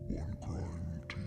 One Crime TV.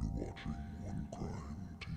You're watching One Crime TV.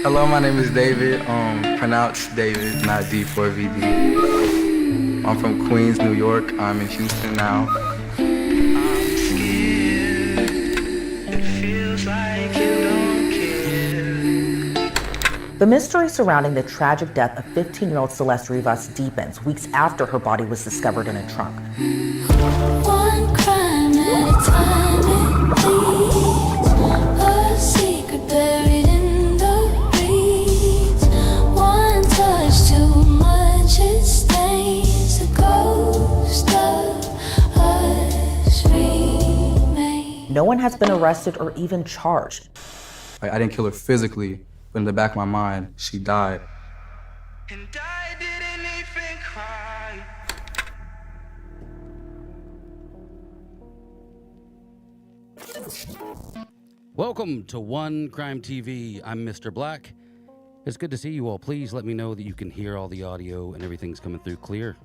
Hello, my name is David, pronounced David, not D4VD. I'm from Queens, New York. I'm in Houston now. I'm scared. It feels like you don't care. The mystery surrounding the tragic death of 15-year-old Celeste Rivas deepens weeks after her body was discovered in a trunk. One crime at a time, it bleeds. A secret buried in the reeds. One touch too much, it stains. A ghost of us remains. No one has been arrested or even charged. I didn't kill her physically, but in the back of my mind, she died. And I didn't even cry. Welcome to One Crime TV. I'm Mr. Black. It's good to see you all. Please let me know that you can hear all the audio and everything's coming through clear.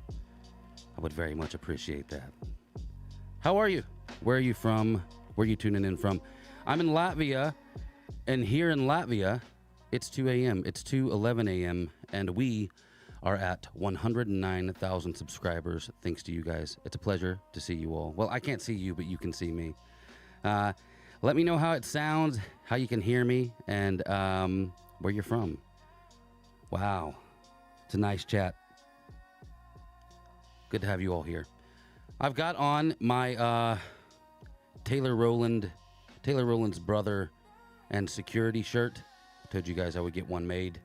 I would very much appreciate that. How are you? Where are you from? Where are you tuning in from? I'm in Latvia, and here in Latvia, it's 2 a.m. It's 2:11 a.m., and we are at 109,000 subscribers. Thanks to you guys. It's a pleasure to see you all. Well, I can't see you, but you can see me. Let me know how it sounds, how you can hear me, and where you're from. Wow. It's a nice chat. Good to have you all here. I've got on my Taylor Rowland's brother and security shirt. I told you guys I would get one made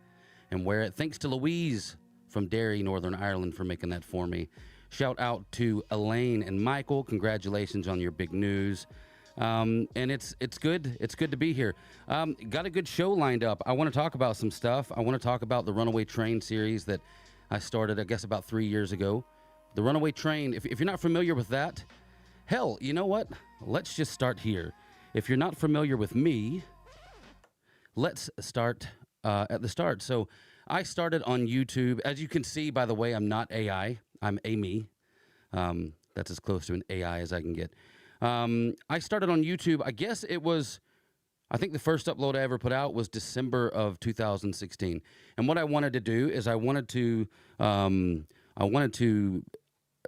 and wear it. Thanks to Louise from Derry, Northern Ireland for making that for me. Shout out to Elaine and Michael. Congratulations on your big news. And it's good. It's good to be here. Got a good show lined up. I want to talk about some stuff. I want to talk about the Runaway Train series that I started, I guess, about 3 years ago. The Runaway Train, if you're not familiar with that, hell, you know what? Let's just start here. If you're not familiar with me, let's start at the start. So I started on YouTube. As you can see, by the way, I'm not AI. I'm Amy. That's as close to an AI as I can get. I started on YouTube. I guess I think the first upload I ever put out was December of 2016. And what I wanted to do is I wanted to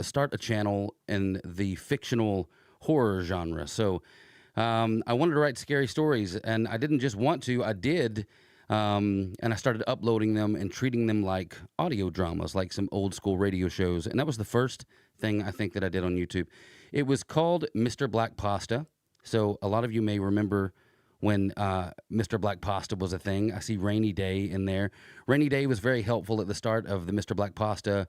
start a channel in the fictional horror genre. So I wanted to write scary stories, and I didn't just want to, I did. And I started uploading them and treating them like audio dramas, like some old school radio shows. And that was the first thing I think that I did on YouTube. It was called Mr. Black Pasta. So a lot of you may remember when Mr. Black Pasta was a thing. I see Rainy Day in there. Rainy Day was very helpful at the start of the Mr. Black Pasta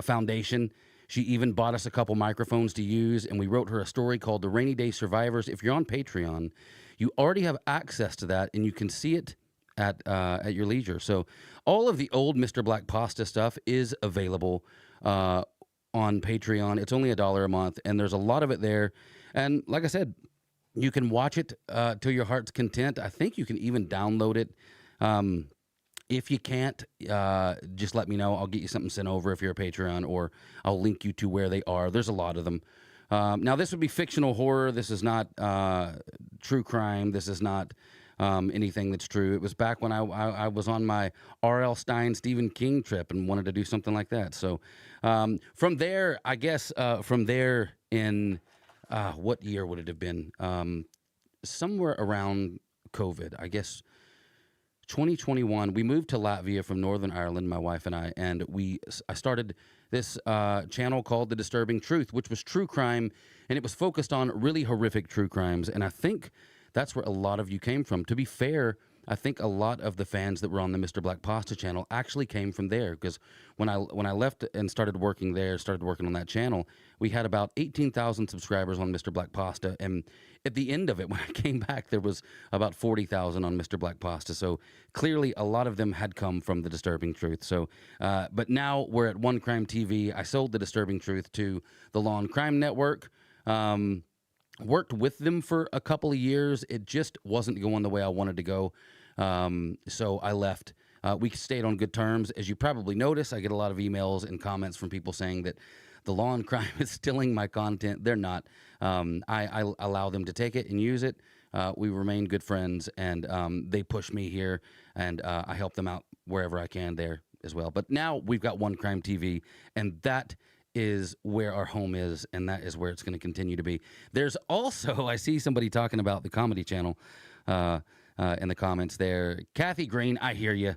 foundation. She even bought us a couple microphones to use, and we wrote her a story called The Rainy Day Survivors. If you're on Patreon, you already have access to that, and you can see it at your leisure. So all of the old Mr. Black Pasta stuff is available on Patreon. It's only $1 a month, and there's a lot of it there. And like I said, you can watch it to your heart's content. I think you can even download it. If you can't, just let me know. I'll get you something sent over if you're a Patreon, or I'll link you to where they are. There's a lot of them. Now, this would be fictional horror. This is not true crime. This is not anything that's true. It was back when I was on my R.L. Stein Stephen King trip and wanted to do something like that. So from there, I guess, in what year would it have been? Somewhere around COVID, I guess. 2021, we moved to Latvia from Northern Ireland, my wife and I started this channel called The Disturbing Truth, which was true crime, and it was focused on really horrific true crimes. And I think that's where a lot of you came from. To be fair, I think a lot of the fans that were on the Mr. Black Pasta channel actually came from there, because when I left and started working on that channel, we had about 18,000 subscribers on Mr. Black Pasta, and at the end of it, when I came back, there was about 40,000 on Mr. Black Pasta. So clearly, a lot of them had come from The Disturbing Truth. So, but now we're at One Crime TV. I sold The Disturbing Truth to the Law and Crime Network. Worked with them for a couple of years. It just wasn't going the way I wanted to go. So I left. We stayed on good terms. As you probably notice, I get a lot of emails and comments from people saying that the Law and Crime is stealing my content. They're not. I allow them to take it and use it. We remain good friends, and they push me here, and I help them out wherever I can there as well. But now we've got One Crime TV, and that is where our home is, and that is where it's going to continue to be. There's also, I see somebody talking about the comedy channel in the comments there. Kathy Green, I hear you.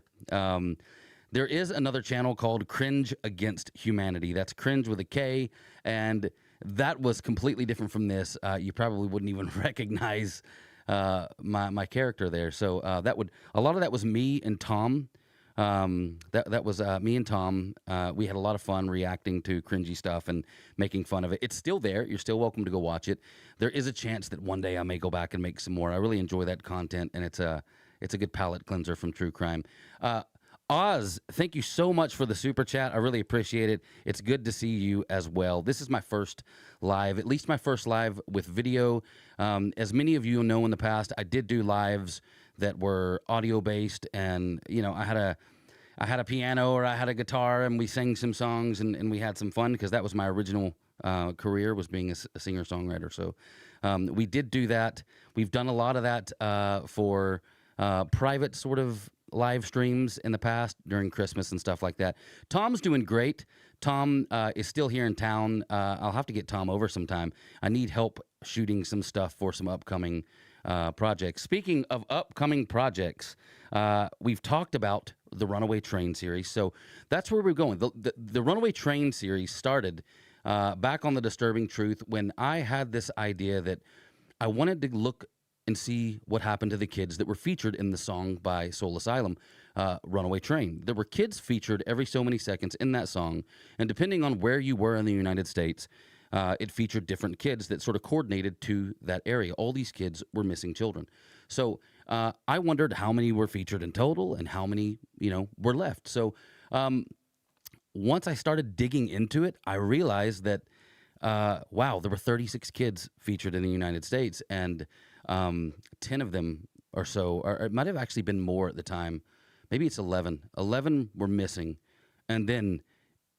There is another channel called Cringe Against Humanity. That's cringe with a K, and that was completely different from this. You probably wouldn't even recognize my character there. So a lot of that was me and Tom. That was me and Tom. We had a lot of fun reacting to cringy stuff and making fun of it. It's still there. You're still welcome to go watch it. There is a chance that one day I may go back and make some more. I really enjoy that content, and it's a good palate cleanser from true crime. Oz, thank you so much for the super chat. I really appreciate it. It's good to see you as well. This is my first live, at least my first live with video. As many of you know in the past, I did do lives that were audio based, and I had a piano or I had a guitar, and we sang some songs, and we had some fun, because that was my original career, was being a singer songwriter. So we did do that. We've done a lot of that for private sort of live streams in the past during Christmas and stuff like that. Tom's doing great. Tom is still here in town. I'll have to get Tom over sometime. I need help shooting some stuff for some upcoming projects. Speaking of upcoming projects, we've talked about the Runaway Train series, so that's where we're going. The Runaway Train series started back on The Disturbing Truth when I had this idea that I wanted to look and see what happened to the kids that were featured in the song by Soul Asylum, Runaway Train. There were kids featured every so many seconds in that song, and depending on where you were in the United States, it featured different kids that sort of coordinated to that area. All these kids were missing children. So I wondered how many were featured in total and how many, were left. So once I started digging into it, I realized that, wow, there were 36 kids featured in the United States, and 10 of them or so, or it might have actually been more at the time. Maybe it's 11. 11 were missing. And then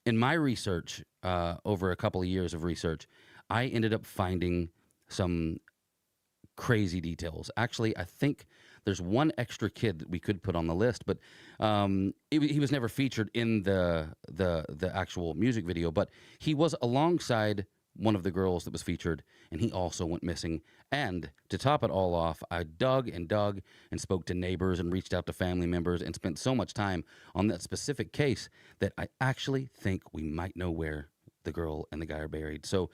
in my research, over a couple of years of research, I ended up finding some crazy details. Actually, I think there's one extra kid that we could put on the list, but he was never featured in the actual music video, but he was alongside one of the girls that was featured, and he also went missing. And to top it all off, I dug and spoke to neighbors and reached out to family members and spent so much time on that specific case that I actually think we might know where the girl and the guy are buried. So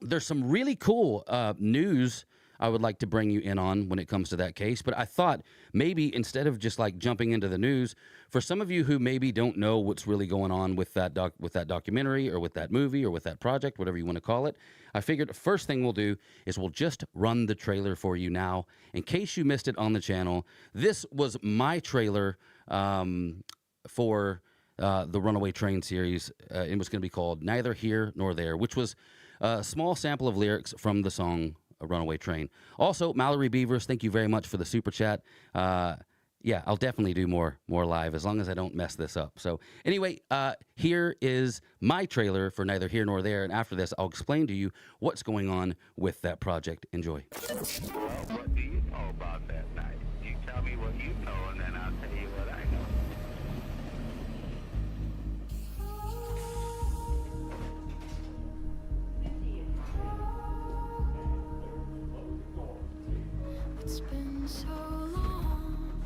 there's some really cool news I would like to bring you in on when it comes to that case. But I thought maybe instead of just like jumping into the news, for some of you who maybe don't know what's really going on with that documentary or with that movie or with that project, whatever you want to call it, I figured the first thing we'll do is we'll just run the trailer for you now. In case you missed it on the channel, this was my trailer for the Runaway Train series. It was going to be called Neither Here Nor There, which was a small sample of lyrics from the song A Runaway Train. Also, Mallory Beavers, thank you very much for the super chat. Yeah, I'll definitely do more live as long as I don't mess this up. So anyway, here is my trailer for Neither Here Nor There, and after this, I'll explain to you what's going on with that project. Enjoy. Well, what do you know about that night? You tell me what you know, and then I'll tell you what I know. It's been so long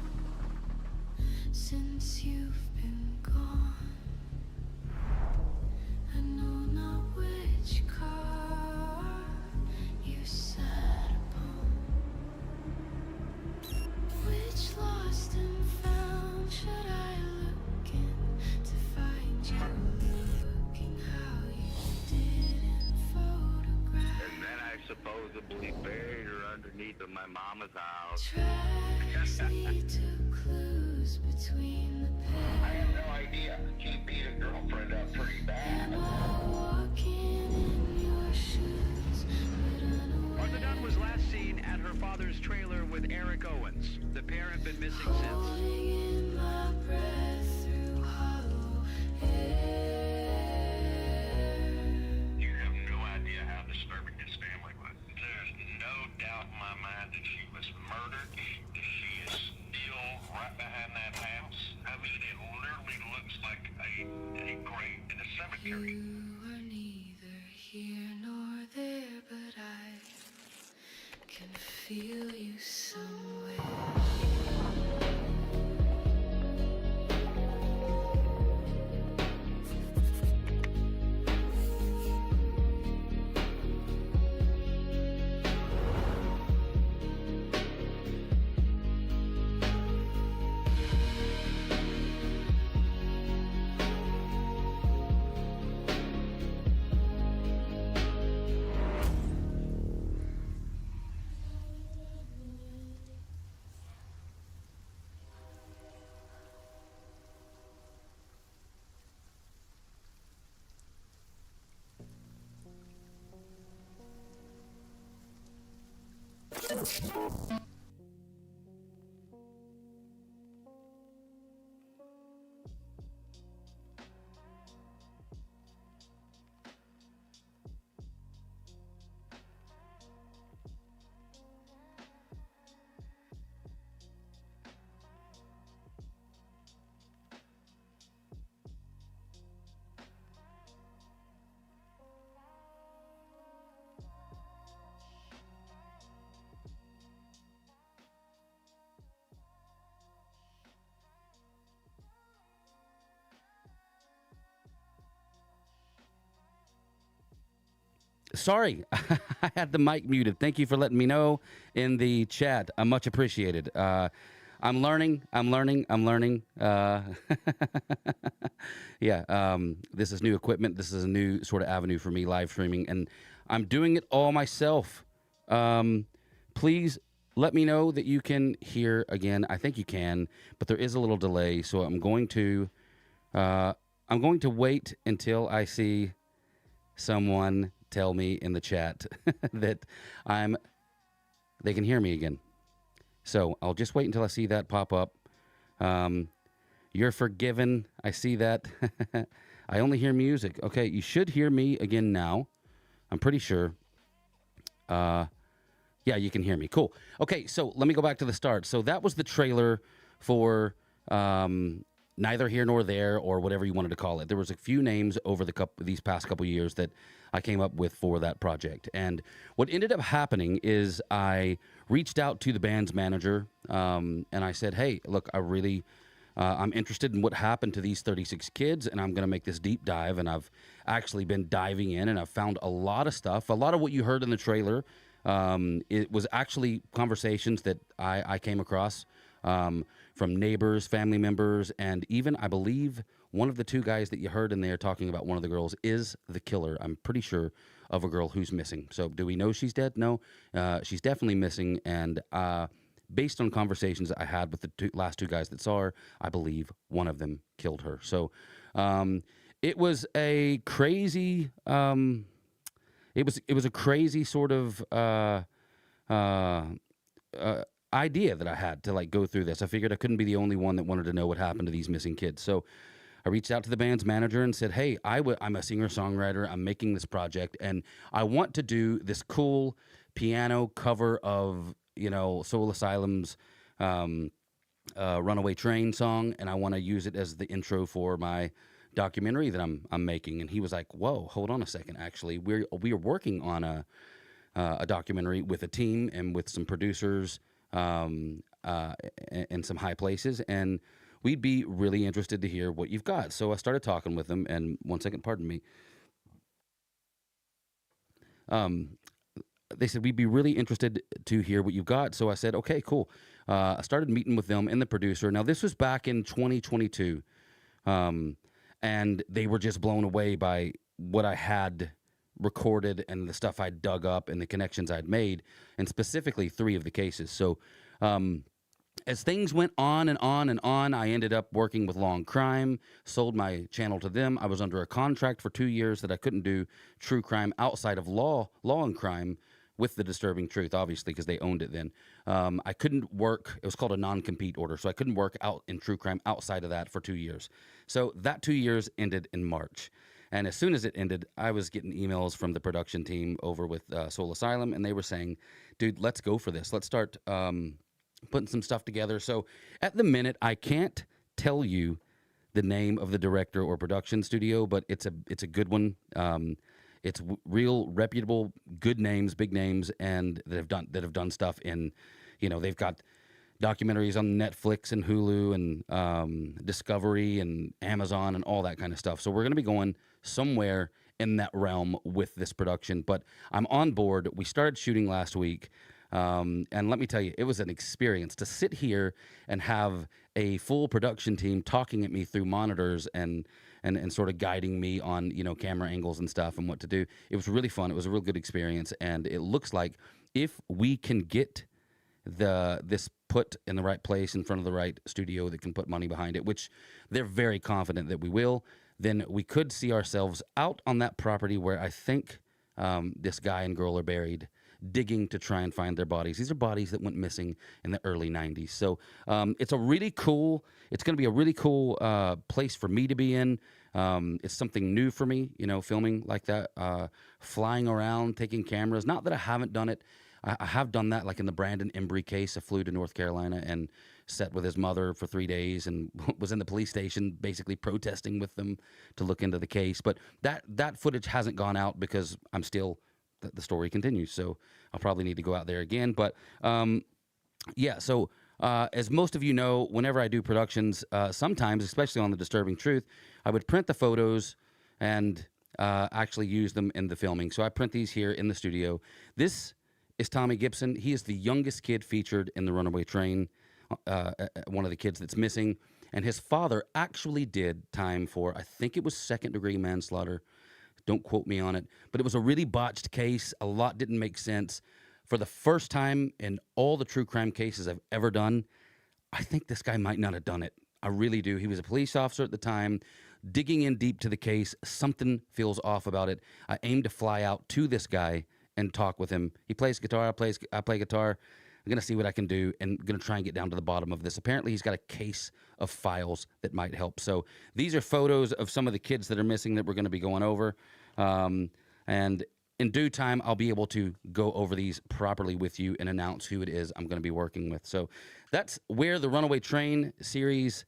since you've been gone. I know not which car you sat upon, which lost and found should I look in to find you looking how you did in photographs. And then I supposedly buried her underneath of my mama's house. Tracks lead to clues between the I pairs. have no idea. She beat a girlfriend up pretty bad. Am I walking in your shoes? But Martha unaware, Dunn was last seen at her father's trailer with Eric Owens. The pair have been missing since. holding in my breath through hollow air. You have no idea how disturbing this family was. There's no doubt in my mind that she was murdered, that she is still right behind that house. I mean, it literally looks like a grave in a cemetery. You are neither here nor there, but I can feel you somewhere. Sorry, I had the mic muted. Thank you for letting me know in the chat. I'm much appreciated. I'm learning. Yeah, this is new equipment. This is a new sort of avenue for me, live streaming, and I'm doing it all myself. Please let me know that you can hear again. I think you can, but there is a little delay, so I'm going to wait until I see someone tell me in the chat that they can hear me again. So I'll just wait until I see that pop up. You're forgiven. I see that. I only hear music. Okay, you should hear me again now. I'm pretty sure. Yeah, you can hear me. Cool. Okay, so let me go back to the start. So that was the trailer for Neither Here Nor There, or whatever you wanted to call it. There was a few names over these past couple years that I came up with for that project. And what ended up happening is I reached out to the band's manager, and I said, hey, look, I'm interested in what happened to these 36 kids, and I'm going to make this deep dive. And I've actually been diving in, and I've found a lot of stuff. A lot of what you heard in the trailer, it was actually conversations that I came across from neighbors, family members, and even, I believe, one of the two guys that you heard in there talking about one of the girls is the killer, I'm pretty sure, of a girl who's missing. So do we know she's dead? No. She's definitely missing, and based on conversations that I had with the last two guys that saw her, I believe one of them killed her. So it was a crazy... It was a crazy sort of idea that I had to go through this. I figured I couldn't be the only one that wanted to know what happened to these missing kids. So I reached out to the band's manager and said, hey, I'm a singer-songwriter. I'm making this project, and I want to do this cool piano cover of, Soul Asylum's Runaway Train song, and I want to use it as the intro for my documentary that I'm making. And he was like, whoa, hold on a second. Actually, we are working on a documentary with a team and with some producers in some high places, and we'd be really interested to hear what you've got. So I started talking with them, and one second, pardon me. They said, we'd be really interested to hear what you've got. So I said, okay, cool. I started meeting with them and the producer. Now, this was back in 2022. And they were just blown away by what I had recorded and the stuff I dug up and the connections I'd made, and specifically 3 of the cases. So as things went on and on and on, I ended up working with Law and Crime, sold my channel to them. I was under a contract for 2 years that I couldn't do true crime outside of Law and Crime with The Disturbing Truth, obviously, because they owned it then. I couldn't work. It was called a non-compete order, so I couldn't work out in true crime outside of that for 2 years. So that 2 years ended in March. And as soon as it ended, I was getting emails from the production team over with Soul Asylum, and they were saying, dude, let's go for this. Let's start putting some stuff together. So at the minute, I can't tell you the name of the director or production studio, but it's a good one. It's real reputable, good names, big names, and that have done stuff in, they've got documentaries on Netflix and Hulu and Discovery and Amazon and all that kind of stuff. So we're going to be going somewhere in that realm with this production. But I'm on board. We started shooting last week. And let me tell you, it was an experience to sit here and have a full production team talking at me through monitors and sort of guiding me on, camera angles and stuff and what to do. It was really fun. It was a real good experience. And it looks like if we can get this put in the right place in front of the right studio that can put money behind it, which they're very confident that we will, then we could see ourselves out on that property where I think this guy and girl are buried, digging to try and find their bodies. These are bodies that went missing in the early 90s. So it's going to be a really cool place for me to be in. It's something new for me, filming like that, flying around, taking cameras. Not that I haven't done it. I have done that, like in the Brandon Embry case. I flew to North Carolina and sat with his mother for 3 days and was in the police station basically protesting with them to look into the case. But that footage hasn't gone out because I'm still... the story continues, so I'll probably need to go out there again. But yeah, so as most of you know, whenever I do productions, sometimes, especially on The Disturbing Truth, I would print the photos and actually used them in the filming. So I print these here in the studio. This is Tommy Gibson. He is the youngest kid featured in the Runaway Train, one of the kids that's missing. And his father actually did time for, I think it was second-degree manslaughter. Don't quote me on it. But it was a really botched case. A lot didn't make sense. For the first time in all the true crime cases I've ever done, I think this guy might not have done it. I really do. He was a police officer at the time, digging in deep to the case. Something feels off about it. I aim to fly out to this guy and talk with him. He plays guitar. I play guitar. I'm going to see what I can do and going to try and get down to the bottom of this. Apparently, he's got a case of files that might help. So these are photos of some of the kids that are missing that we're going to be going over. And in due time, I'll be able to go over these properly with you and announce who it is I'm going to be working with. So that's where the Runaway Train series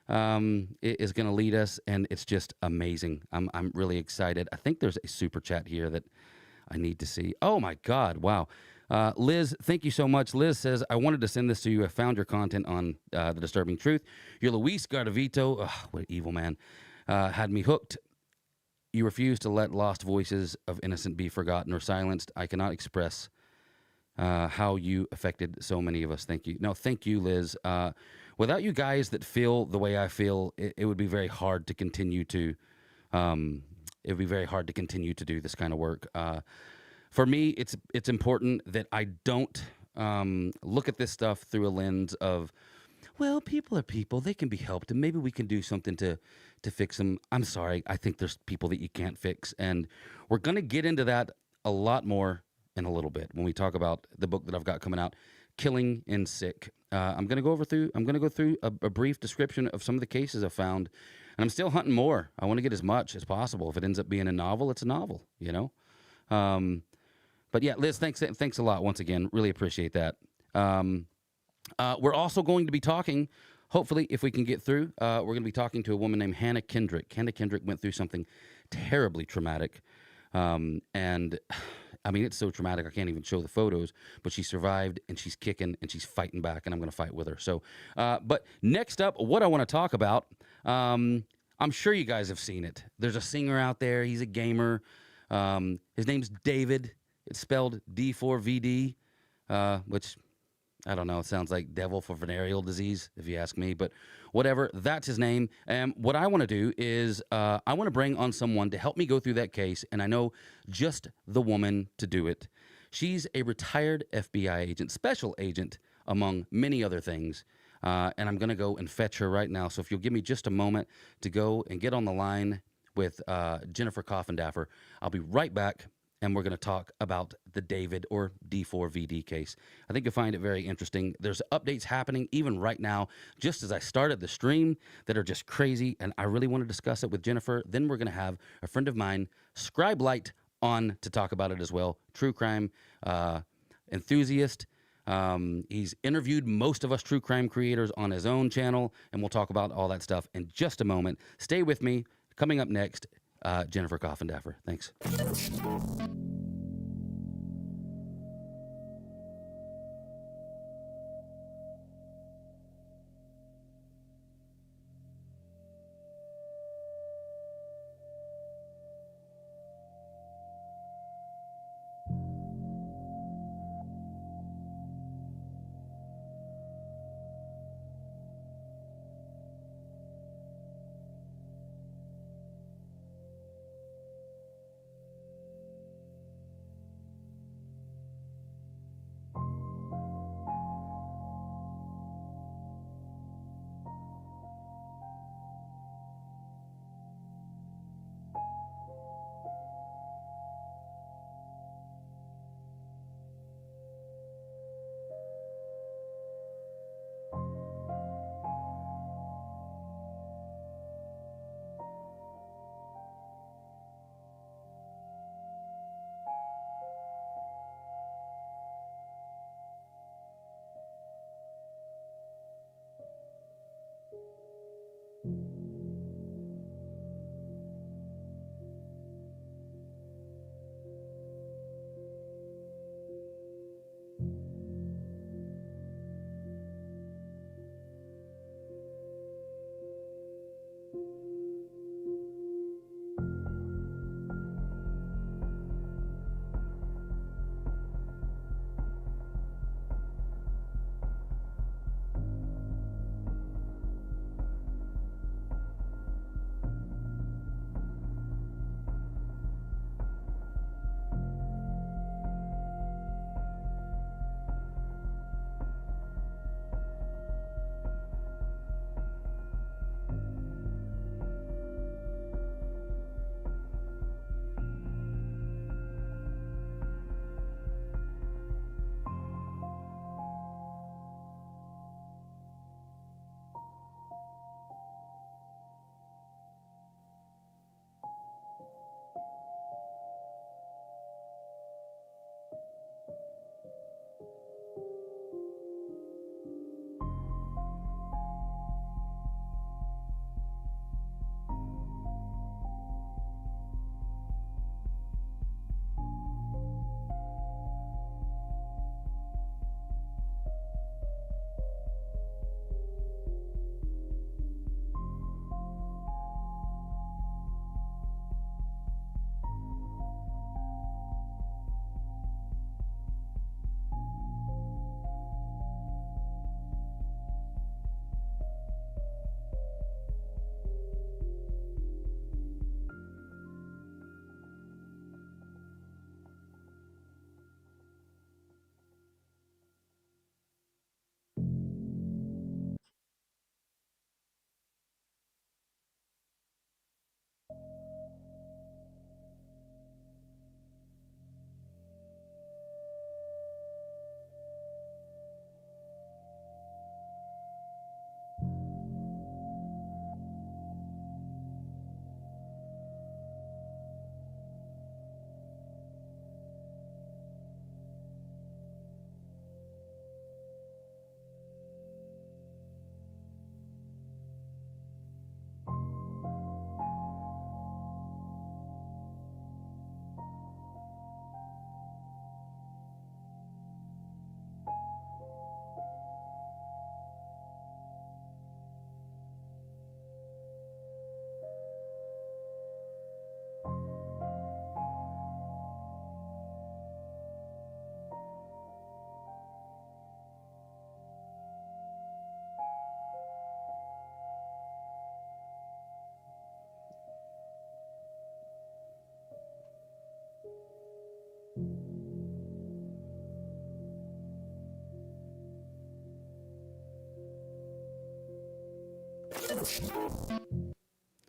is going to lead us, and it's just amazing. I'm really excited. I think there's a super chat here that I need to see. Oh, my God. Wow. Liz, thank you so much. Liz says, I wanted to send this to you. I found your content on The Disturbing Truth. Your Luis Gardavito, what an evil man, had me hooked. You refuse to let lost voices of innocent be forgotten or silenced. I cannot express how you affected so many of us. Thank you. No, thank you, Liz. Without you guys that feel the way I feel, it would be very hard to continue to. It would be very hard to continue to do this kind of work. For me, it's important that I don't look at this stuff through a lens of, well, people are people. They can be helped, and maybe we can do something to fix them. I'm sorry. I think there's people that you can't fix, and we're going to get into that a lot more in a little bit when we talk about the book that I've got coming out, Killing in Sick. I'm going to go through a brief description of some of the cases I've found, and I'm still hunting more. I want to get as much as possible. If it ends up being a novel, it's a novel, you know. But yeah, Liz, thanks a lot once again. Really appreciate that. We're also going to be talking, hopefully, if we can get through, we're going to be talking to a woman named Hannah Kendrick. Hannah Kendrick went through something terribly traumatic. And I mean, it's so traumatic, I can't even show the photos, but she survived and she's kicking and she's fighting back, and I'm going to fight with her. So, but next up, what I want to talk about, I'm sure you guys have seen it. There's a singer out there. He's a gamer. His name's David. It's spelled D4VD, which, I don't know, it sounds like devil for venereal disease, if you ask me, but whatever, that's his name. And what I want to do is I want to bring on someone to help me go through that case, and I know just the woman to do it. She's a retired FBI agent, special agent, among many other things, and I'm going to go and fetch her right now. So if you'll give me just a moment to go and get on the line with Jennifer Coffindaffer, I'll be right back. And we're going to talk about the David or D4VD case. I think you'll find it very interesting. There's updates happening even right now, just as I started the stream, that are just crazy, and I really want to discuss it with Jennifer. Then we're going to have a friend of mine, Scribe Light, on to talk about it as well. True crime enthusiast. He's interviewed most of us true crime creators on his own channel, and we'll talk about all that stuff in just a moment. Stay with me. Coming up next, Jennifer Coffindaffer. Thanks.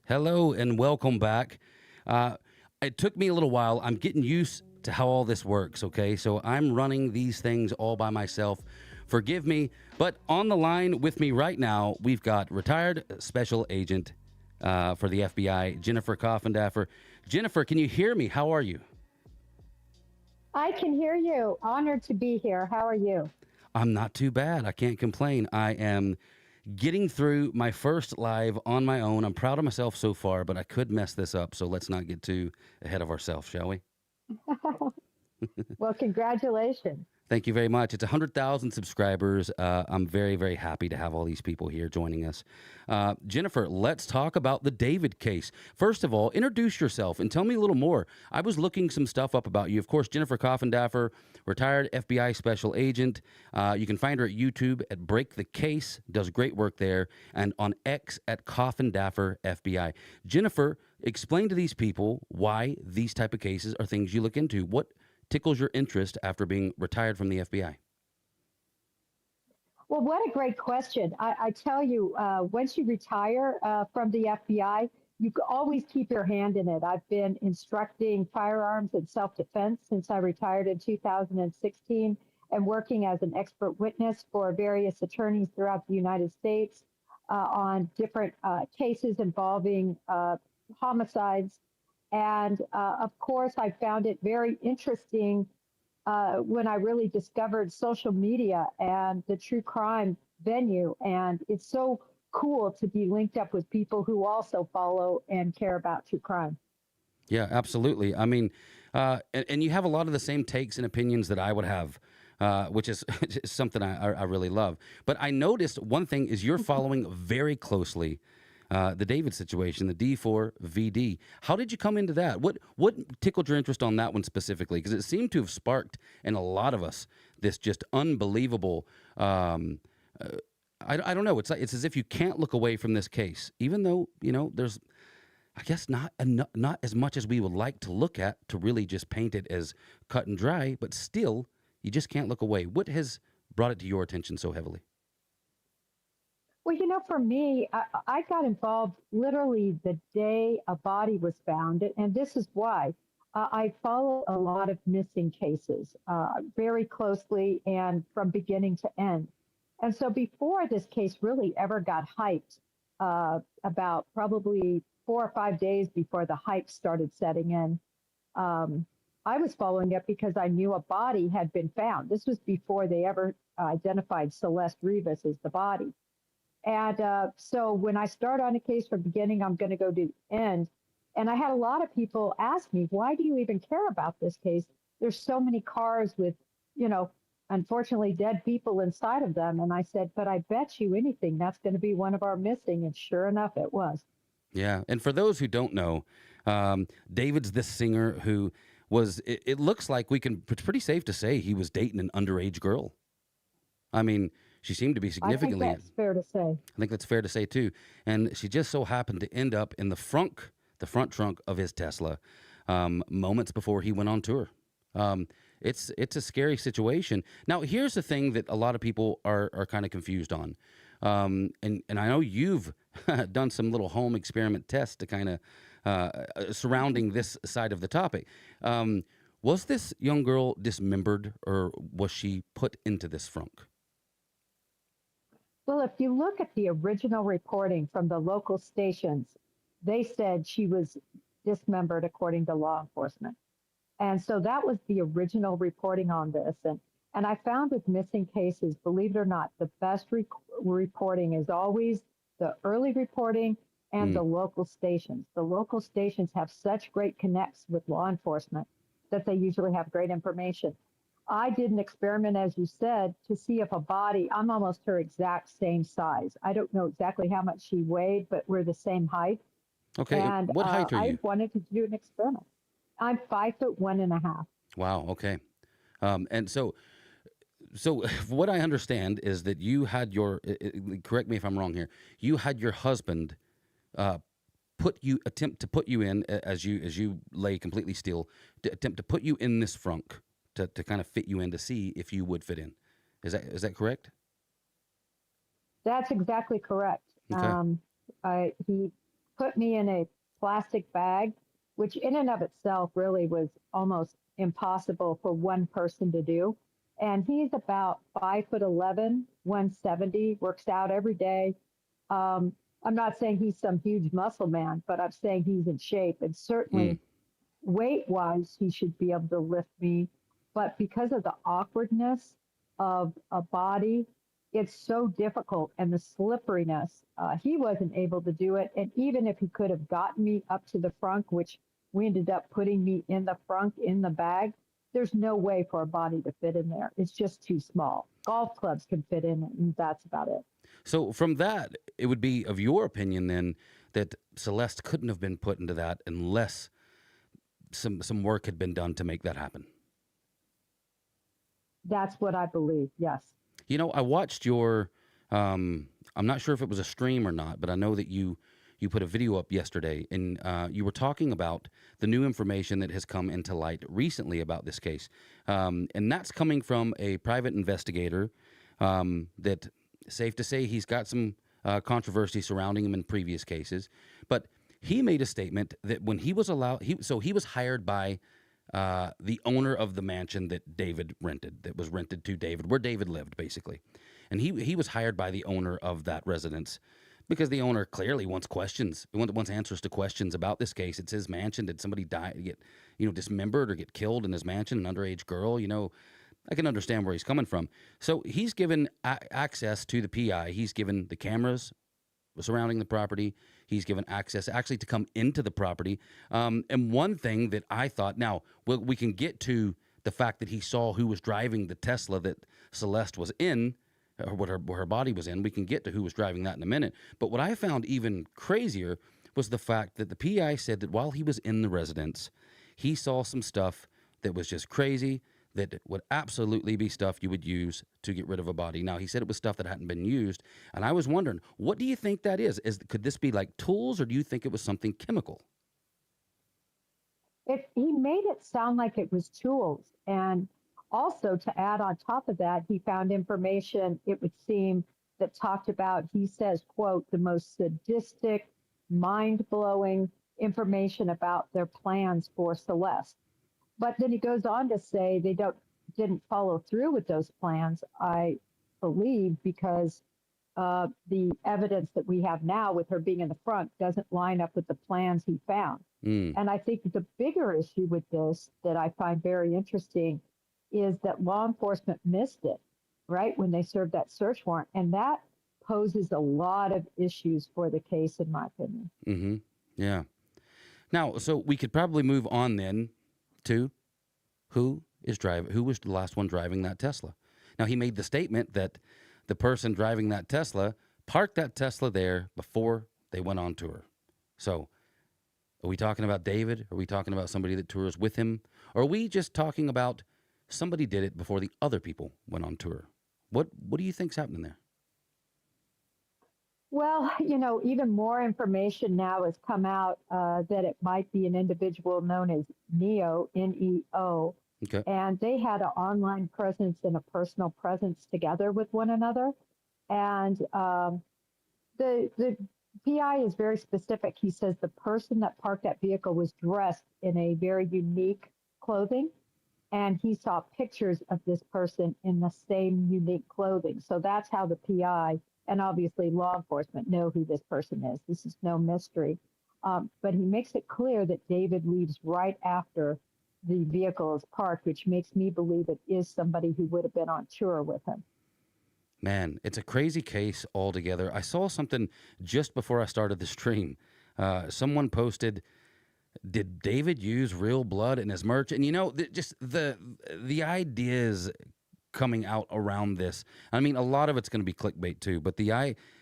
Hello and welcome back. It took me a little while. I'm getting used to how all this works, okay? So I'm running these things all by myself. Forgive me, but on the line with me right now, we've got retired special agent for the FBI, Jennifer Coffindaffer. Jennifer, can you hear me? How are you? I can hear you. Honored to be here. How are you? I'm not too bad. I can't complain. I am getting through my first live on my own. I'm proud of myself so far, but I could mess this up, so let's not get too ahead of ourselves, shall we? Well, congratulations. Thank you very much. It's 100,000 subscribers. I'm very, very happy to have all these people here joining us. Jennifer, let's talk about the David case. First of all, introduce yourself and tell me a little more. I was looking some stuff up about you. Of course, Jennifer Coffindaffer, retired FBI special agent. You can find her at YouTube at Break the Case, does great work there, and on X at Coffindaffer FBI. Jennifer, explain to these people why these type of cases are things you look into. What tickles your interest after being retired from the FBI? Well, what a great question. I tell you, once you retire from the FBI, you can always keep your hand in it. I've been instructing firearms and self-defense since I retired in 2016 and working as an expert witness for various attorneys throughout the United States on different cases involving homicides. And of course, I found it very interesting when I really discovered social media and the true crime venue. And it's so cool to be linked up with people who also follow and care about true crime. Yeah, absolutely. I mean, and you have a lot of the same takes and opinions that I would have, which is something I really love. But I noticed one thing is you're following very closely the David situation, the D4 VD. How did you come into that? What tickled your interest on that one specifically? Because it seemed to have sparked in a lot of us this just unbelievable. I don't know. It's as if you can't look away from this case, even though there's, I guess not as much as we would like to look at to really just paint it as cut and dry, but still you just can't look away. What has brought it to your attention so heavily? Well, for me, I got involved literally the day a body was found. And this is why I follow a lot of missing cases very closely and from beginning to end. And so before this case really ever got hyped, about probably 4 or 5 days before the hype started setting in, I was following it because I knew a body had been found. This was before they ever identified Celeste Rivas as the body. And so when I start on a case from beginning, I'm going to go to end. And I had a lot of people ask me, why do you even care about this case? There's so many cars with, unfortunately dead people inside of them. And I said, but I bet you anything that's going to be one of our missing. And sure enough, it was. Yeah. And for those who don't know, David's this singer who was, it looks like it's pretty safe to say he was dating an underage girl. I mean, she seemed to be significantly. I think that's fair to say. I think that's fair to say too. And she just so happened to end up in the front trunk of his Tesla, moments before he went on tour. It's a scary situation. Now, here's the thing that a lot of people are kind of confused on, and I know you've done some little home experiment tests to kind of surrounding this side of the topic. Was this young girl dismembered, or was she put into this frunk? Well, if you look at the original reporting from the local stations, they said she was dismembered according to law enforcement. And so that was the original reporting on this. And I found with missing cases, believe it or not, the best reporting is always the early reporting and the local stations. The local stations have such great connects with law enforcement that they usually have great information. I did an experiment, as you said, to see if a body, I'm almost her exact same size. I don't know exactly how much she weighed, but we're the same height. Okay. And what height are you? I wanted to do an experiment. I'm 5'1.5". Wow. Okay. And so what I understand is that you had correct me if I'm wrong here, you had your husband attempt to put you in as you lay completely still, to attempt to put you in this frunk to kind of fit you in to see if you would fit in. Is that correct? That's exactly correct. Okay. He put me in a plastic bag, which in and of itself really was almost impossible for one person to do. And he's about 5'11", 170, works out every day. I'm not saying he's some huge muscle man, but I'm saying he's in shape. And certainly weight wise, he should be able to lift me. But because of the awkwardness of a body, it's so difficult, and the slipperiness, he wasn't able to do it. And even if he could have gotten me up to the front, which we ended up putting me in the front in the bag, there's no way for a body to fit in there. It's just too small. Golf clubs can fit in, and that's about it. So from that, it would be of your opinion then that Celeste couldn't have been put into that unless some work had been done to make that happen. That's what I believe. Yes. You know, I watched your, I'm not sure if it was a stream or not, but I know that you put a video up yesterday, and you were talking about the new information that has come into light recently about this case. And that's coming from a private investigator that, safe to say, he's got some controversy surrounding him in previous cases. But he made a statement that when he was he was hired by the owner of the mansion that David rented, that was rented to David, where David lived, basically. And he was hired by the owner of that residence because the owner clearly wants questions. He wants answers to questions about this case. It's his mansion. Did somebody die, get, dismembered or get killed in his mansion, an underage girl? I can understand where he's coming from. So he's given access to the PI. He's given the cameras surrounding the property. He's given access actually to come into the property. And one thing that I thought, now we can get to the fact that he saw who was driving the Tesla that Celeste was in, or what her body was in. We can get to who was driving that in a minute. But what I found even crazier was the fact that the PI said that while he was in the residence, he saw some stuff that was just crazy, that would absolutely be stuff you would use to get rid of a body. Now, he said it was stuff that hadn't been used, and I was wondering, what do you think that is? Could this be like tools, or do you think it was something chemical? He made it sound like it was tools. And also, to add on top of that, he found information, it would seem, that talked about, he says, quote, the most sadistic, mind-blowing information about their plans for Celeste. But then he goes on to say they didn't follow through with those plans, I believe, because the evidence that we have now with her being in the front doesn't line up with the plans he found. And I think the bigger issue with this that I find very interesting is that law enforcement missed it, right, when they served that search warrant. And that poses a lot of issues for the case, in my opinion. Mm-hmm. Yeah. Now, so we could probably move on then to who was the last one driving that Tesla. Now, he made the statement that the person driving that Tesla parked that Tesla there before they went on tour. So are we talking about David? Are we talking about somebody that tours with him? Or are we just talking about somebody did it before the other people went on tour? What do you think's happening there? Well, even more information now has come out that it might be an individual known as Neo, N-E-O. Okay. And they had an online presence and a personal presence together with one another. And the PI is very specific. He says the person that parked that vehicle was dressed in a very unique clothing, and he saw pictures of this person in the same unique clothing. So that's how the PI and obviously law enforcement know who this person is. This is no mystery. But he makes it clear that David leaves right after the vehicle is parked, which makes me believe it is somebody who would have been on tour with him. Man, it's a crazy case altogether. I saw something just before I started the stream. Someone posted, did David use real blood in his merch? And just the ideas coming out around this. I mean, a lot of it's going to be clickbait too, but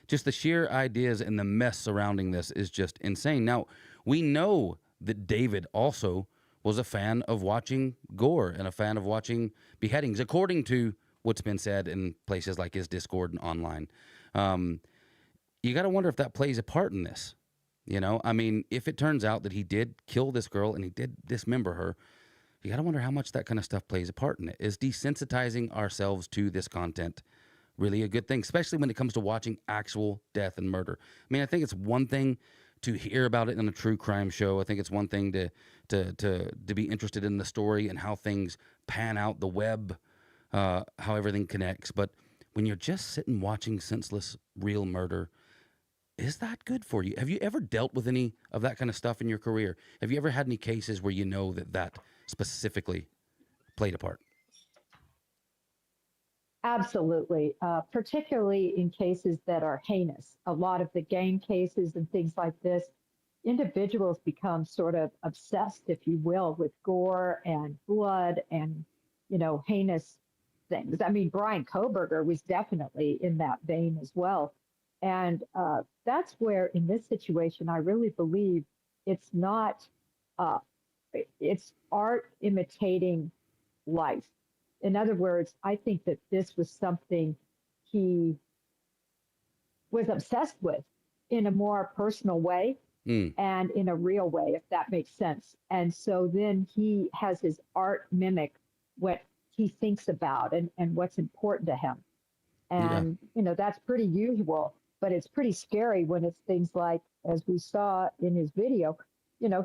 just the sheer ideas and the mess surrounding this is just insane. Now, we know that David also was a fan of watching gore and a fan of watching beheadings, according to what's been said in places like his Discord and online. You got to wonder if that plays a part in this. You know, I mean, if it turns out that he did kill this girl and he did dismember her, you got to wonder how much that kind of stuff plays a part in it. Is desensitizing ourselves to this content really a good thing, especially when it comes to watching actual death and murder? I mean, I think it's one thing to hear about it in a true crime show. I think it's one thing to be interested in the story and how things pan out, the web, how everything connects. But when you're just sitting watching senseless, real murder, is that good for you? Have you ever dealt with any of that kind of stuff in your career? Have you ever had any cases where you know that specifically played a part? Absolutely, particularly in cases that are heinous. A lot of the gang cases and things like this, individuals become sort of obsessed, if you will, with gore and blood and, heinous things. I mean, Brian Koberger was definitely in that vein as well. And that's where, in this situation, I really believe it's not, uh, it's art imitating life. In other words, I think that this was something he was obsessed with in a more personal way and in a real way, if that makes sense. And so then he has his art mimic what he thinks about and what's important to him. And, that's pretty usual, but it's pretty scary when it's things like, as we saw in his video,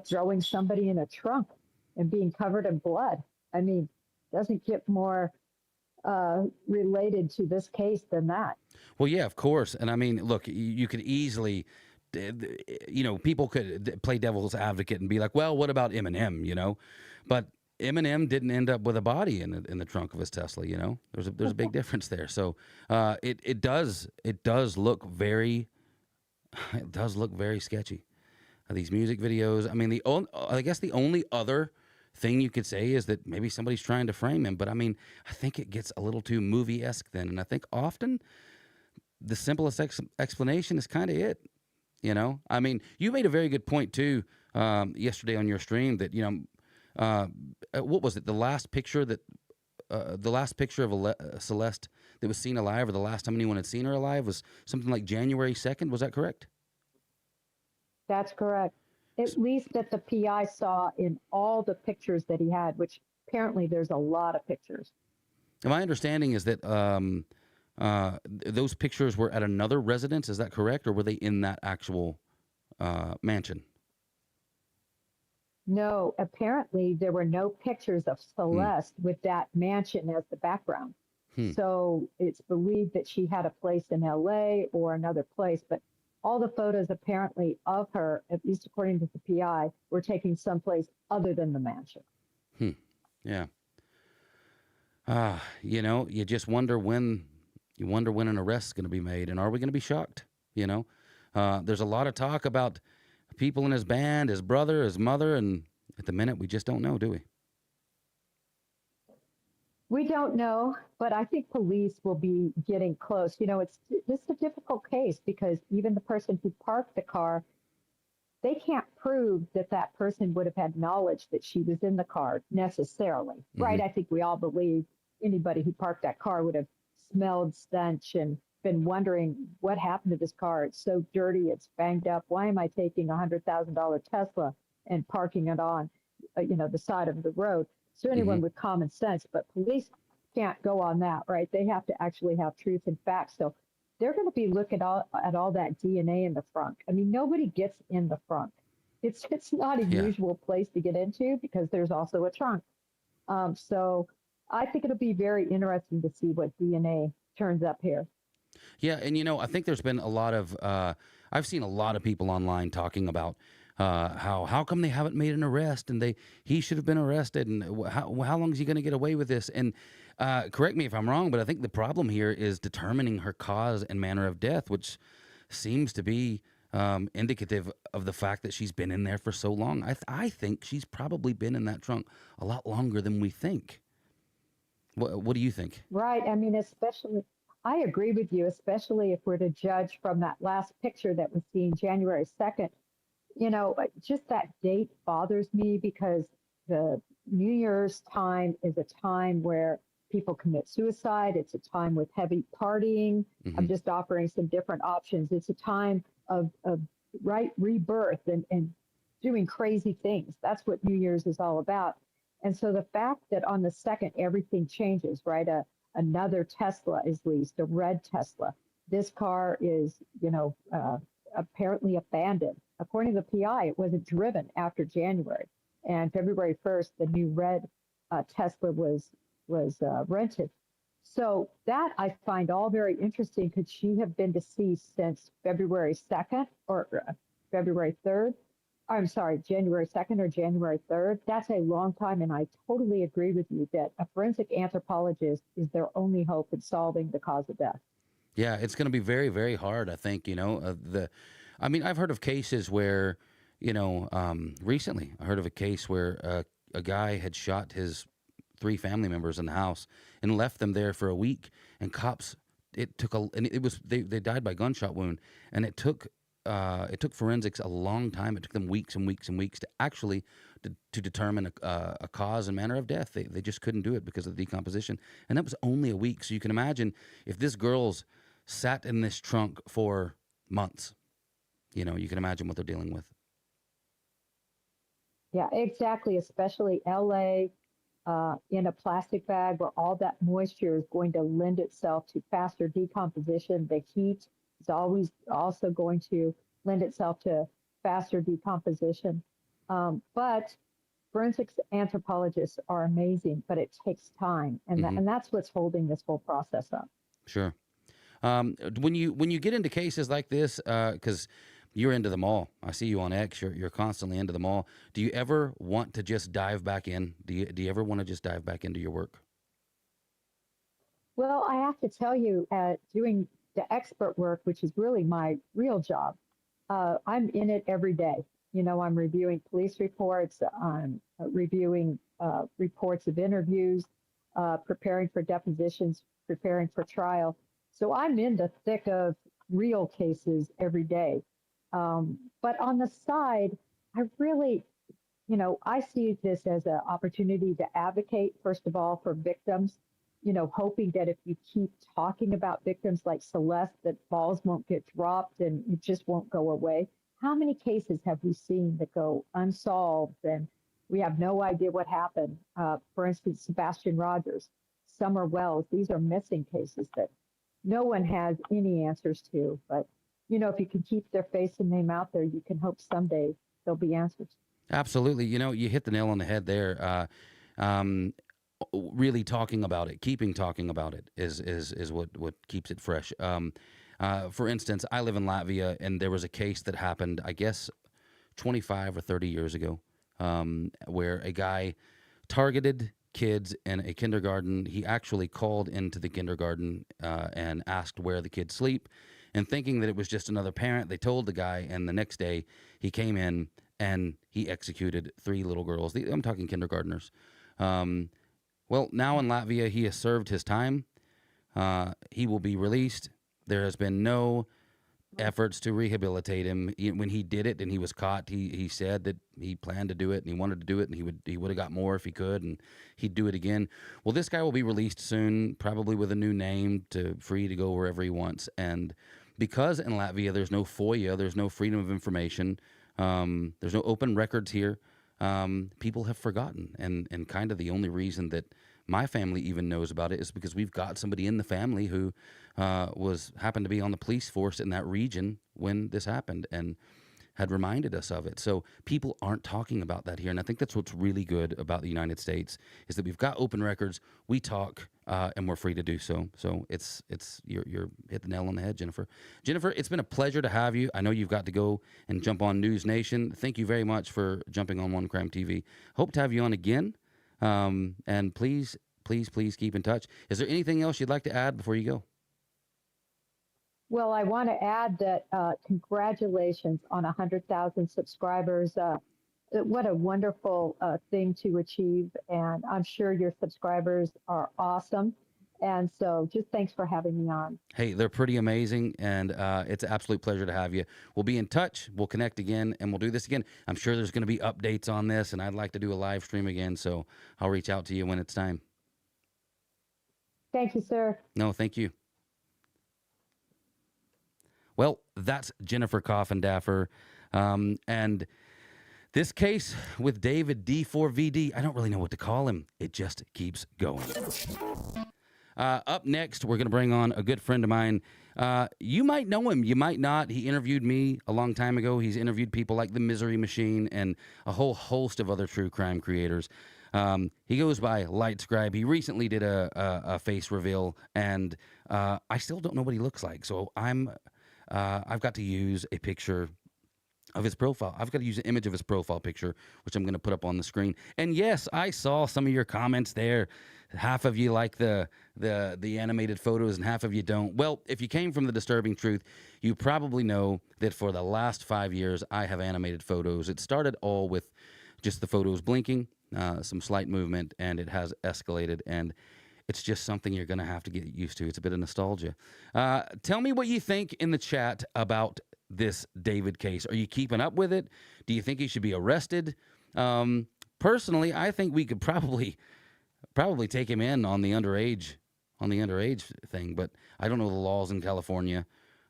throwing somebody in a trunk and being covered in blood. I mean, doesn't get more related to this case than that. Well, yeah, of course. And I mean, look, you could easily, people could play devil's advocate and be like, well, what about Eminem, But Eminem didn't end up with a body in the trunk of his Tesla, There's a big difference there. So it does look very sketchy. These music videos. I mean, I guess the only other thing you could say is that maybe somebody's trying to frame him, but I mean, I think it gets a little too movie-esque then, and I think often the simplest explanation is kind of it. I mean, you made a very good point too yesterday on your stream that what was it? The last picture of Celeste that was seen alive, or the last time anyone had seen her alive, was something like January 2nd. Was that correct? That's correct. At least that the PI saw in all the pictures that he had, which apparently there's a lot of pictures. And my understanding is that those pictures were at another residence. Is that correct? Or were they in that actual mansion? No, apparently there were no pictures of Celeste with that mansion as the background. So it's believed that she had a place in LA or another place, but all the photos apparently of her, at least according to the PI, were taken someplace other than the mansion. Yeah. You just wonder when an arrest is going to be made, and are we going to be shocked? There's a lot of talk about people in his band, his brother, his mother, and at the minute we just don't know, do we? We don't know, but I think police will be getting close. It's a difficult case because even the person who parked the car, they can't prove that that person would have had knowledge that she was in the car necessarily, right? I think we all believe anybody who parked that car would have smelled stench and been wondering what happened to this car. It's so dirty, it's banged up. Why am I taking a $100,000 Tesla and parking it on, the side of the road? So anyone with common sense, but police can't go on that, right? They have to actually have truth and facts. So they're going to be looking at all that DNA in the front. I mean, nobody gets in the front. It's not a usual place to get into because there's also a trunk. So I think it'll be very interesting to see what DNA turns up here. Yeah, and I think there's been a lot of I've seen a lot of people online talking about how come they haven't made an arrest, and he should have been arrested, and how long is he going to get away with this? And correct me if I'm wrong, but I think the problem here is determining her cause and manner of death, which seems to be indicative of the fact that she's been in there for so long. I think she's probably been in that trunk a lot longer than we think. What do you think? Right. I mean, I agree with you, especially if we're to judge from that last picture that was seen January 2nd. Just that date bothers me because the New Year's time is a time where people commit suicide. It's a time with heavy partying. I'm just offering some different options. It's a time of right? Rebirth and doing crazy things. That's what New Year's is all about. And so the fact that on the second everything changes, right? Another Tesla is leased, a red Tesla. This car is, apparently abandoned. According to the PI, it wasn't driven after January. And February 1st, the new red Tesla was rented. So that I find all very interesting. Could she have been deceased since February 2nd or February 3rd? I'm sorry, January 2nd or January 3rd. That's a long time. And I totally agree with you that a forensic anthropologist is their only hope in solving the cause of death. Yeah, it's going to be very, very hard, I think, I've heard of cases where, recently I heard of a case where a guy had shot his 3 family members in the house and left them there for a week, and cops, they died by gunshot wound, and it took forensics a long time. It took them weeks and weeks and weeks to actually to determine a cause and manner of death. They just couldn't do it because of the decomposition, and that was only a week. So you can imagine if this girl's sat in this trunk for months, you can imagine what they're dealing with. Yeah, exactly. Especially LA, in a plastic bag where all that moisture is going to lend itself to faster decomposition. The heat is always also going to lend itself to faster decomposition. But forensics anthropologists are amazing, but it takes time, and and that's what's holding this whole process up. Sure. When you get into cases like this, because you're into them all, I see you on X. You're constantly into them all. Do you ever want to just dive back in? Do you ever want to just dive back into your work? Well, I have to tell you, doing the expert work, which is really my real job, I'm in it every day. I'm reviewing police reports, I'm reviewing reports of interviews, preparing for depositions, preparing for trial. So I'm in the thick of real cases every day. But on the side, I really, I see this as an opportunity to advocate, first of all, for victims, hoping that if you keep talking about victims like Celeste, that balls won't get dropped and it just won't go away. How many cases have we seen that go unsolved and we have no idea what happened? For instance, Sebastian Rogers, Summer Wells, these are missing cases that no one has any answers to. But, if you can keep their face and name out there, you can hope someday there'll be answers. Absolutely. You hit the nail on the head there. Really talking about it, keeping talking about it is what keeps it fresh. For instance, I live in Latvia, and there was a case that happened, I guess, 25 or 30 years ago, where a guy targeted kids in a kindergarten. He actually called into the kindergarten and asked where the kids sleep, and thinking that it was just another parent, they told the guy, and the next day he came in and he executed 3 little girls. I'm talking kindergartners. Well, now in Latvia, he has served his time. He will be released. There has been no efforts to rehabilitate him. When he did it and he was caught, he said that he planned to do it and he wanted to do it, and he would have got more if he could, and he'd do it again. Well, this guy will be released soon, probably with a new name, free to go wherever he wants. And because in Latvia there's no FOIA, there's no freedom of information, there's no open records here, people have forgotten. And kind of the only reason that my family even knows about it is because we've got somebody in the family who happened to be on the police force in that region when this happened and had reminded us of it. So people aren't talking about that here, and I think that's what's really good about the United States is that we've got open records, we talk, and we're free to do so. So you're hit the nail on the head, Jennifer. Jennifer, it's been a pleasure to have you. I know you've got to go and jump on News Nation. Thank you very much for jumping on One Crime TV. Hope to have you on again. And please keep in touch. Is there anything else you'd like to add before you go? Well, I want to add that congratulations on 100,000 subscribers. What a wonderful thing to achieve. And I'm sure your subscribers are awesome. And so just thanks for having me on. Hey, they're pretty amazing, and it's an absolute pleasure to have you. We'll be in touch. We'll connect again, and we'll do this again. I'm sure there's going to be updates on this, and I'd like to do a live stream again, so I'll reach out to you when it's time. Thank you, sir. No, thank you. Well, that's Jennifer Coffindaffer. And this case with David D4VD, I don't really know what to call him. It just keeps going. Up next, we're going to bring on a good friend of mine. You might know him. You might not. He interviewed me a long time ago. He's interviewed people like The Misery Machine and a whole host of other true crime creators. He goes by LightScribe. He recently did a face reveal, and I still don't know what he looks like. So I've got to use a picture of his profile. I've got to use an image of his profile picture, which I'm going to put up on the screen. And yes, I saw some of your comments there. Half of you like the animated photos and half of you don't. Well, if you came from The Disturbing Truth, you probably know that for the last 5 years, I have animated photos. It started all with just the photos blinking, some slight movement, and it has escalated, and it's just something you're going to have to get used to. It's a bit of nostalgia. Tell me what you think in the chat about this David case. Are you keeping up with it? Do you think he should be arrested? Personally, I think we could probably take him in on the underage thing, but I don't know the laws in California.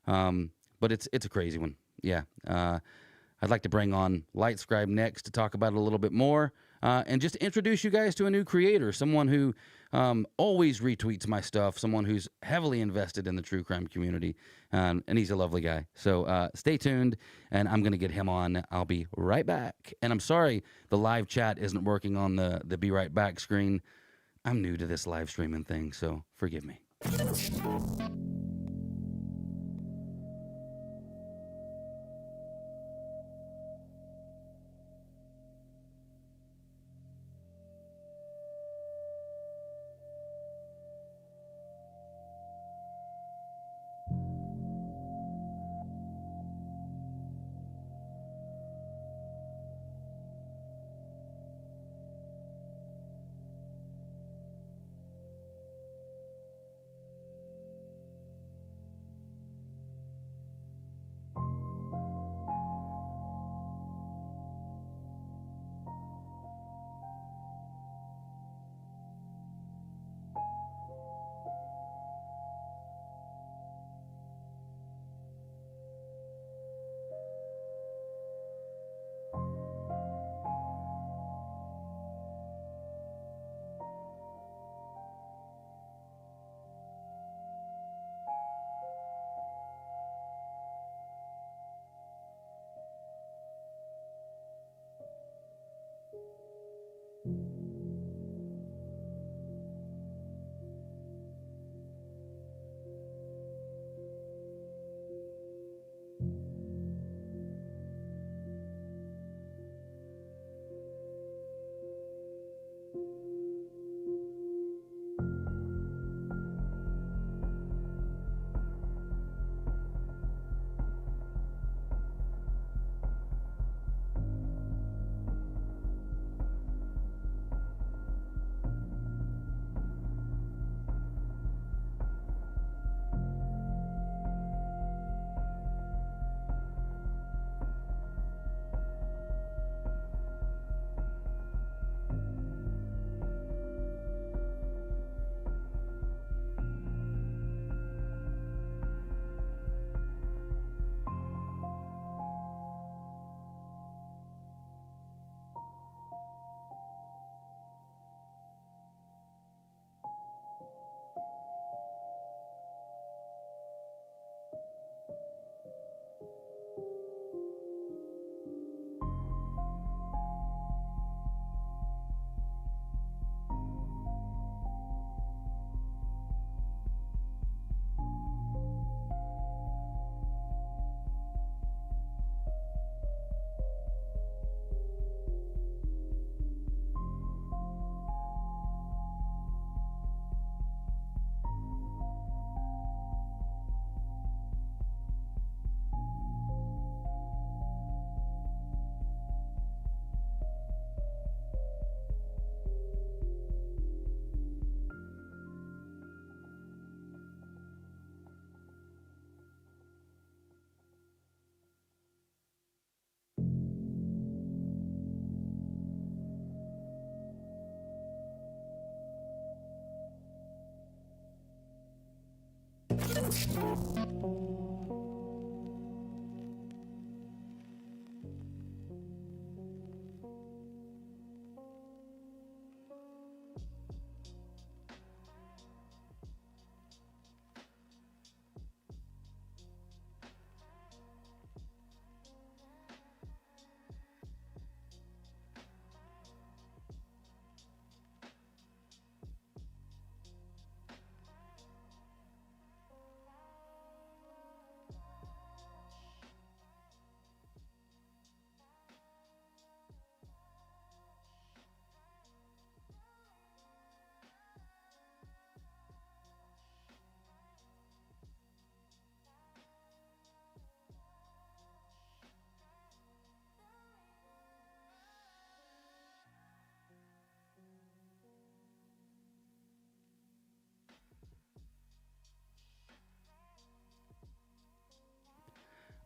But it's a crazy one. Yeah. I'd like to bring on LightScribe next to talk about it a little bit more, and just introduce you guys to a new creator, someone who always retweets my stuff, someone who's heavily invested in the true crime community, and he's a lovely guy. So stay tuned, and I'm going to get him on. I'll be right back. And I'm sorry the live chat isn't working on the Be Right Back screen. I'm new to this live streaming thing, so forgive me.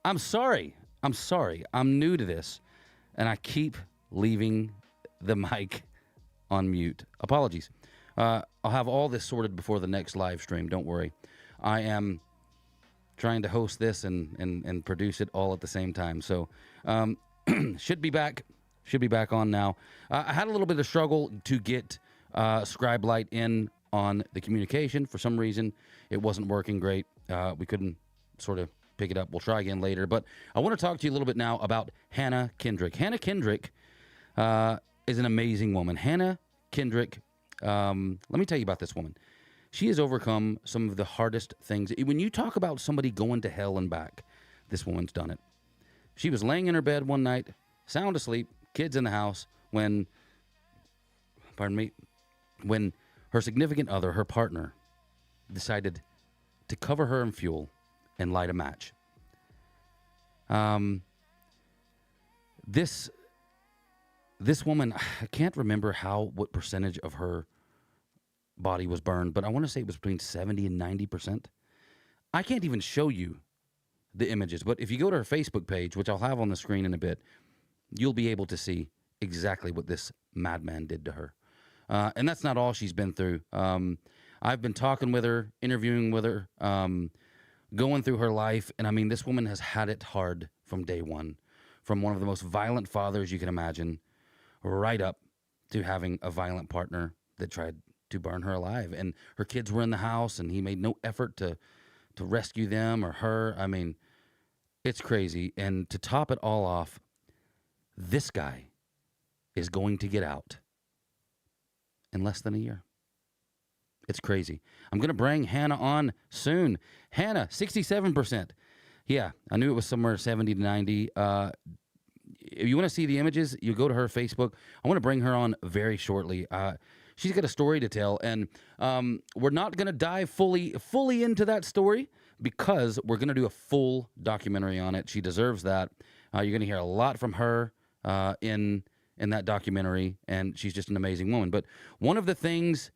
I'm sorry. I'm sorry. I'm new to this, and I keep leaving the mic on mute. Apologies. I'll have all this sorted before the next live stream. Don't worry. I am trying to host this and produce it all at the same time. So should be back. Should be back on now. I had a little bit of struggle to get Scribe Light in on the communication. For some reason, it wasn't working great. We couldn't sort of pick it up. We'll try again later. But I want to talk to you a little bit now about Hannah Kendrick. Hannah Kendrick is an amazing woman. Hannah Kendrick, let me tell you about this woman. She has overcome some of the hardest things. When you talk about somebody going to hell and back, this woman's done it. She was laying in her bed one night, sound asleep, kids in the house, when her significant other, her partner, decided to cover her in fuel and light a match. This woman, I can't remember what percentage of her body was burned, but I want to say it was between 70 and 90%. I can't even show you the images, but if you go to her Facebook page, which I'll have on the screen in a bit, you'll be able to see exactly what this madman did to her. And that's not all she's been through. I've been talking with her, interviewing with her, going through her life, and I mean, this woman has had it hard from day one, from one of the most violent fathers you can imagine, right up to having a violent partner that tried to burn her alive. And her kids were in the house, and he made no effort to rescue them or her. I mean, it's crazy. And to top it all off, this guy is going to get out in less than a year. It's crazy. I'm going to bring Hannah on soon. Hannah, 67%. Yeah, I knew it was somewhere 70 to 90. If you want to see the images, you go to her Facebook. I want to bring her on very shortly. She's got a story to tell, and we're not going to dive fully into that story because we're going to do a full documentary on it. She deserves that. You're going to hear a lot from her in that documentary, and she's just an amazing woman. But one of the things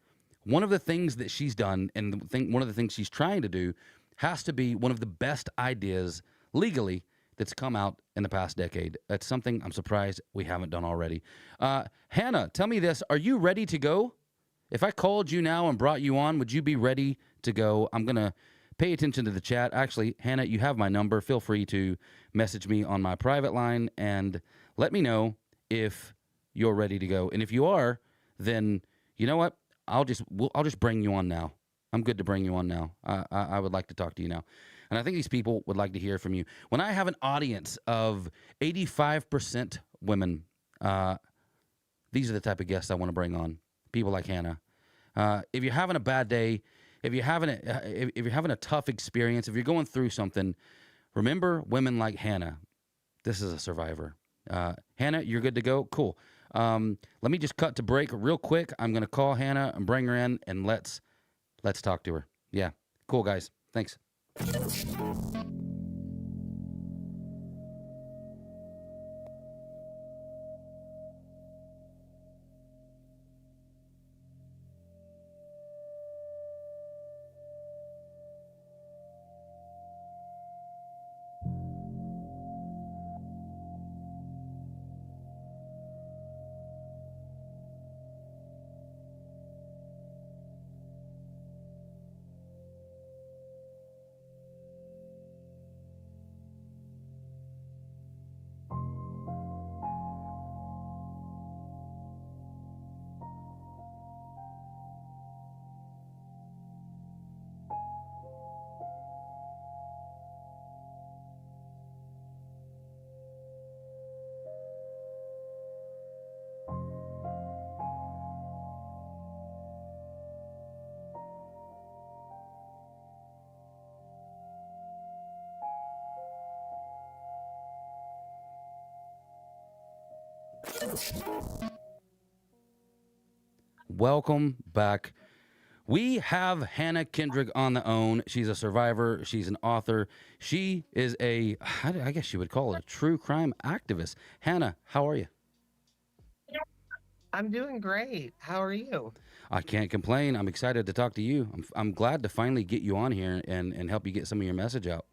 that she's done, and one of the things she's trying to do, has to be one of the best ideas legally that's come out in the past decade. That's something I'm surprised we haven't done already. Hannah, tell me this. Are you ready to go? If I called you now and brought you on, would you be ready to go? I'm going to pay attention to the chat. Actually, Hannah, you have my number. Feel free to message me on my private line and let me know if you're ready to go. And if you are, then you know what? I'll just bring you on now. I'm good to bring you on now. I would like to talk to you now. And I think these people would like to hear from you. When I have an audience of 85% women, these are the type of guests I want to bring on. People like Hannah. If you're having a bad day, if you're having a tough experience, if you're going through something, remember women like Hannah. This is a survivor. Hannah, you're good to go? Cool. Let me just cut to break real quick. I'm going to call Hannah and bring her in, and let's talk to her. Yeah. Cool, guys. Thanks. Welcome back. We have Hannah Kendrick on the own. She's a survivor. She's an author. She is I guess you would call it a true crime activist. Hannah, how are you? I'm doing great. How are you? I can't complain. I'm excited to talk to you. I'm glad to finally get you on here and help you get some of your message out.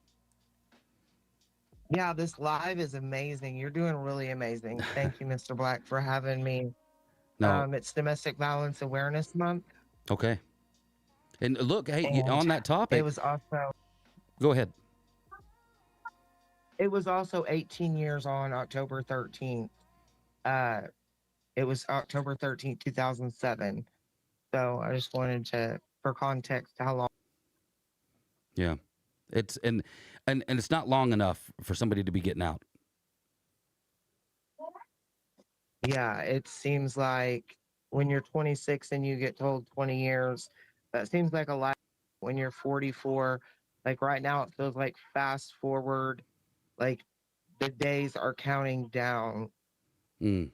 Yeah, this live is amazing. You're doing really amazing. Thank you, Mr. Black, for having me. No, It's Domestic Violence Awareness Month, okay. And look, hey, and on that it topic, was also go ahead. it was also 18 years on October 13th. Uh, it was October 13th, 2007. So I just wanted to, for context, how long. Yeah, it's and it's not long enough for somebody to be getting out. Yeah, it seems like when you're 26 and you get told 20 years, that seems like a lot. When you're 44, like right now, it feels like fast forward, like the days are counting down. Mm,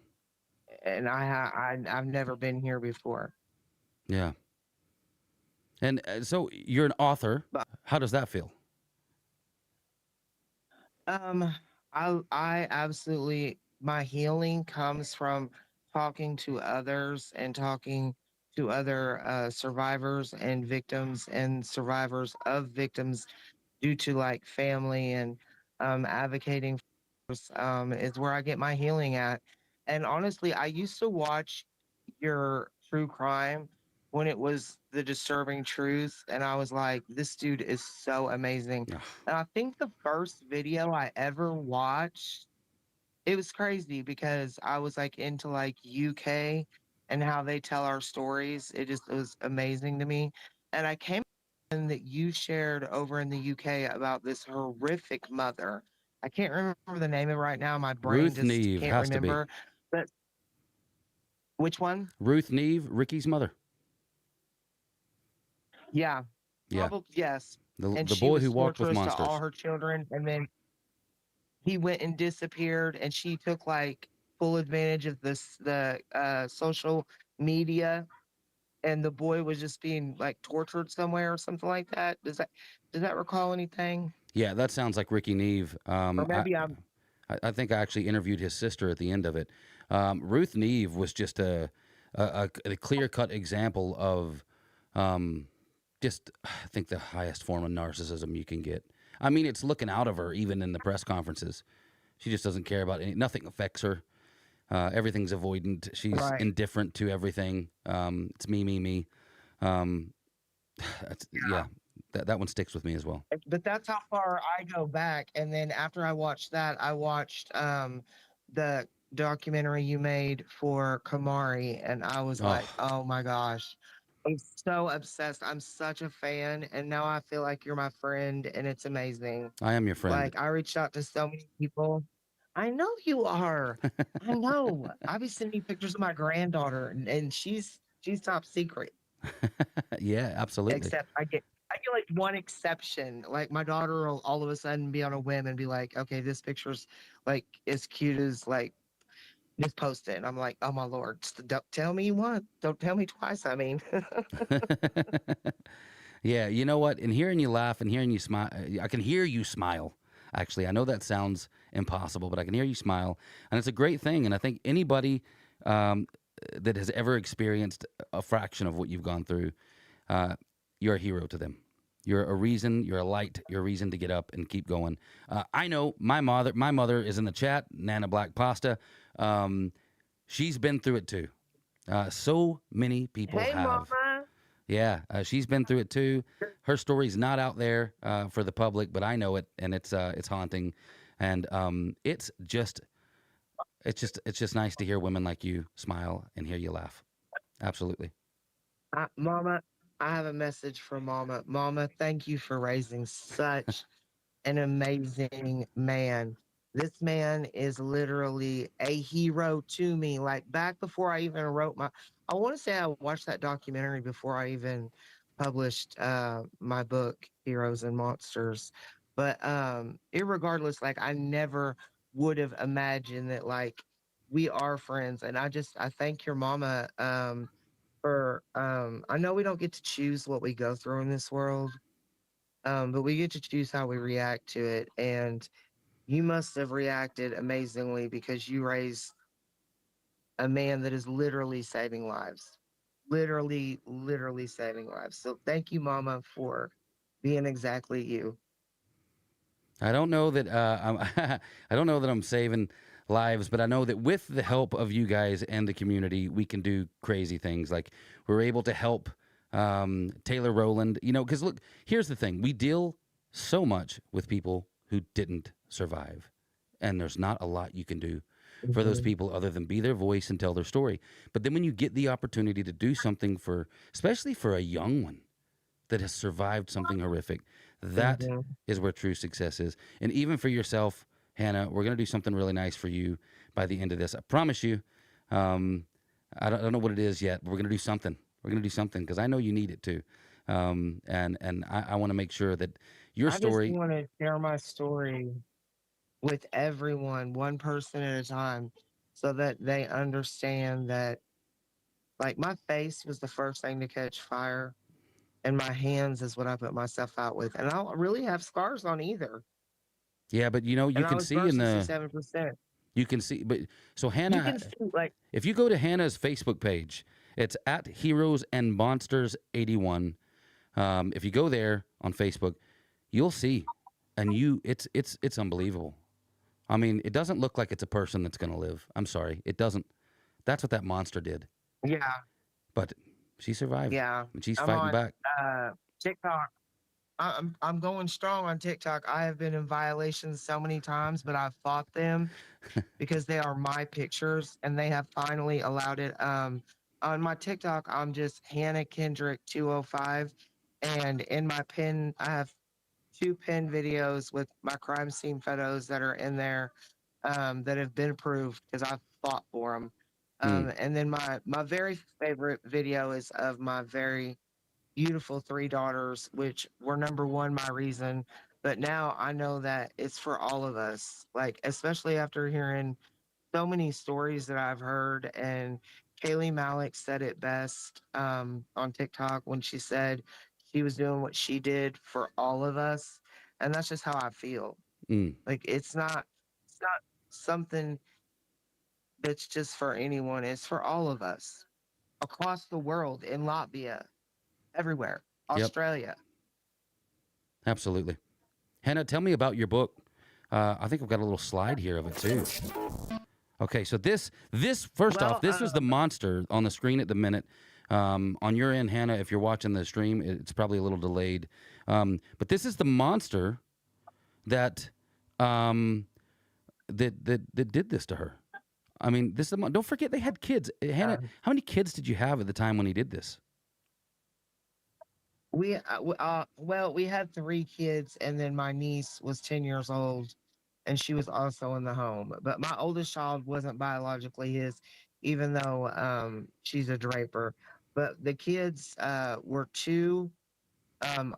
And I've never been here before. yeah. And so you're an author. But How does that feel? um, I absolutely, my healing comes from talking to others and talking to other survivors and victims and survivors of victims due to like family and advocating for is where I get my healing at. And honestly, I used to watch your true crime when it was the disturbing truth, and I was like, this dude is so amazing. Ugh, And I think the first video I ever watched, it was crazy because I was like into like UK and how they tell our stories. It was amazing to me. And I came in that you shared over in the UK about this horrific mother. I can't remember the name of it right now. My brain Ruth just Neve can't has to be. remember. But which one? Ruth Neve, Ricky's mother. Yeah, Yeah, probably yes. And the she boy was who walked with torturous to all monsters. her children. And then he went and disappeared, and she took like full advantage of the social media, and the boy was just being like tortured somewhere or something like that. Does that recall anything? Yeah, that sounds like Ricky Neve. Or maybe I'm I think I actually interviewed his sister at the end of it. Ruth Neve was just a clear cut example of um, just, I think, the highest form of narcissism you can get. I mean, it's looking out of her even in the press conferences. She just doesn't care about nothing affects her. Everything's avoidant. She's right. indifferent to everything. It's me, me, me. Um, yeah, that one sticks with me as well. But that's how far I go back. And then after I watched that, I watched the documentary you made for Kamari, and I was Oh, like, oh my gosh. I'm so obsessed. I'm such a fan, and now I feel like you're my friend, and it's amazing. I am your friend. Like I reached out to so many people. I know you are. I know. I'll be sending you pictures of my granddaughter, and she's top secret. Yeah, absolutely. Except I get like one exception. Like my daughter will all of a sudden be on a whim and be like, okay, this picture's like as cute as like just post it. And I'm like, oh my lord, just don't tell me once, don't tell me twice. I mean, Yeah, you know what? And hearing you laugh and hearing you smile, I can hear you smile. Actually, I know that sounds impossible, but I can hear you smile, and it's a great thing. And I think anybody um, that has ever experienced a fraction of what you've gone through, uh, you're a hero to them. You're a reason. You're a light. You're a reason to get up and keep going. I know my mother. My mother is in the chat. Nana Black Pasta. She's been through it too. So many people hey have. mama. Yeah, she's been through it too. Her story's not out there for the public, but I know it, and it's haunting, and it's just nice to hear women like you smile and hear you laugh. Absolutely. Mama, I have a message for mama. Mama, thank you for raising such an amazing man. This man is literally a hero to me. Like back before I even wrote I want to say I watched that documentary before I even published my book, Heroes and Monsters. But irregardless, like I never would have imagined that like we are friends. And I thank your mama for I know we don't get to choose what we go through in this world, but we get to choose how we react to it. And you must have reacted amazingly because you raised a man that is literally saving lives. Literally, literally saving lives. So thank you, Mama, for being exactly you. I don't know that I don't know that I'm saving lives, but I know that with the help of you guys and the community, we can do crazy things. Like we're able to help Taylor Rowland. You know, because look, here's the thing: we deal so much with people who didn't survive, and there's not a lot you can do for those people other than be their voice and tell their story. But then when you get the opportunity to do something for, especially for a young one that has survived something horrific, that is where true success is. And even for yourself, Hannah, we're going to do something really nice for you by the end of this. I promise you. I don't know what it is yet, but we're going to do something. We're going to do something because I know you need it too. And I want to make sure that your story. I just want to share my story with everyone, one person at a time, so that they understand that, like, my face was the first thing to catch fire, and my hands is what I put myself out with. And I don't really have scars on either. Yeah, but you know, you And I can was see burnt in the. 67%. You can see, but so You Hannah, can see, like, if you go to Hannah's Facebook page, it's at Heroes and Monsters 81. If you go there on Facebook, you'll see, and it's unbelievable. I mean, it doesn't look like it's a person that's going to live. I'm sorry, it doesn't. That's what that monster did. yeah, But she survived, yeah. and she's I'm fighting on back. TikTok. I'm going strong on TikTok. I have been in violations so many times, but I've fought them because they are my pictures, and they have finally allowed it. On my TikTok, I'm just Hannah Kendrick 205, and in my pin, I have two pin videos with my crime scene photos that are in there, that have been approved because I've fought for them. Mm, And then my very favorite video is of my very beautiful three daughters, which were number one, my reason. But now I know that it's for all of us, like, especially after hearing so many stories that I've heard. And Kaylee Malik said it best, on TikTok when she said she was doing what she did for all of us. And that's just how I feel. mm. Like, it's not something that's just for anyone. It's for all of us across the world, in Latvia, everywhere, Yep, Australia. absolutely. Hannah, tell me about your book. I think I've got a little slide here of it too. Okay, so this first off, Well, this was the monster on the screen at the minute. On your end, Hannah, if you're watching the stream, it's probably a little delayed. But this is the monster that that did this to her. I mean, this is don't forget they had kids. Hannah, how many kids did you have at the time when he did this? Well, we had three kids, and then my niece was 10 years old, and she was also in the home. But my oldest child wasn't biologically his, even though she's a draper. But the kids were two,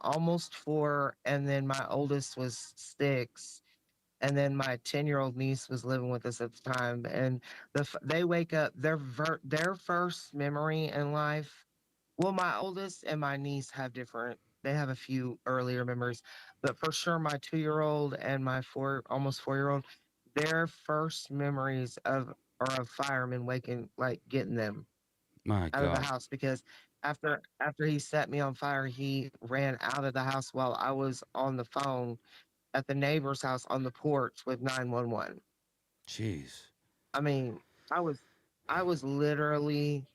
almost four, and then my oldest was six, and then my 10-year-old niece was living with us at the time. And they wake up, their first memory in life. Well, my oldest and my niece have different. They have a few earlier memories, but for sure, my 2-year-old and my almost 4-year-old, their first memories of are of firemen waking, like, getting them My out of the God, house, because after he set me on fire, he ran out of the house while I was on the phone at the neighbor's house on the porch with 911. jeez. I mean, I was I was literally,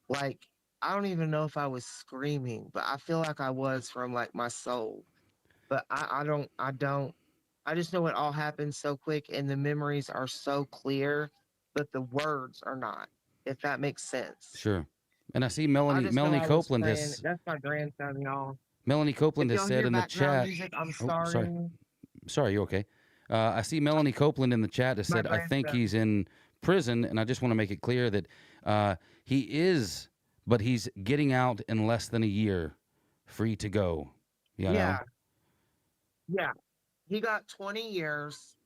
like, I don't even know if I was screaming, but I feel like I was, from, like, my soul. But I just know it all happened so quick, and the memories are so clear, but the words are not, if that makes sense. Sure. And I see I just know Melanie I was Copeland praying. has That's my grandson, y'all. If Has y'all said hear in the background chat. music, I'm Oh, sorry. sorry. Sorry, you okay? I see Melanie Copeland in the chat has My said, I think grandson. he's in prison. And I just want to make it clear that he is, but he's getting out in less than a year, free to go. You know? Yeah, yeah. He got 20 years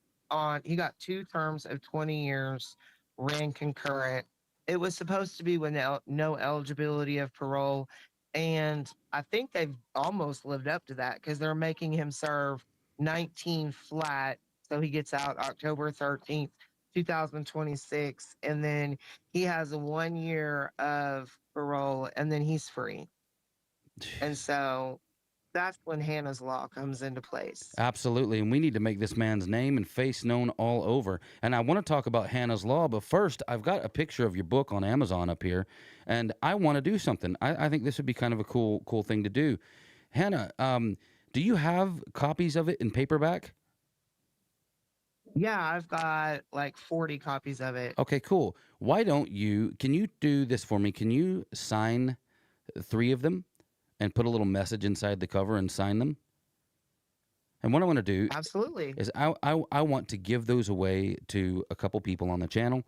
he got two terms of 20 years, ran concurrent. It was supposed to be with no eligibility of parole. And I think they've almost lived up to that, because they're making him serve 19 flat. So he gets out October 13th, 2026. And then he has a 1 year of parole, and then he's free. And so that's when Hannah's Law comes into place. Absolutely. And we need to make this man's name and face known all over. And I want to talk about Hannah's Law, but first, I've got a picture of your book on Amazon up here, and I want to do something. I think this would be kind of a cool thing to do. Hannah, do you have copies of it in paperback? Yeah, I've got like 40 copies of it. Okay, cool. Can you do this for me? Can you sign 3 of them and put a little message inside the cover and sign them? And what I want to do Absolutely. is I want to give those away to a couple people on the channel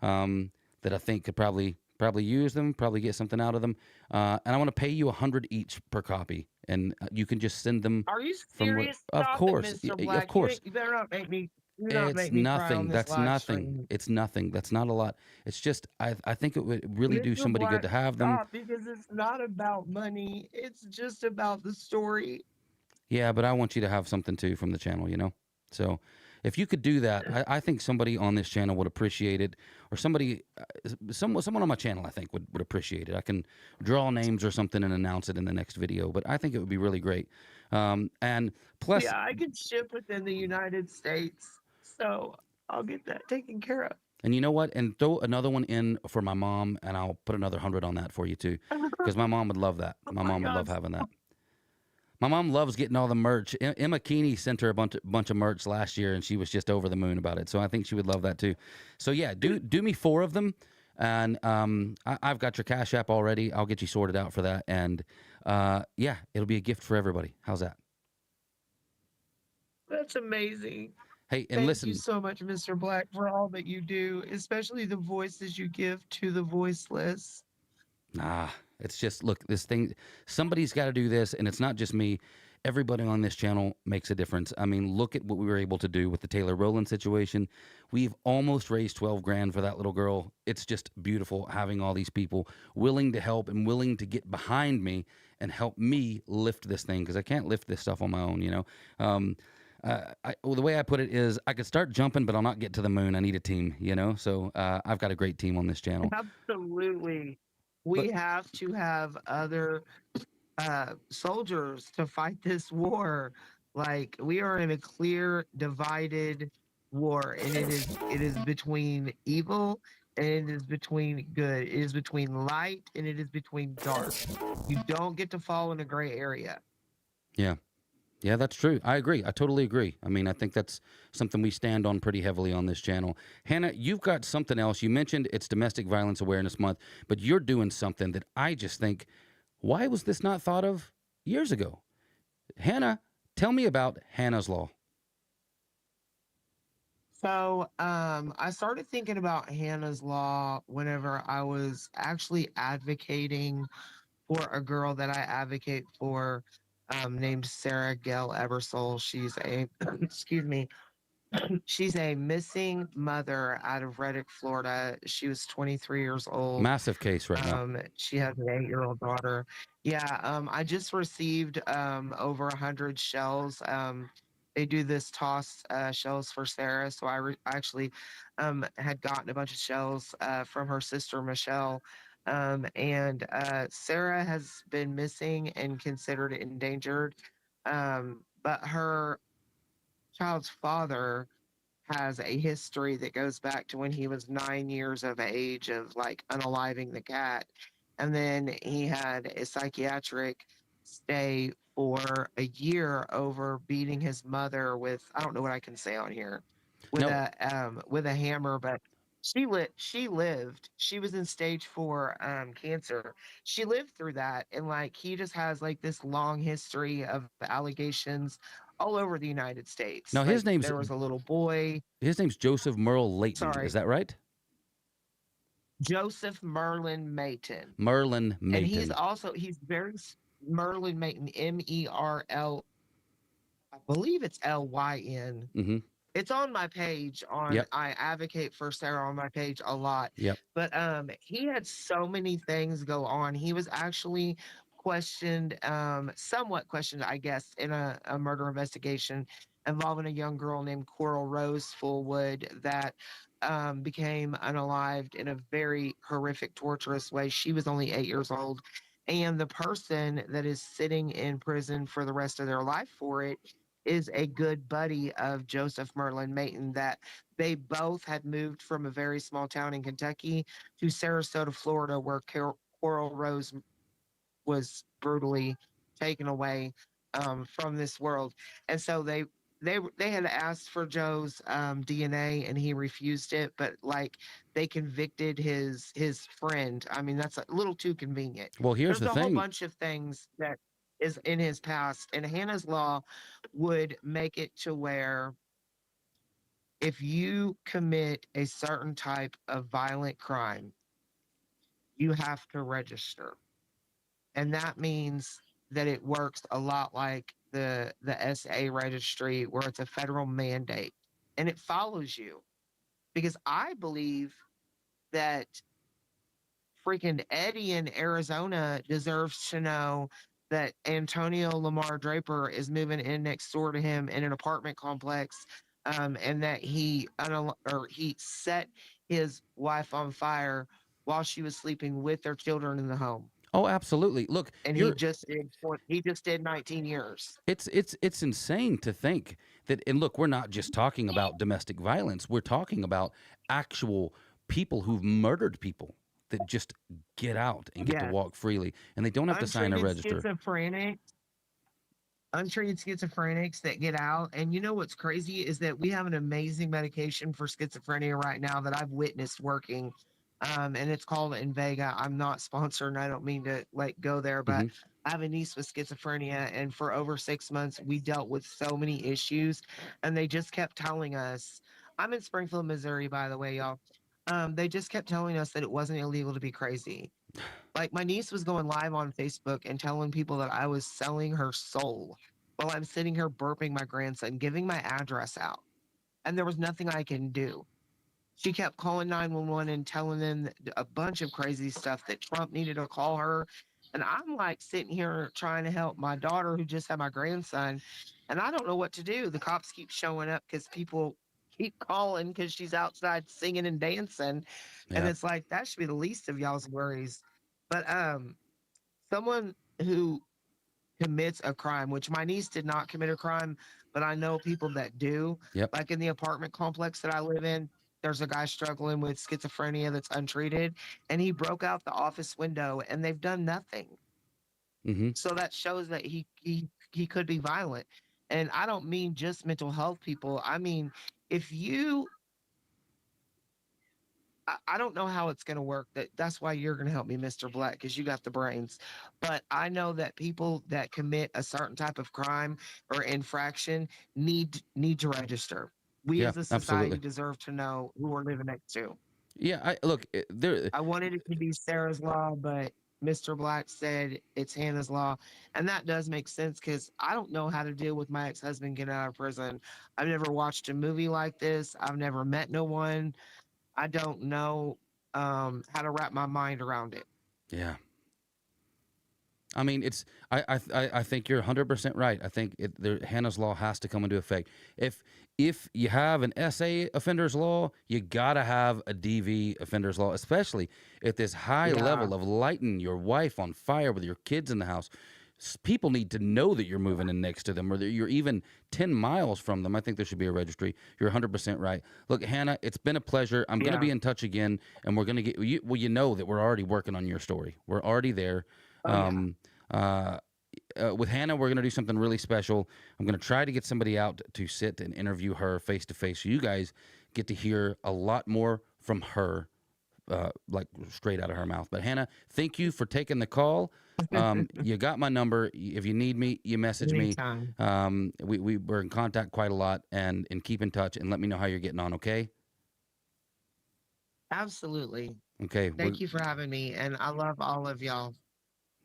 that I think could probably use them, probably get something out of them. And I want to pay you 100 each per copy, and you can just send them. Are you from serious? Of Stop course, it, Mr. Black. of course. You better not make me. Do not It's make me cry on nothing. this That's live nothing. stream. It's nothing. That's not a lot. It's just I think it would really do Mr. somebody good Black, to have them. stop, because it's not about money. It's just about the story. Yeah, but I want you to have something too from the channel, you know? So if you could do that, I think somebody on this channel would appreciate it, or someone on my channel, I think, would appreciate it. I can draw names or something and announce it in the next video, but I think it would be really great. And plus, Yeah, I can ship within the United States, so I'll get that taken care of. and you know what? And throw another one in for my mom, and I'll put another 100 on that for you too, because my mom would love that. My mom would love having that. My mom loves getting all the merch. Emma Keeney sent her a bunch of merch last year, and she was just over the moon about it. So I think she would love that too. So yeah, do me 4 of them, and I've got your Cash App already. I'll get you sorted out for that, and yeah, it'll be a gift for everybody. How's that? That's amazing. Hey, and Thank listen, you so much, Mr. Black, for all that you do, especially the voices you give to the voiceless. nah, it's just, look, this thing, somebody's got to do this, and it's not just me. Everybody on this channel makes a difference. I mean, look at what we were able to do with the Taylor Rowland situation. We've almost raised 12 grand for that little girl. It's just beautiful having all these people willing to help and willing to get behind me and help me lift this thing, because I can't lift this stuff on my own, you know? The way I put it is, I could start jumping, but I'll not get to the moon. I need a team, you know? So I've got a great team on this channel. Absolutely. We have to have other soldiers to fight this war. Like, we are in a clear, divided war, and it is between evil and it is between good. It is between light and it is between dark. You don't get to fall in a gray area. Yeah. Yeah, that's true. I agree. I totally agree. I mean, I think that's something we stand on pretty heavily on this channel. Hannah, you've got something else. You mentioned it's Domestic Violence Awareness Month, but you're doing something that I just think, why was this not thought of years ago? Hannah, tell me about Hannah's Law. So I started thinking about Hannah's Law whenever I was actually advocating for a girl that I advocate for, named Sarah Gail Ebersole. She's a, excuse me, she's a missing mother out of Reddick, Florida. She was 23 years old. Massive case right now. She has an 8-year-old daughter. Yeah, I just received over 100 shells. They do this toss shells for Sarah, so I actually had gotten a bunch of shells from her sister Michelle. And Sarah has been missing and considered endangered, but her child's father has a history that goes back to when he was 9 years of age of like unaliving the cat. And then he had a psychiatric stay for a year over beating his mother with, I don't know what I can say on here, with a hammer, but she lived. She was in stage 4 cancer. She lived through that, and like he just has like this long history of allegations all over the United States. Now, his name's, there was a little boy. His name's Joseph Merle Layton. Sorry. Is that right? Joseph Merlin Mayton. Merlin Mayton. And he's very Merlin Mayton, MERL. I believe it's LYN. Mm-hmm. It's on my page on Yep. I advocate for Sarah on my page a lot. Yep. But he had so many things go on. He was actually questioned, somewhat questioned, I guess, in a murder investigation involving a young girl named Coral Rose Fullwood that became unalived in a very horrific, torturous way. She was only 8 years old. And the person that is sitting in prison for the rest of their life for it is a good buddy of Joseph Merlin Mayton, that they both had moved from a very small town in Kentucky to Sarasota, Florida, where Coral Rose was brutally taken away from this world. And so they had asked for Joe's DNA and he refused it, but like they convicted his friend. I mean, that's a little too convenient. Well, here's There's the a whole thing. bunch of things that is in his past, and Hannah's Law would make it to where if you commit a certain type of violent crime, you have to register. And that means that it works a lot like the SA registry, where it's a federal mandate and it follows you. Because I believe that freaking Eddie in Arizona deserves to know that Antonio Lamar Draper is moving in next door to him in an apartment complex, and that he set his wife on fire while she was sleeping with their children in the home. Oh, absolutely. Look, And he just did 19 years. it's insane to think that. And look, we're not just talking about domestic violence. We're talking about actual people who've murdered people that just get out and get to Yes. walk freely, and they don't have to sign a register. Untreated schizophrenics that get out. And you know what's crazy is that we have an amazing medication for schizophrenia right now that I've witnessed working. And it's called Invega. I'm not sponsored and I don't mean to like go there, but Mhm. I have a niece with schizophrenia, and for over 6 months we dealt with so many issues, and they just kept telling us, I'm in Springfield, Missouri, by the way, y'all. They just kept telling us that it wasn't illegal to be crazy. Like my niece was going live on Facebook and telling people that I was selling her soul while I'm sitting here burping my grandson, giving my address out. And there was nothing I can do. She kept calling 911 and telling them a bunch of crazy stuff, that Trump needed to call her. And I'm like sitting here trying to help my daughter who just had my grandson. And I don't know what to do. The cops keep showing up because people keep calling because she's outside singing and dancing. And Yeah. it's like, that should be the least of y'all's worries. But someone who commits a crime, which my niece did not commit a crime, but I know people that do. Yep. Like in the apartment complex that I live in, there's a guy struggling with schizophrenia that's untreated, and he broke out the office window, and they've done nothing. Mm-hmm. So that shows that he could be violent. And I don't mean just mental health people. I mean, if you I don't know how it's going to work. That's why you're going to help me, Mr. Black, because you got the brains. But I know that people that commit a certain type of crime or infraction need to register. We Yeah. as a society Absolutely. deserve to know who we're living next to. Yeah. Look. There. I wanted it to be Sarah's Law, but Mr. Black said it's Hannah's Law. And that does make sense because I don't know how to deal with my ex-husband getting out of prison. I've never watched a movie like this. I've never met no one. I don't know how to wrap my mind around it. Yeah. I mean, it's. I think you're 100% right. I think Hannah's Law has to come into effect. If you have an SA offenders law, you gotta have a DV offenders law, especially at this high level of lighting your wife on fire with your kids in the house. People need to know that you're moving in next to them, or that you're even 10 miles from them. I think there should be a registry. You're 100% right. Look, Hannah, it's been a pleasure. I'm going to be in touch again, and we're going to get you. Well, you know that we're already working on your story. We're already there. With Hannah, we're going to do something really special. I'm going to try to get somebody out to sit and interview her face to face, so you guys get to hear a lot more from her, like straight out of her mouth. But Hannah, thank you for taking the call. You got my number. If you need me, you message Anytime. me. We're in contact quite a lot, and keep in touch and let me know how you're getting on. Okay. Absolutely. Okay. Thank you for having me, and I love all of y'all.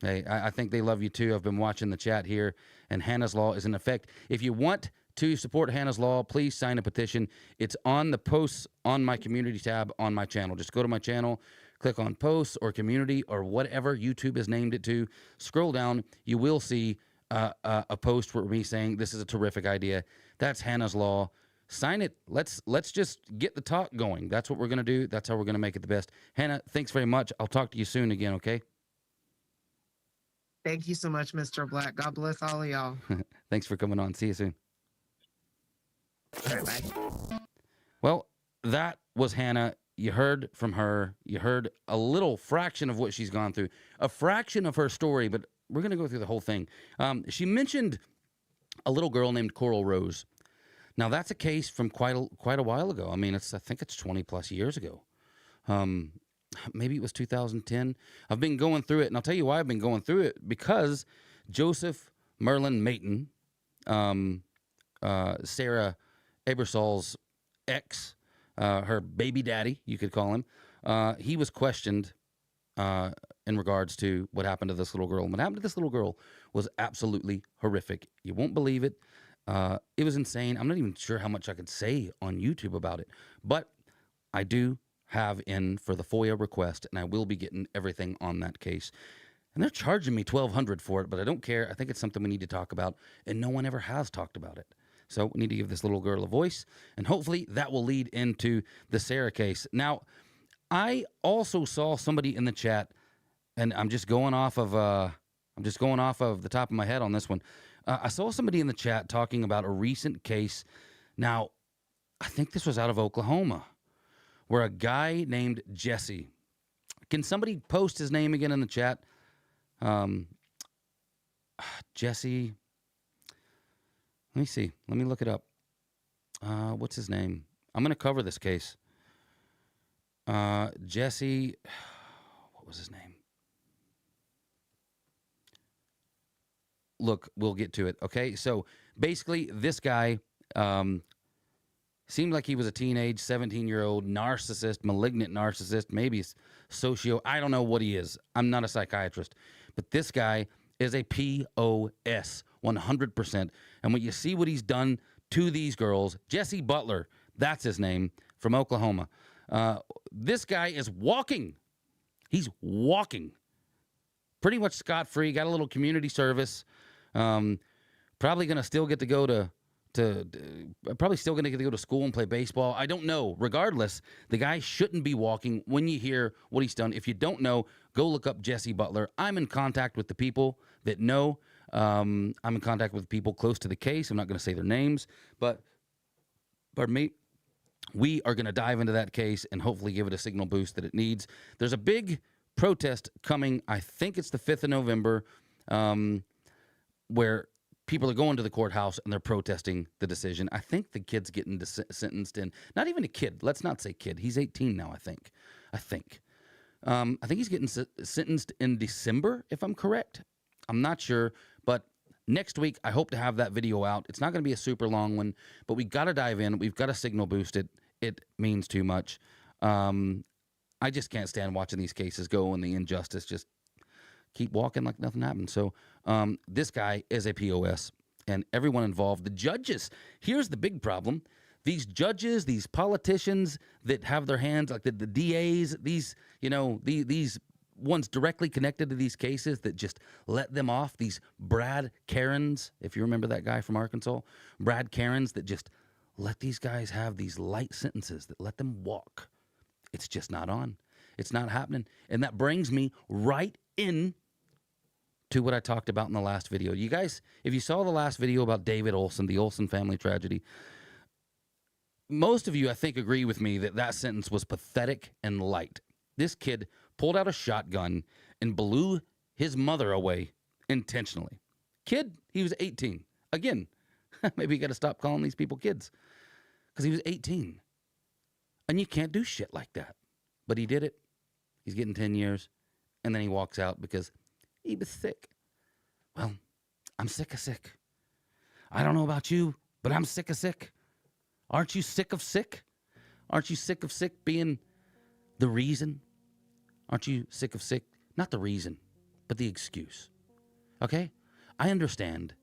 Hey, I think they love you too. I've been watching the chat here, and Hannah's Law is in effect. If you want to support Hannah's Law, please sign a petition. It's on the posts on my community tab on my channel. Just go to my channel, click on posts or community or whatever YouTube has named it to. Scroll down, you will see a post for me saying this is a terrific idea. That's Hannah's Law. Sign it. Let's just get the talk going. That's what we're gonna do. That's how we're gonna make it the best. Hannah, thanks very much. I'll talk to you soon again. Okay. Thank you so much, Mr. Black. God bless all of y'all. Thanks for coming on. See you soon. All right, bye. Well, that was Hannah. You heard from her. You heard a little fraction of what she's gone through, a fraction of her story, but we're going to go through the whole thing. She mentioned a little girl named Coral Rose. Now, that's a case from quite a while ago. I mean, I think it's 20 plus years ago. Maybe it was 2010. I've been going through it, and I'll tell you why I've been going through it. Because Joseph Merlin Mayton, Sarah Ebersol's ex, her baby daddy, you could call him, he was questioned in regards to what happened to this little girl. And what happened to this little girl was absolutely horrific. You won't believe it. It was insane. I'm not even sure how much I could say on YouTube about it. But I do have in for the FOIA request, and I will be getting everything on that case. And they're charging me $1,200 for it, but I don't care. I think it's something we need to talk about, and no one ever has talked about it. So we need to give this little girl a voice, and hopefully that will lead into the Sarah case. Now, I also saw somebody in the chat, and I'm just going off of the top of my head on this one. I saw somebody in the chat talking about a recent case. Now, I think this was out of Oklahoma, where a guy named Jesse. Can somebody post his name again in the chat? Jesse. Let me see. Let me look it up. What's his name? I'm going to cover this case. Jesse. What was his name? Look, we'll get to it. Okay. So basically, this guy seemed like he was a teenage 17-year-old narcissist, malignant narcissist, maybe I don't know what he is. I'm not a psychiatrist. But this guy is a POS, 100%. And when you see what he's done to these girls, Jesse Butler, that's his name, from Oklahoma. This guy is walking. He's walking. Pretty much scot-free, got a little community service. Probably going to still get to go to school and play baseball. I don't know. Regardless, the guy shouldn't be walking when you hear what he's done. If you don't know, go look up Jesse Butler. I'm in contact with the people that know. I'm in contact with people close to the case. I'm not going to say their names, but pardon me. We are going to dive into that case and hopefully give it a signal boost that it needs. There's a big protest coming. I think it's the 5th of November, where people are going to the courthouse and they're protesting the decision. I think the kid's getting sentenced in. Not even a kid. Let's not say kid. He's 18 now, I think. I think he's getting sentenced in December, if I'm correct. I'm not sure, but next week I hope to have that video out. It's not going to be a super long one, but we got to dive in. We've got to signal boost it. It means too much. I just can't stand watching these cases go and the injustice just keep walking like nothing happened. So this guy is a POS, and everyone involved, the judges. Here's the big problem. These judges, these politicians that have their hands, like the DAs, these ones directly connected to these cases that just let them off, these Brad Karens, if you remember that guy from Arkansas, Brad Karens that just let these guys have these light sentences that let them walk. It's just not on. It's not happening. And that brings me right in to what I talked about in the last video. You guys, if you saw the last video about David Olson, the Olson family tragedy, most of you, I think, agree with me that that sentence was pathetic and light. This kid pulled out a shotgun and blew his mother away intentionally. Kid, he was 18. Again, maybe you got to stop calling these people kids because he was 18. And you can't do shit like that. But he did it. He's getting 10 years. And then he walks out because he was sick. Well, I'm sick of sick. I don't know about you, but I'm sick of sick. Aren't you sick of sick? Aren't you sick of sick being the reason? Aren't you sick of sick? Not the reason, but the excuse. Okay? I understand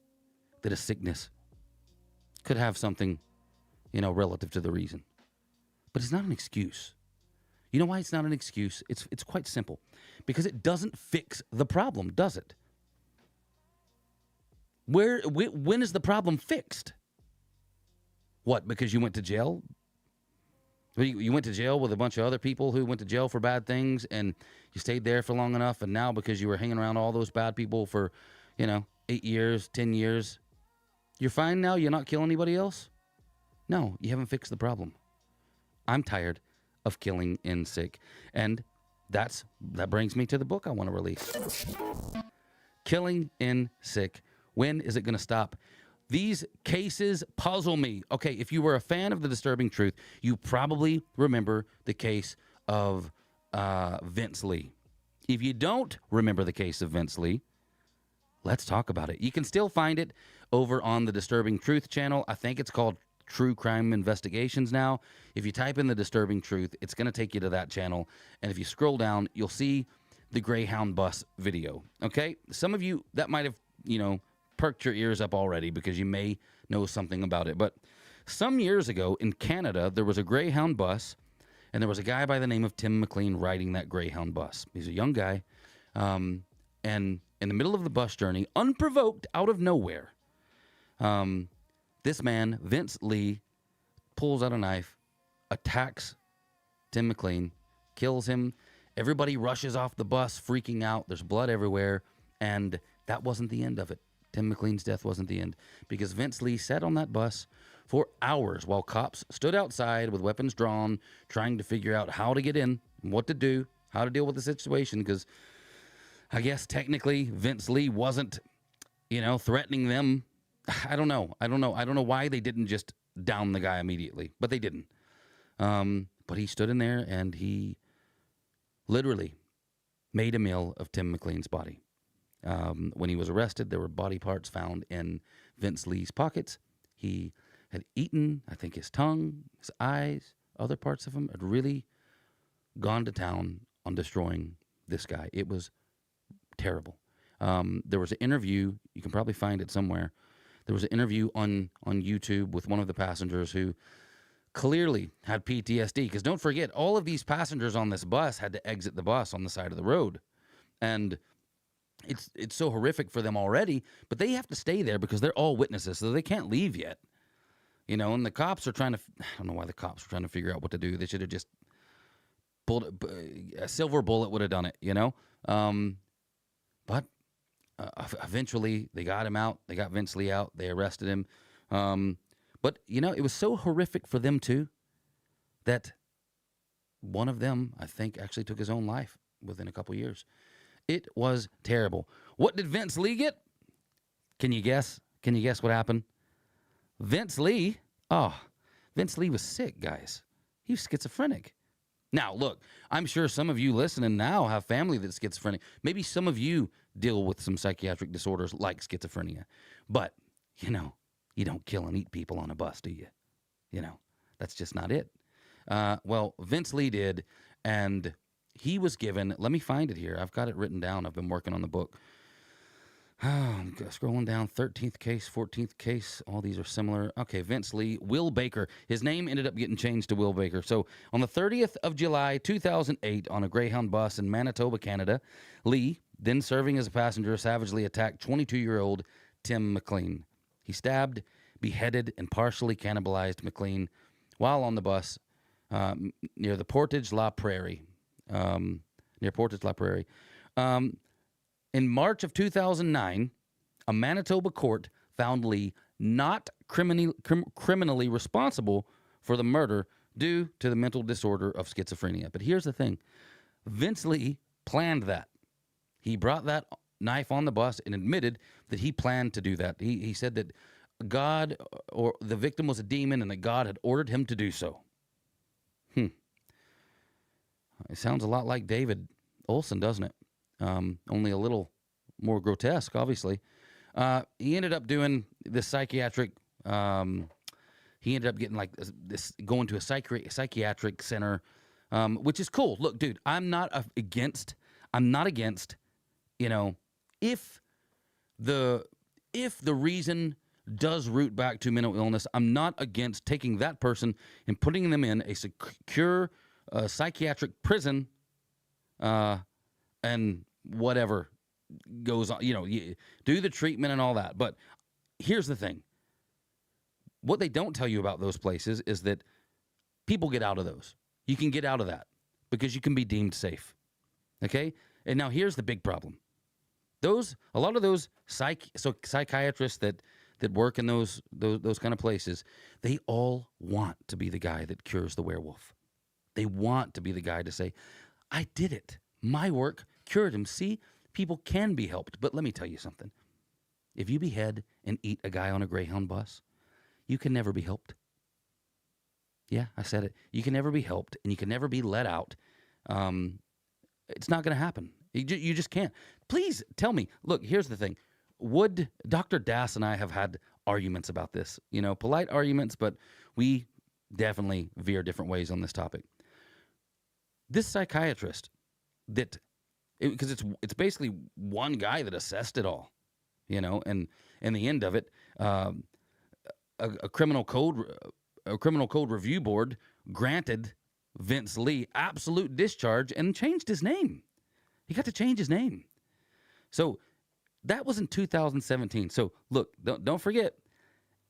that a sickness could have something, relative to the reason. But it's not an excuse. You know why it's not an excuse? It's quite simple. Because it doesn't fix the problem, does it? When is the problem fixed? What, because you went to jail? You went to jail with a bunch of other people who went to jail for bad things, and you stayed there for long enough, and now because you were hanging around all those bad people for, 8 years, 10 years, you're fine now? You're not killing anybody else? No, you haven't fixed the problem. I'm tired of killing in sick. And that brings me to the book I want to release. Killing in sick. When is it going to stop? These cases puzzle me. Okay, if you were a fan of The Disturbing Truth, you probably remember the case of Vince Lee. If you don't remember the case of Vince Lee, let's talk about it. You can still find it over on the Disturbing Truth channel. I think it's called True Crime Investigations now. If you type in The Disturbing Truth, it's going to take you to that channel. And if you scroll down, you'll see the Greyhound bus video. Okay? Some of you, that might have, perked your ears up already because you may know something about it. But some years ago in Canada, there was a Greyhound bus, and there was a guy by the name of Tim McLean riding that Greyhound bus. He's a young guy. And in the middle of the bus journey, unprovoked, out of nowhere, this man, Vince Lee, pulls out a knife, attacks Tim McLean, kills him. Everybody rushes off the bus, freaking out. There's blood everywhere. And that wasn't the end of it. Tim McLean's death wasn't the end, because Vince Lee sat on that bus for hours while cops stood outside with weapons drawn, trying to figure out how to get in, what to do, how to deal with the situation, because I guess technically Vince Lee wasn't, threatening them. I don't know why they didn't just down the guy immediately, but they didn't. But he stood in there and he literally made a meal of Tim McLean's body. When he was arrested, there were body parts found in Vince Lee's pockets. He had eaten, I think, his tongue, his eyes, other parts of him, had really gone to town on destroying this guy. It was terrible. There was an interview, you can probably find it somewhere. There was an interview on YouTube with one of the passengers who clearly had PTSD. Because don't forget, all of these passengers on this bus had to exit the bus on the side of the road. And it's so horrific for them already, but they have to stay there because they're all witnesses, so they can't leave yet. And the cops are trying to, I don't know why the cops are trying to figure out what to do. They should have just pulled a silver bullet would have done it, But eventually they got him out. They got Vince Lee out. They arrested him. But, it was so horrific for them too that one of them, I think, actually took his own life within a couple years. It was terrible. What did Vince Lee get? Can you guess? Can you guess what happened? Vince Lee was sick, guys. He was schizophrenic. Now, look, I'm sure some of you listening now have family that's schizophrenic. Maybe some of you deal with some psychiatric disorders like schizophrenia. But, you don't kill and eat people on a bus, do you? That's just not it. Well, Vince Lee did, and he was given, let me find it here. I've got it written down. I've been working on the book. I'm scrolling down, 13th case, 14th case. All these are similar. Okay, Vince Lee, Will Baker. His name ended up getting changed to Will Baker. So on the 30th of July, 2008, on a Greyhound bus in Manitoba, Canada, Lee, then serving as a passenger, savagely attacked 22-year-old Tim McLean. He stabbed, beheaded, and partially cannibalized McLean while on the bus near the Portage La Prairie. In March of 2009, a Manitoba court found Lee not criminally responsible for the murder due to the mental disorder of schizophrenia. But here's the thing. Vince Lee planned that. He brought that knife on the bus and admitted that he planned to do that. He said that God or the victim was a demon and that God had ordered him to do so. It sounds a lot like David Olson, doesn't it? Only a little more grotesque, obviously. He ended up doing this psychiatric. He ended up getting like this, going to a psychiatric center, which is cool. Look, dude, I'm not against. If the reason does root back to mental illness, I'm not against taking that person and putting them in a secure psychiatric prison, and whatever goes on, you do the treatment and all that. But here's the thing. What they don't tell you about those places is that People get out of those. You can get out of that because you can be deemed safe. Okay? And now here's the big problem. A lot of those psychiatrists that work in those kind of places, they all want to be the guy that cures the werewolf. They want to be the guy to say, I did it. My work cured him. See, people can be helped. But let me tell you something. If you behead and eat a guy on a Greyhound bus, you can never be helped. Yeah, I said it. You can never be helped, and you can never be let out. It's not going to happen. You just can't. Please tell me. Look, here's the thing. Would Dr. Das and I have had arguments about this? You know, polite arguments, but we definitely veer different ways on this topic. This psychiatrist because it's basically one guy that assessed it all, you know, and in the end of it, a criminal code review board granted Vince Lee absolute discharge and changed his name. He got to change his name. So that was in 2017. So look, don't forget,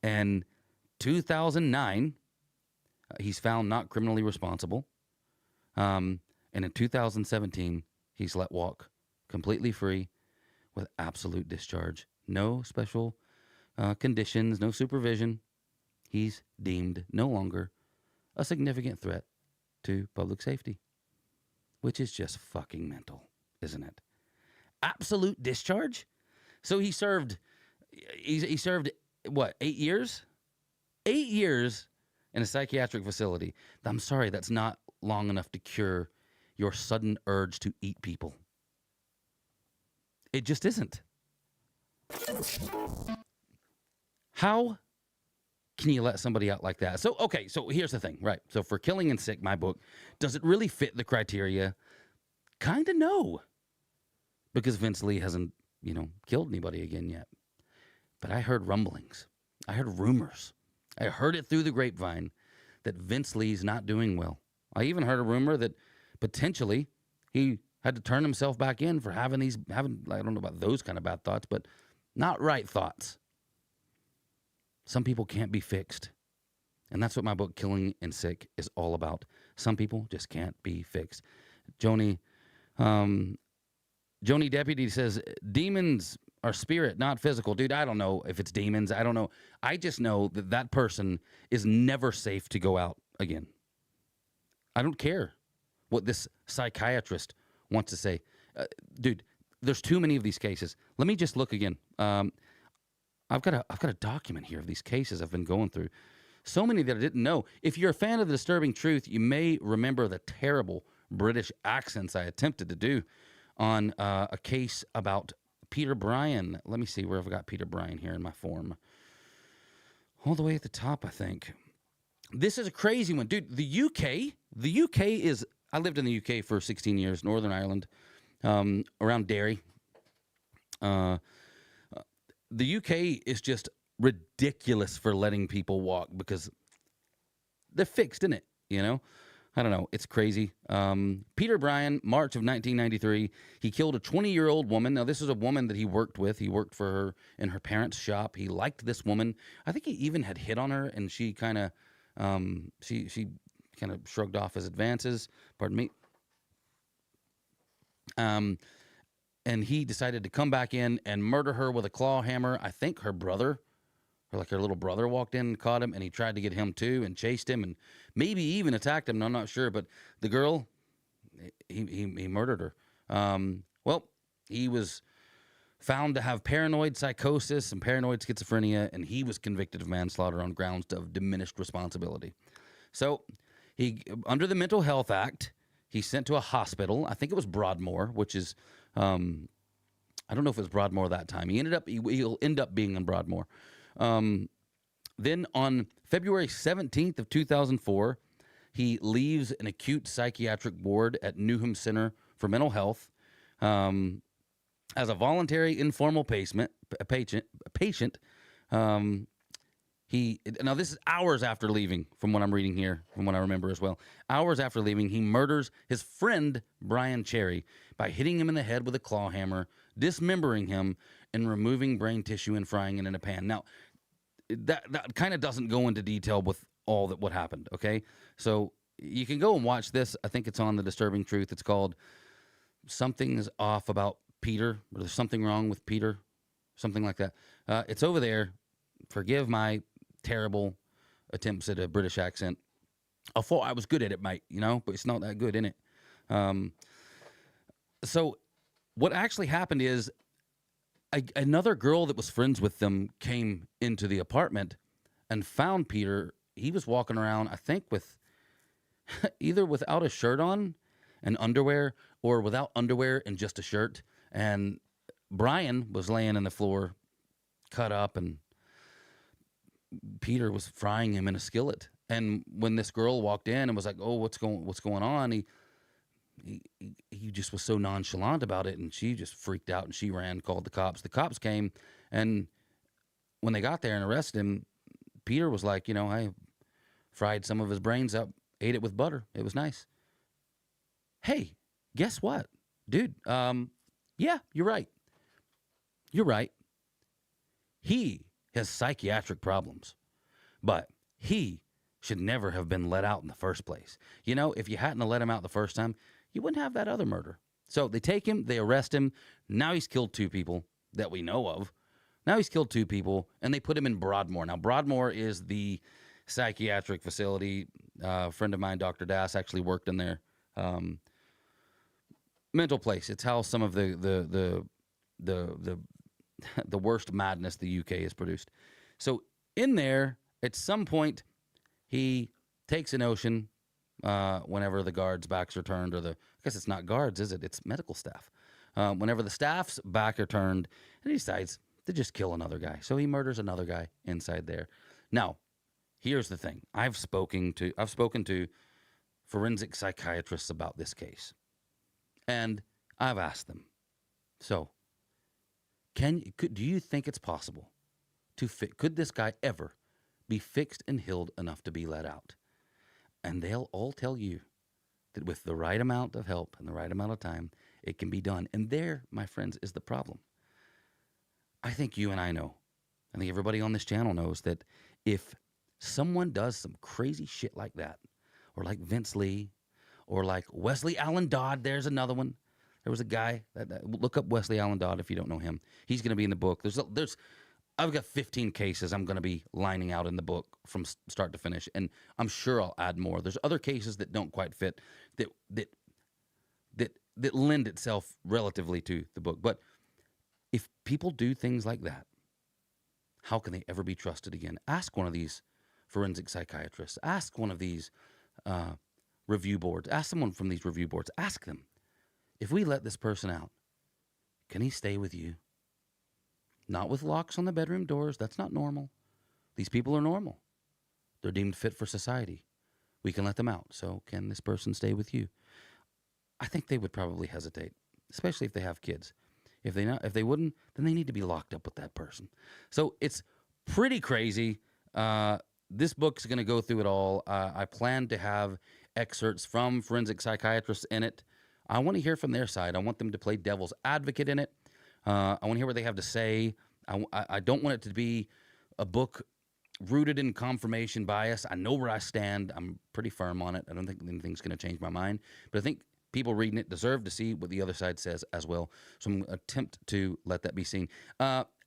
in 2009, he's found not criminally responsible. And in 2017, he's let walk completely free with absolute discharge. No special conditions, no supervision. He's deemed no longer a significant threat to public safety, which is just fucking mental, isn't it? Absolute discharge? So he served what, 8 years? 8 years in a psychiatric facility. I'm sorry, that's not long enough to cure your sudden urge to eat people. It just isn't. How can you let somebody out like that? So, okay, so here's the thing, right? So for Killing and Sick, my book, does it really fit the criteria? Kind of no. Because Vince Lee hasn't, killed anybody again yet. But I heard rumblings. I heard rumors. I heard it through the grapevine that Vince Lee's not doing well. I even heard a rumor that potentially he had to turn himself back in for having I don't know about those kind of bad thoughts, but not right thoughts. Some people can't be fixed. And that's what my book, Killing and Sick, is all about. Some people just can't be fixed. Joni Deputy says, demons are spirit, not physical. Dude, I don't know if it's demons. I don't know. I just know that person is never safe to go out again. I don't care what this psychiatrist wants to say. Dude, there's too many of these cases. Let me just look again. I've got a document here of these cases I've been going through. So many that I didn't know. If you're a fan of The Disturbing Truth, you may remember the terrible British accents I attempted to do on a case about Peter Bryan. Let me see where I've got Peter Bryan here in my form. All the way at the top, I think. This is a crazy one. Dude, the UK is, I lived in the UK for 16 years, Northern Ireland, around Derry. The UK is just ridiculous for letting people walk because they're fixed, isn't it? I don't know. It's crazy. Peter Bryan, March of 1993, he killed a 20-year-old woman. Now, this is a woman that he worked with. He worked for her in her parents' shop. He liked this woman. I think he even had hit on her, and she kind of she kind of shrugged off his advances. Pardon me. And he decided to come back in and murder her with a claw hammer. I think her brother, or like her little brother, walked in and caught him, and he tried to get him too and chased him and maybe even attacked him. I'm not sure, but the girl, he murdered her. Well, he was found to have paranoid psychosis and paranoid schizophrenia, and he was convicted of manslaughter on grounds of diminished responsibility. So he, under the Mental Health Act, he's sent to a hospital. I think it was Broadmoor, which is, I don't know if it was Broadmoor that time. He'll end up being in Broadmoor. Then on February 17th of 2004, he leaves an acute psychiatric ward at Newham Center for Mental Health as a voluntary informal patient. Now this is hours after leaving, from what I'm reading here, from what I remember as well. Hours after leaving, he murders his friend Brian Cherry by hitting him in the head with a claw hammer, dismembering him, and removing brain tissue and frying it in a pan. Now, that kind of doesn't go into detail with all that what happened. Okay, so you can go and watch this. I think it's on The Disturbing Truth. It's called "Something's Off About Peter," or "There's Something Wrong with Peter," something like that. It's over there. Forgive my terrible attempts at a British accent. I thought I was good at it, mate, but it's not that good, innit? So what actually happened is another girl that was friends with them came into the apartment and found Peter. He was walking around, I think, with either without a shirt on and underwear, or without underwear and just a shirt. And Brian was laying on the floor, cut up, and Peter was frying him in a skillet. And when this girl walked in and was like, "Oh, what's going on?" He just was so nonchalant about it, and she just freaked out and she ran, called the cops. The cops came, and when they got there and arrested him, Peter was like, I fried some of his brains up, ate it with butter. It was nice. Hey, guess what, dude? Yeah, you're right. You're right. He has psychiatric problems, but he should never have been let out in the first place. If you hadn't let him out the first time, you wouldn't have that other murder. So they take him, they arrest him. Now he's killed 2 people that we know of. Now he's killed 2 people, and they put him in Broadmoor. Now, Broadmoor is the psychiatric facility. A friend of mine, Dr. Das, actually worked in there. Mental place. It's how some of the worst madness the UK has produced. So in there, at some point, he takes a notion whenever the guards' backs are turned, I guess it's not guards, is it? It's medical staff. Whenever the staff's back are turned, and he decides to just kill another guy. So he murders another guy inside there. Now, here's the thing. I've spoken to forensic psychiatrists about this case, and I've asked them, so do you think it's possible could this guy ever be fixed and healed enough to be let out? And they'll all tell you that with the right amount of help and the right amount of time, it can be done. And there, my friends, is the problem. I think you and I know, I think everybody on this channel knows, that if someone does some crazy shit like that, or like Vince Lee, or like Wesley Allen Dodd, there's another one. There was a guy, look up Wesley Allen Dodd if you don't know him. He's going to be in the book. I've got 15 cases I'm going to be lining out in the book from start to finish, and I'm sure I'll add more. There's other cases that don't quite fit that lend itself relatively to the book. But if people do things like that, how can they ever be trusted again? Ask one of these forensic psychiatrists. Ask one of these review boards. Ask someone from these review boards. Ask them, if we let this person out, can he stay with you? Not with locks on the bedroom doors. That's not normal. These people are normal. They're deemed fit for society. We can let them out. So can this person stay with you? I think they would probably hesitate, especially if they have kids. If they wouldn't, then they need to be locked up with that person. So it's pretty crazy. This book's going to go through it all. I plan to have excerpts from forensic psychiatrists in it. I want to hear from their side. I want them to play devil's advocate in it. I want to hear what they have to say. I don't want it to be a book rooted in confirmation bias. I know where I stand. I'm pretty firm on it. I don't think anything's going to change my mind. But I think people reading it deserve to see what the other side says as well. So I'm going to attempt to let that be seen.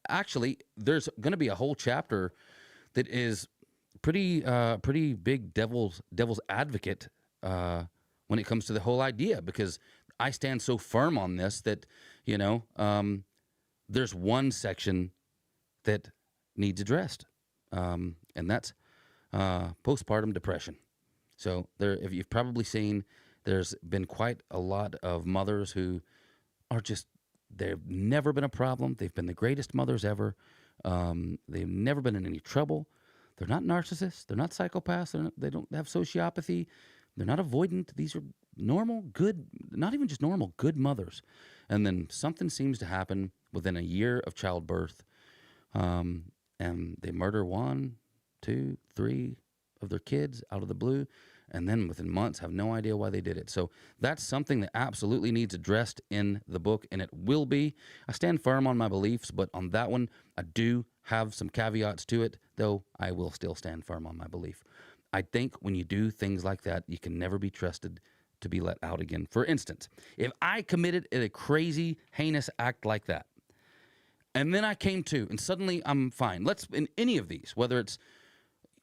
Actually, there's going to be a whole chapter that is pretty big devil's advocate when it comes to the whole idea, because I stand so firm on this that, there's one section that needs addressed, and that's postpartum depression. So if you've probably seen, there's been quite a lot of mothers who are they've never been a problem. They've been the greatest mothers ever. They've never been in any trouble. They're not narcissists. They're not psychopaths. They don't have sociopathy. They're not avoidant. These are normal, good, not even just normal, good mothers. And then something seems to happen within a year of childbirth, and they murder 1, 2, 3 of their kids out of the blue, and then within months have no idea why they did it. So that's something that absolutely needs addressed in the book, and it will be. I stand firm on my beliefs, but on that one, I do have some caveats to it, though I will still stand firm on my belief. I think when you do things like that, you can never be trusted to be let out again. For instance, if I committed a crazy, heinous act like that, and then I came to, and suddenly I'm fine. Let's, in any of these, whether it's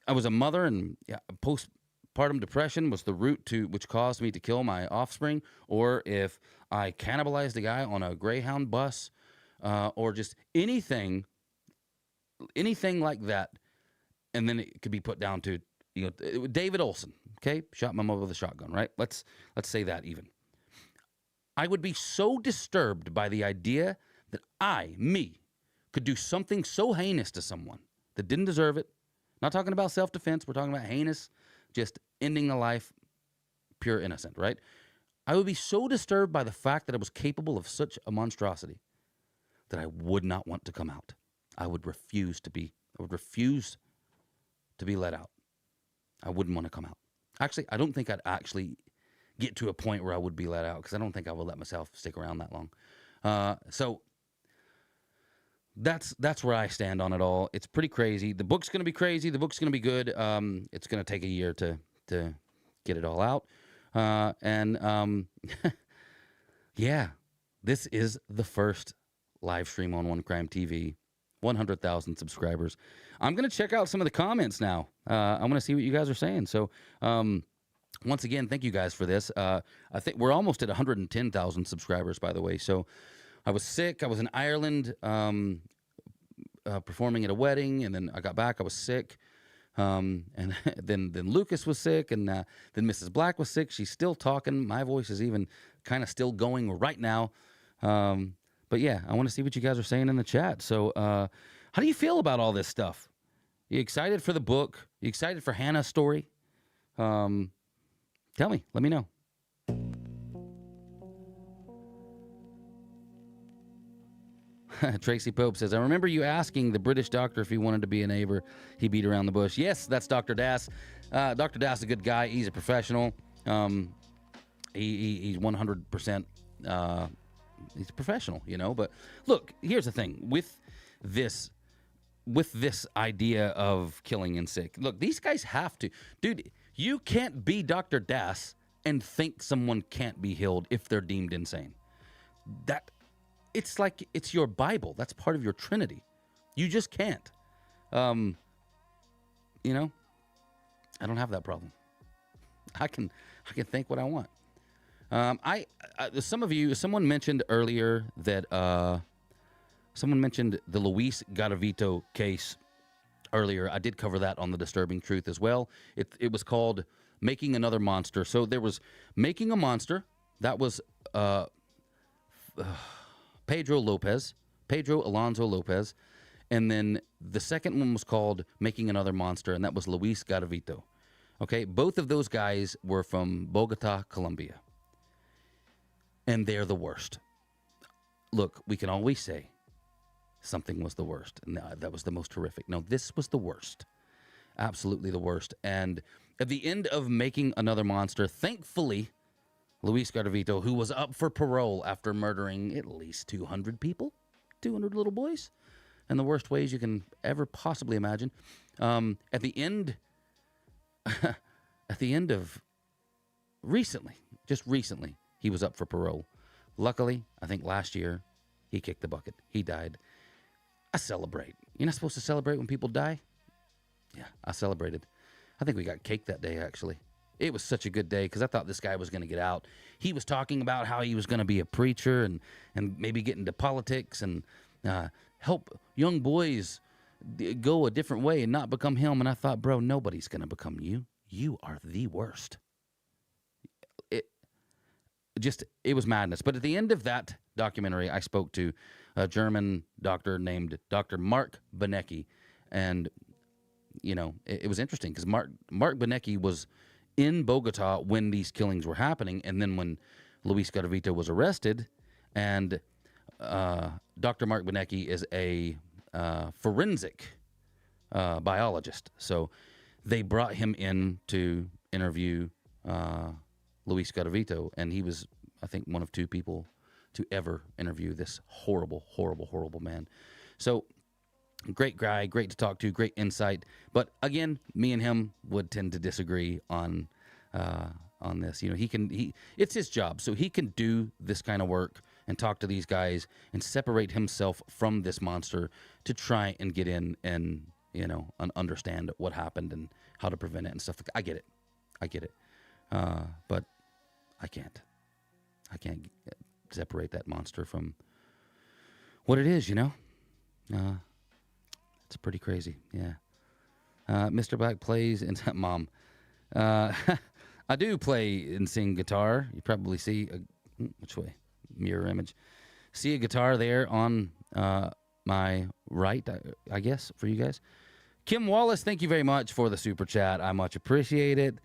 I was a mother and postpartum depression was the root to which caused me to kill my offspring, or if I cannibalized a guy on a Greyhound bus, or just anything like that, and then it could be put down to, David Olson, okay, shot my mother with a shotgun, right? Let's say that even. I would be so disturbed by the idea that me, could do something so heinous to someone that didn't deserve it. Not talking about self-defense, we're talking about heinous, just ending a life, pure innocent, right? I would be so disturbed by the fact that I was capable of such a monstrosity that I would not want to come out. I would refuse to be let out. I wouldn't want to come out. Actually, I don't think I'd actually get to a point where I would be let out, because I don't think I would let myself stick around that long. So that's where I stand on it all. It's pretty crazy. The book's going to be crazy. The book's going to be good. It's going to take a year to get it all out. Yeah, this is the first live stream on One Crime TV. 100,000 subscribers. I'm going to check out some of the comments now. I want to see what you guys are saying. So, once again, thank you guys for this. I think we're almost at 110,000 subscribers, by the way. So, I was sick. I was in Ireland performing at a wedding, and then I got back. I was sick. And then Lucas was sick, and then Mrs. Black was sick. She's still talking. My voice is even kind of still going right now. But yeah, I want to see what you guys are saying in the chat. So how do you feel about all this stuff? You excited for the book? You excited for Hannah's story? Tell me. Let me know. Tracy Pope says, I remember you asking the British doctor if he wanted to be a neighbor. He beat around the bush. Yes, that's Dr. Das. Dr. Das is a good guy. He's a professional. He's 100%. He's a professional, But look, here's the thing with this idea of killing in sick. Look, these guys have to, dude. You can't be Dr. Das and think someone can't be healed if they're deemed insane. It's like it's your Bible. That's part of your Trinity. You just can't. I don't have that problem. I can think what I want. Someone mentioned earlier that someone mentioned the Luis Garavito case earlier. I did cover that on The Disturbing Truth as well. It was called Making Another Monster. So there was Making a Monster. That was Pedro Alonso Lopez. And then the second one was called Making Another Monster, and that was Luis Garavito. Okay, both of those guys were from Bogota, Colombia. And they're the worst. Look, we can always say something was the worst, and that was the most horrific. No, this was the worst. Absolutely the worst. And at the end of Making Another Monster, thankfully, Luis Garavito, who was up for parole after murdering at least 200 people, 200 little boys, in the worst ways you can ever possibly imagine, at the end of just recently, he was up for parole. Luckily, I think last year, he kicked the bucket. He died. I celebrate. You're not supposed to celebrate when people die? Yeah, I celebrated. I think we got cake that day, actually. It was such a good day because I thought this guy was going to get out. He was talking about how he was going to be a preacher and maybe get into politics and help young boys go a different way and not become him. And I thought, bro, nobody's going to become you. You are the worst. It was madness. But at the end of that documentary, I spoke to a German doctor named Dr. Mark Benecke. And, it was interesting because Mark Benecke was in Bogota when these killings were happening. And then when Luis Garavito was arrested, and Dr. Mark Benecke is a forensic biologist. So they brought him in to interview Luis Garavito, and he was, I think, one of two people to ever interview this horrible, horrible, horrible man. So Great guy, great to talk to, great insight. But again, me and him would tend to disagree on this. You know, it's his job, so he can do this kind of work and talk to these guys and separate himself from this monster to try and get in and understand what happened and how to prevent it and stuff. I get it, but I can't separate that monster from what it is. It's pretty crazy. Yeah. Mr. Black plays in Mom. I do play and sing guitar. You probably see which way? Mirror image. See a guitar there on my right, I guess, for you guys. Kim Wallace, thank you very much for the super chat. I much appreciate it.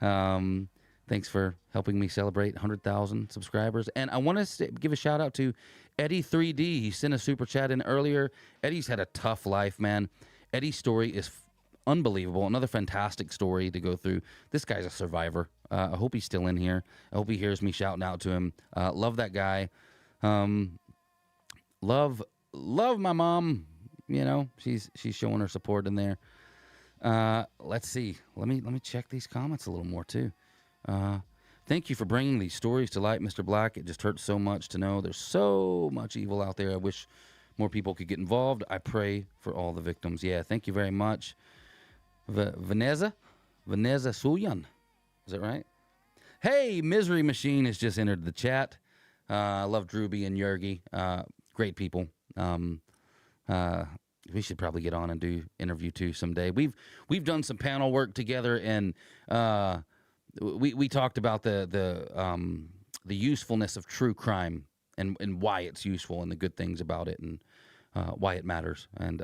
Thanks for helping me celebrate 100,000 subscribers. And I want to give a shout out to Eddie 3D. He sent a super chat in earlier. Eddie's had a tough life, man. Eddie's story is unbelievable. Another fantastic story to go through. This guy's a survivor. I hope he's still in here. I hope he hears me shouting out to him. Love that guy. Love my mom. She's showing her support in there. Let's see. Let me check these comments a little more too. Thank you for bringing these stories to light, Mr. Black. It just hurts so much to know there's so much evil out there. I wish more people could get involved. I pray for all the victims. Yeah, thank you very much. Vanessa Suyan. Is that right? Hey, Misery Machine has just entered the chat. I love Drewby and Yergi. Great people. We should probably get on and do interview too someday. We've done some panel work together, and we talked about the usefulness of true crime and why it's useful and the good things about it and why it matters. And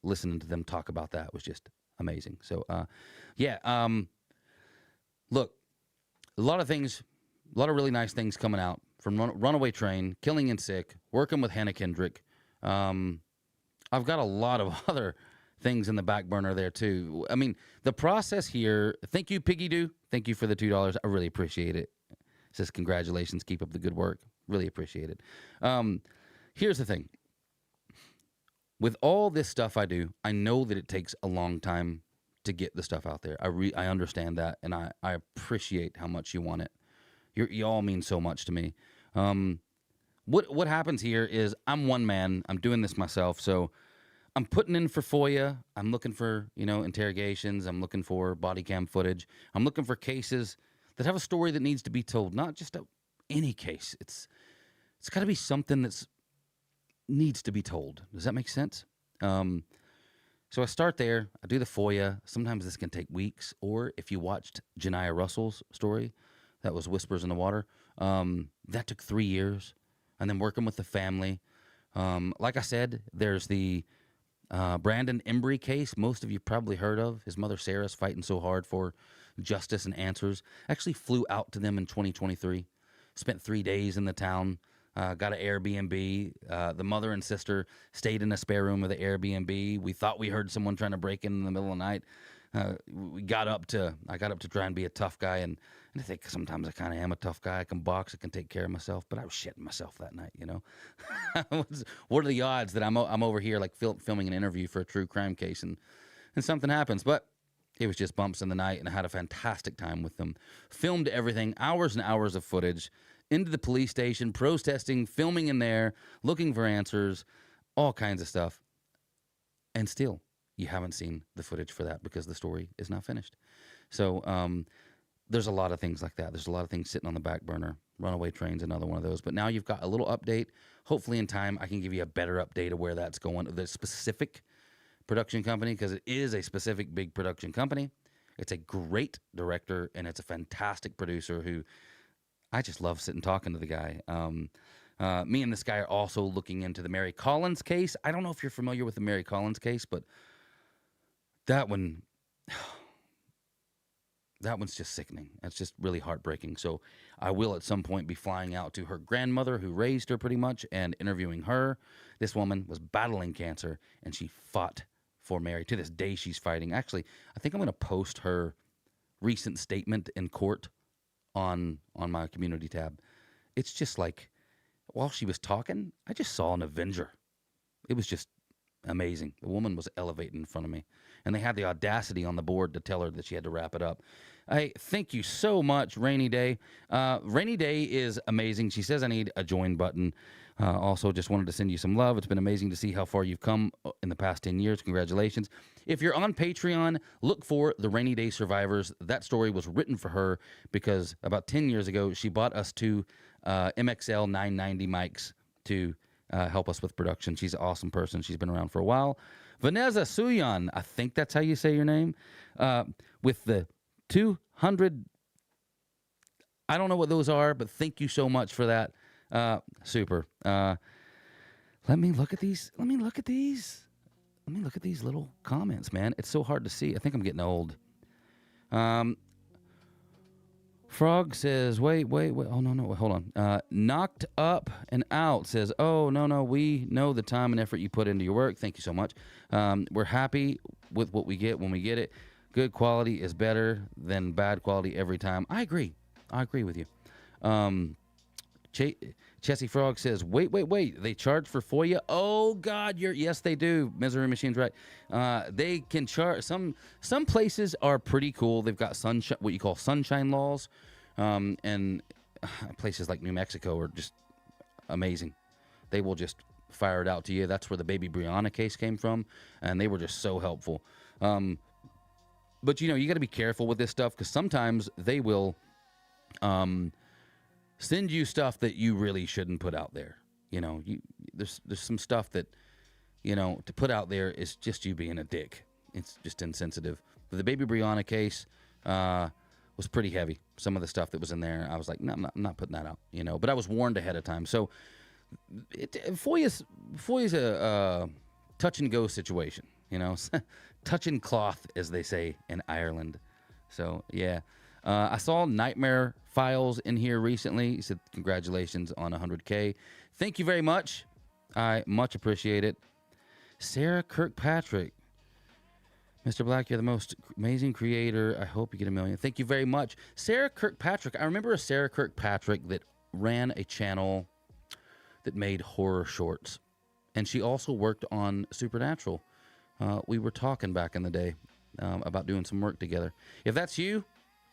listening to them talk about that was just amazing. So look, a lot of really nice things coming out from Runaway Train, Killing and Sick, working with Hannah Kendrick. I've got a lot of other things in the back burner there too. I mean, the process here. Thank you, Piggy Doo. Thank you for the $2. I really appreciate it. It says congratulations, keep up the good work. Really appreciate it. Here's the thing. With all this stuff I do, I know that it takes a long time to get the stuff out there. I understand that, and I appreciate how much you want it. You all mean so much to me. What happens here is I'm one man. I'm doing this myself, so I'm putting in for FOIA. I'm looking for interrogations. I'm looking for body cam footage. I'm looking for cases that have a story that needs to be told, not just any case. It's got to be something that's needs to be told. Does that make sense? So I start there. I do the FOIA. Sometimes this can take weeks. Or if you watched Janiah Russell's story, that was Whispers in the Water. That took 3 years. And then working with the family. Like I said, there's the Brandon Embry case. Most of you probably heard of. His mother Sarah's fighting so hard for justice and answers. Actually flew out to them in 2023. Spent 3 days in the town. Got an Airbnb. The mother and sister stayed in a spare room of the Airbnb. We thought we heard someone trying to break in the middle of the night. I got up to try and be a tough guy, and I think sometimes I kind of am a tough guy. I can box, I can take care of myself, but I was shitting myself that night, What are the odds that I'm over here like filming an interview for a true crime case and something happens? But it was just bumps in the night, and I had a fantastic time with them. Filmed everything, hours and hours of footage, into the police station, protesting, filming in there, looking for answers, all kinds of stuff. And still, you haven't seen the footage for that because the story is not finished. So there's a lot of things like that. There's a lot of things sitting on the back burner. Runaway Train's another one of those. But now you've got a little update. Hopefully in time, I can give you a better update of where that's going. The specific production company, because it is a specific big production company. It's a great director, and it's a fantastic producer who I just love sitting talking to the guy. Me and this guy are also looking into the Mary Collins case. I don't know if you're familiar with the Mary Collins case, but that one's just sickening. It's just really heartbreaking. So I will at some point be flying out to her grandmother who raised her pretty much and interviewing her. This woman was battling cancer, and she fought for Mary. To this day, she's fighting. Actually, I think I'm going to post her recent statement in court on my community tab. It's just like, while she was talking, I just saw an Avenger. It was just amazing. The woman was elevating in front of me. And they had the audacity on the board to tell her that she had to wrap it up. Hey, thank you so much, Rainy Day. Rainy Day is amazing. She says I need a join button. Also, just wanted to send you some love. It's been amazing to see how far you've come in the past 10 years. Congratulations. If you're on Patreon, look for the Rainy Day Survivors. That story was written for her because about 10 years ago, she bought us two MXL 990 mics to help us with production. She's an awesome person. She's been around for a while. Vanessa Suyan, I think that's how you say your name, with the 200, I don't know what those are, but thank you so much for that. Super. Let me look at these. Let me look at these little comments, man. It's so hard to see. I think I'm getting old. Frog says, wait. Oh, no, hold on. Knocked up and out says, oh, no, we know the time and effort you put into your work. Thank you so much. We're happy with what we get when we get it. Good quality is better than bad quality every time. I agree with you. Chessie Frog says, wait. They charge for FOIA? Oh, God, yes, they do. Misery Machine's right. They can charge. Some places are pretty cool. They've got what you call sunshine laws. And places like New Mexico are just amazing. They will just fire it out to you. That's where the Baby Brianna case came from. And they were just so helpful. But, you got to be careful with this stuff because sometimes they will send you stuff that you really shouldn't put out there. There's some stuff that, to put out there is just you being a dick. It's just insensitive. But the Baby Brianna case was pretty heavy. Some of the stuff that was in there, I was like, no, I'm not putting that out. But I was warned ahead of time. So FOIA's a touch and go situation. Touch and cloth, as they say in Ireland. So, yeah. I saw Nightmare Files in here recently. He said, congratulations on 100K. Thank you very much. I much appreciate it. Sarah Kirkpatrick. Mr. Black, you're the most amazing creator. I hope you get 1 million. Thank you very much. Sarah Kirkpatrick. I remember a Sarah Kirkpatrick that ran a channel that made horror shorts. And she also worked on Supernatural. We were talking back in the day about doing some work together. If that's you,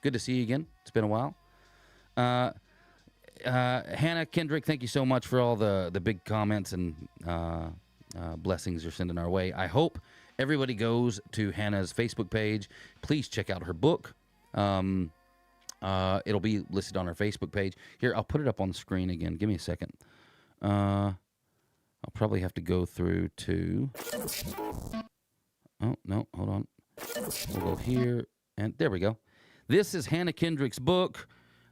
good to see you again. It's been a while. Hannah Kendrick, thank you so much for all the big comments and blessings you're sending our way. I hope everybody goes to Hannah's Facebook page. Please check out her book. It'll be listed on her Facebook page. Here, I'll put it up on the screen again. Give me a second. I'll probably have to go through to... Oh, no, hold on. We'll go here, and there we go. This is Hannah Kendrick's book.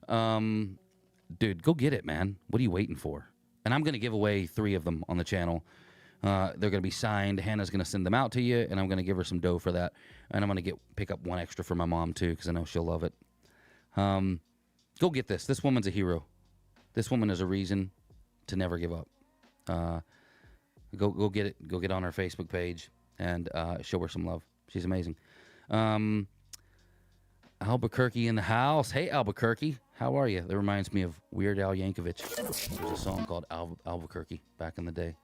Dude, go get it, man. What are you waiting for? And I'm going to give away 3 of them on the channel. They're going to be signed. Hannah's going to send them out to you, and I'm going to give her some dough for that. And I'm going to pick up 1 extra for my mom, too, because I know she'll love it. Go get this. This woman's a hero. This woman is a reason to never give up. Go get it. Go get on her Facebook page and show her some love. She's amazing. Albuquerque in the house. Hey, Albuquerque. How are you? That reminds me of Weird Al Yankovic. There's a song called Albuquerque back in the day.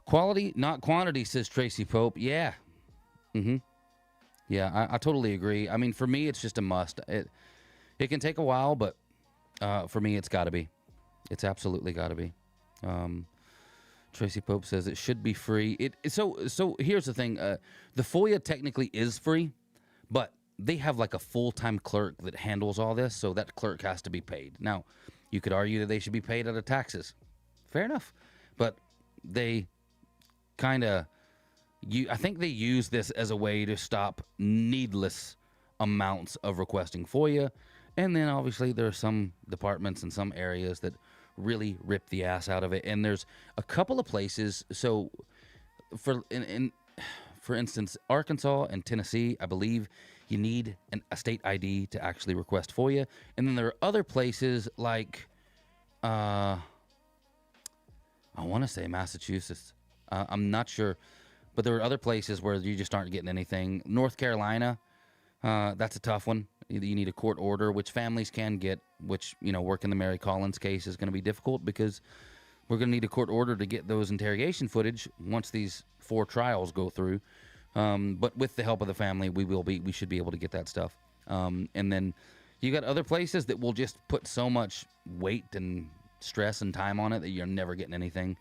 Quality, not quantity, says Tracy Pope. Yeah. Yeah, I totally agree. I mean, for me, it's just a must. It can take a while, but for me, it's got to be. It's absolutely got to be. Tracy Pope says it should be free. So here's the thing. The FOIA technically is free, but they have like a full-time clerk that handles all this, so that clerk has to be paid. Now, you could argue that they should be paid out of taxes. Fair enough. But they kind of... I think they use this as a way to stop needless amounts of requesting FOIA. And then, obviously, there are some departments in some areas that really rip the ass out of it. And there's a couple of places. So, for instance, Arkansas and Tennessee, I believe you need a state ID to actually request FOIA. And then there are other places like, I want to say Massachusetts. I'm not sure. But there are other places where you just aren't getting anything. North Carolina, that's a tough one. You need a court order, which families can get, which, work in the Mary Collins case is going to be difficult because we're going to need a court order to get those interrogation footage once these 4 trials go through. But with the help of the family, we should be able to get that stuff. And then you got other places that will just put so much weight and stress and time on it that you're never getting anything.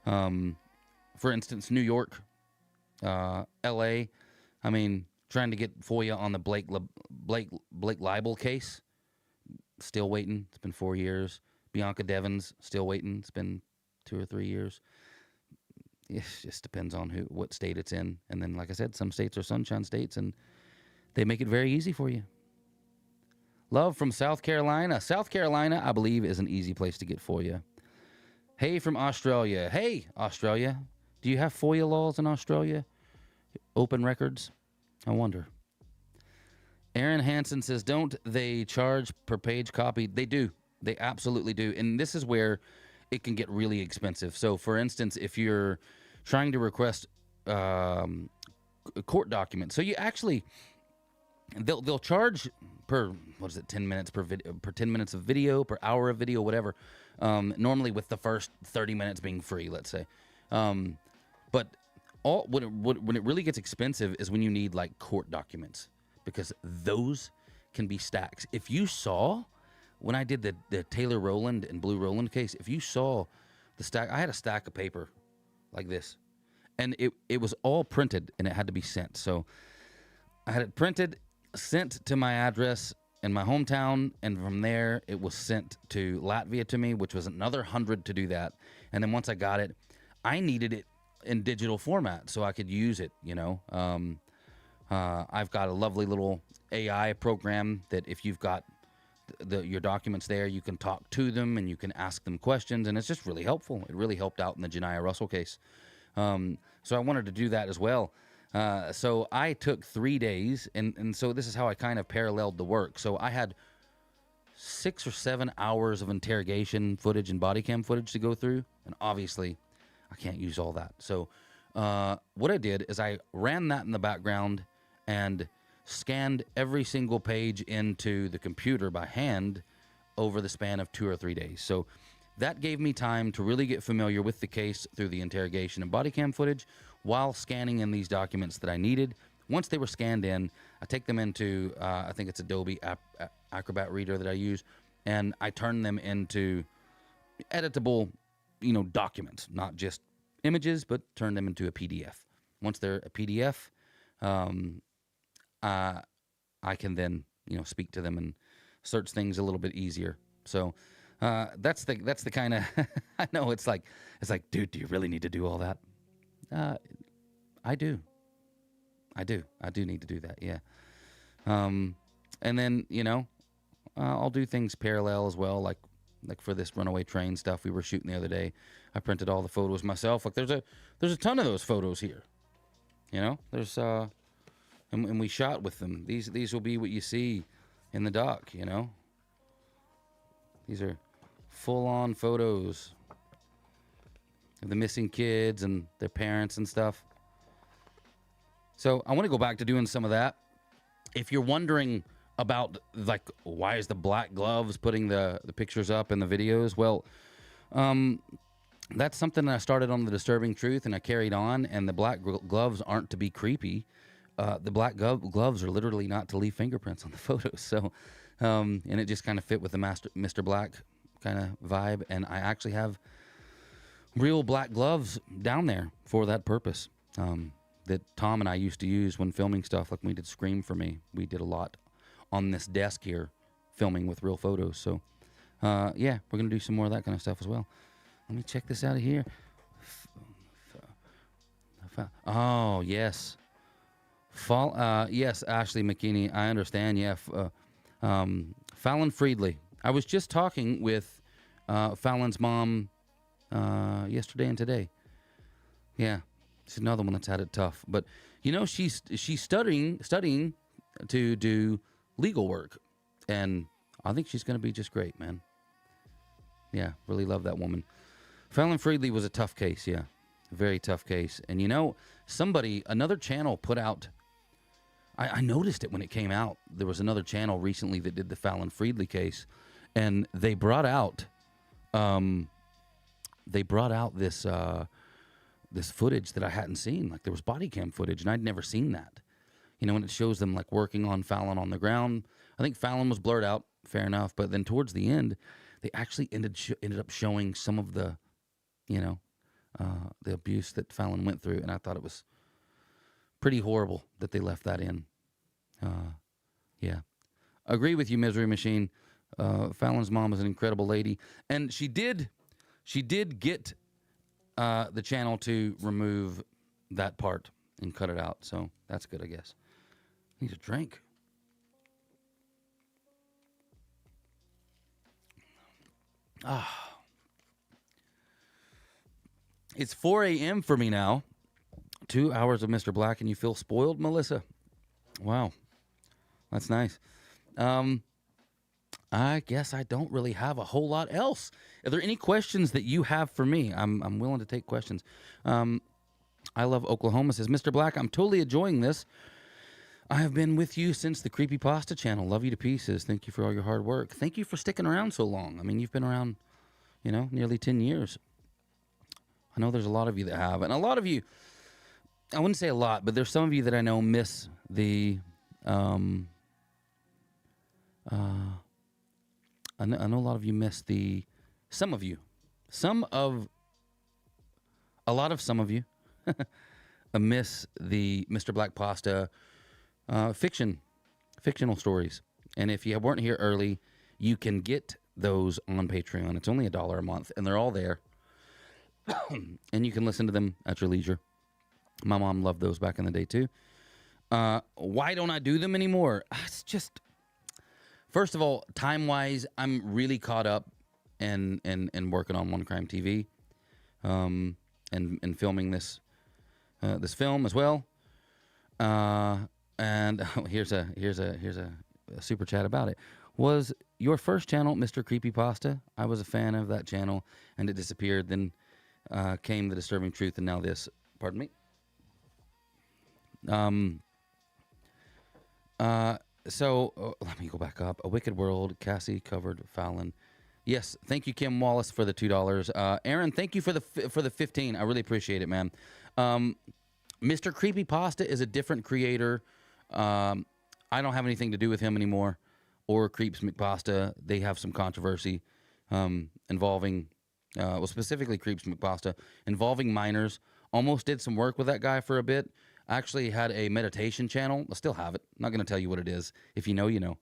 For instance, New York, L.A. I mean, trying to get FOIA on the Blake libel case, still waiting. It's been 4 years. Bianca Devins, still waiting. It's been 2 or 3 years. It just depends on what state it's in. And then, like I said, some states are sunshine states, and they make it very easy for you. Love from South Carolina. South Carolina, I believe, is an easy place to get FOIA. Hey from Australia. Hey, Australia. Do you have FOIA laws in Australia? Open records? I wonder. Aaron Hansen says, don't they charge per page copy? They do. They absolutely do. And this is where it can get really expensive. So, for instance, if you're trying to request court documents, so you actually, they'll charge per, 10 minutes per 10 minutes of video, per hour of video, whatever. Normally with the first 30 minutes being free, let's say. But when it really gets expensive is when you need like court documents, because those can be stacks. If you saw, when I did the Taylor Rowland and Blue Rowland case, if you saw the stack, I had a stack of paper like this, and it was all printed and it had to be sent. So I had it printed, sent to my address in my hometown, and from there it was sent to Latvia to me, which was another $100 to do that. And then once I got it, I needed it in digital format so I could use it, you know. I've got a lovely little AI program that if you've got your documents there, you can talk to them and you can ask them questions, and it's just really helpful. It really helped out in the Janiah Russell case. So I wanted to do that as well. So I took 3 days, and so this is how I kind of paralleled the work. So I had 6 or 7 hours of interrogation footage and body cam footage to go through, and obviously I can't use all that. So what I did is I ran that in the background and scanned every single page into the computer by hand over the span of 2 or 3 days. So that gave me time to really get familiar with the case through the interrogation and body cam footage while scanning in these documents that I needed. Once they were scanned in, I take them into, I think it's Adobe Acrobat Reader that I use, and I turn them into editable, documents, not just images, but turn them into a PDF. Once they're a PDF, I can then, speak to them and search things a little bit easier. So that's the kind of I know it's like, dude, do you really need to do all that? I do need to do that. Yeah. And then, I'll do things parallel as well. Like for this Runaway Train stuff we were shooting the other day, I printed all the photos myself. Like there's a ton of those photos here. There's and we shot with them. These will be what you see in the doc. These are full-on photos of the missing kids and their parents and stuff. So I want to go back to doing some of that. If you're wondering about, like, why is the black gloves putting the pictures up in the videos? Well, that's something that I started on The Disturbing Truth, and I carried on, and the black gloves aren't to be creepy. The black gloves are literally not to leave fingerprints on the photos. So, and it just kind of fit with the Mr. Black kind of vibe, and I actually have real black gloves down there for that purpose. That Tom and I used to use when filming stuff, like we did Scream for Me. We did a lot on this desk here, filming with real photos. So, yeah, we're going to do some more of that kind of stuff as well. Let me check this out of here. Oh, yes. Yes, Ashley McKinney, I understand, yeah. Fallon Friedley. I was just talking with Fallon's mom yesterday and today. Yeah. She's another one that's had it tough, but she's studying to do legal work, and I think she's going to be just great, man. Yeah, really love that woman. Fallon Friedley was a tough case, yeah, very tough case. And another channel put out. I noticed it when it came out. There was another channel recently that did the Fallon Friedley case, and they brought out this. this footage that I hadn't seen. Like there was body cam footage, and I'd never seen that. You know, when it shows them like working on Fallon on the ground. I think Fallon was blurred out, fair enough. But then towards the end, they actually ended up showing some of the, you know, the abuse that Fallon went through, and I thought it was pretty horrible that they left that in. Yeah, agree with you, Misery Machine. Fallon's mom is an incredible lady, and she did get the channel to remove that part and cut it out. So that's good, I guess. Need a drink. It's 4 a.m. for me now. 2 hours of Mr. Black, and you feel spoiled, Melissa? Wow. That's nice. I guess I don't really have a whole lot else. Are there any questions that you have for me? I'm willing to take questions. I Love Oklahoma says, Mr. Black, I'm totally enjoying this. I have been with you since the Creepypasta channel. Love you to pieces. Thank you for all your hard work. Thank you for sticking around so long. I mean, you've been around, you know, nearly 10 years. I know there's a lot of you that have. And a lot of you, I wouldn't say a lot, but there's some of you that I know miss the, I know a lot of you miss the, some of you miss the Mr. Black Pasta fictional stories. And if you weren't here early, you can get those on Patreon. It's only $1 a month, and they're all there. And you can listen to them at your leisure. My mom loved those back in the day, too. Why don't I do them anymore? It's just, first of all, time-wise, I'm really caught up in working on One Crime TV, and filming this film as well. And here's a super chat about it. Was your first channel Mr. Creepypasta? I was a fan of that channel, and it disappeared. Then came The Disturbing Truth, and now this. Pardon me. So let me go back up. A Wicked World. Cassie covered Fallon. Yes, thank you, Kim Wallace, for the $2. Aaron, thank you for the 15. I really appreciate it, man. Mr. Creepypasta is a different creator. I don't have anything to do with him anymore, or Creeps McPasta. They have some controversy involving, well, specifically Creeps McPasta, involving minors. Almost did some work with that guy for a bit. Actually had a meditation channel. I still have it. I'm not going to tell you what it is. If you know, you know.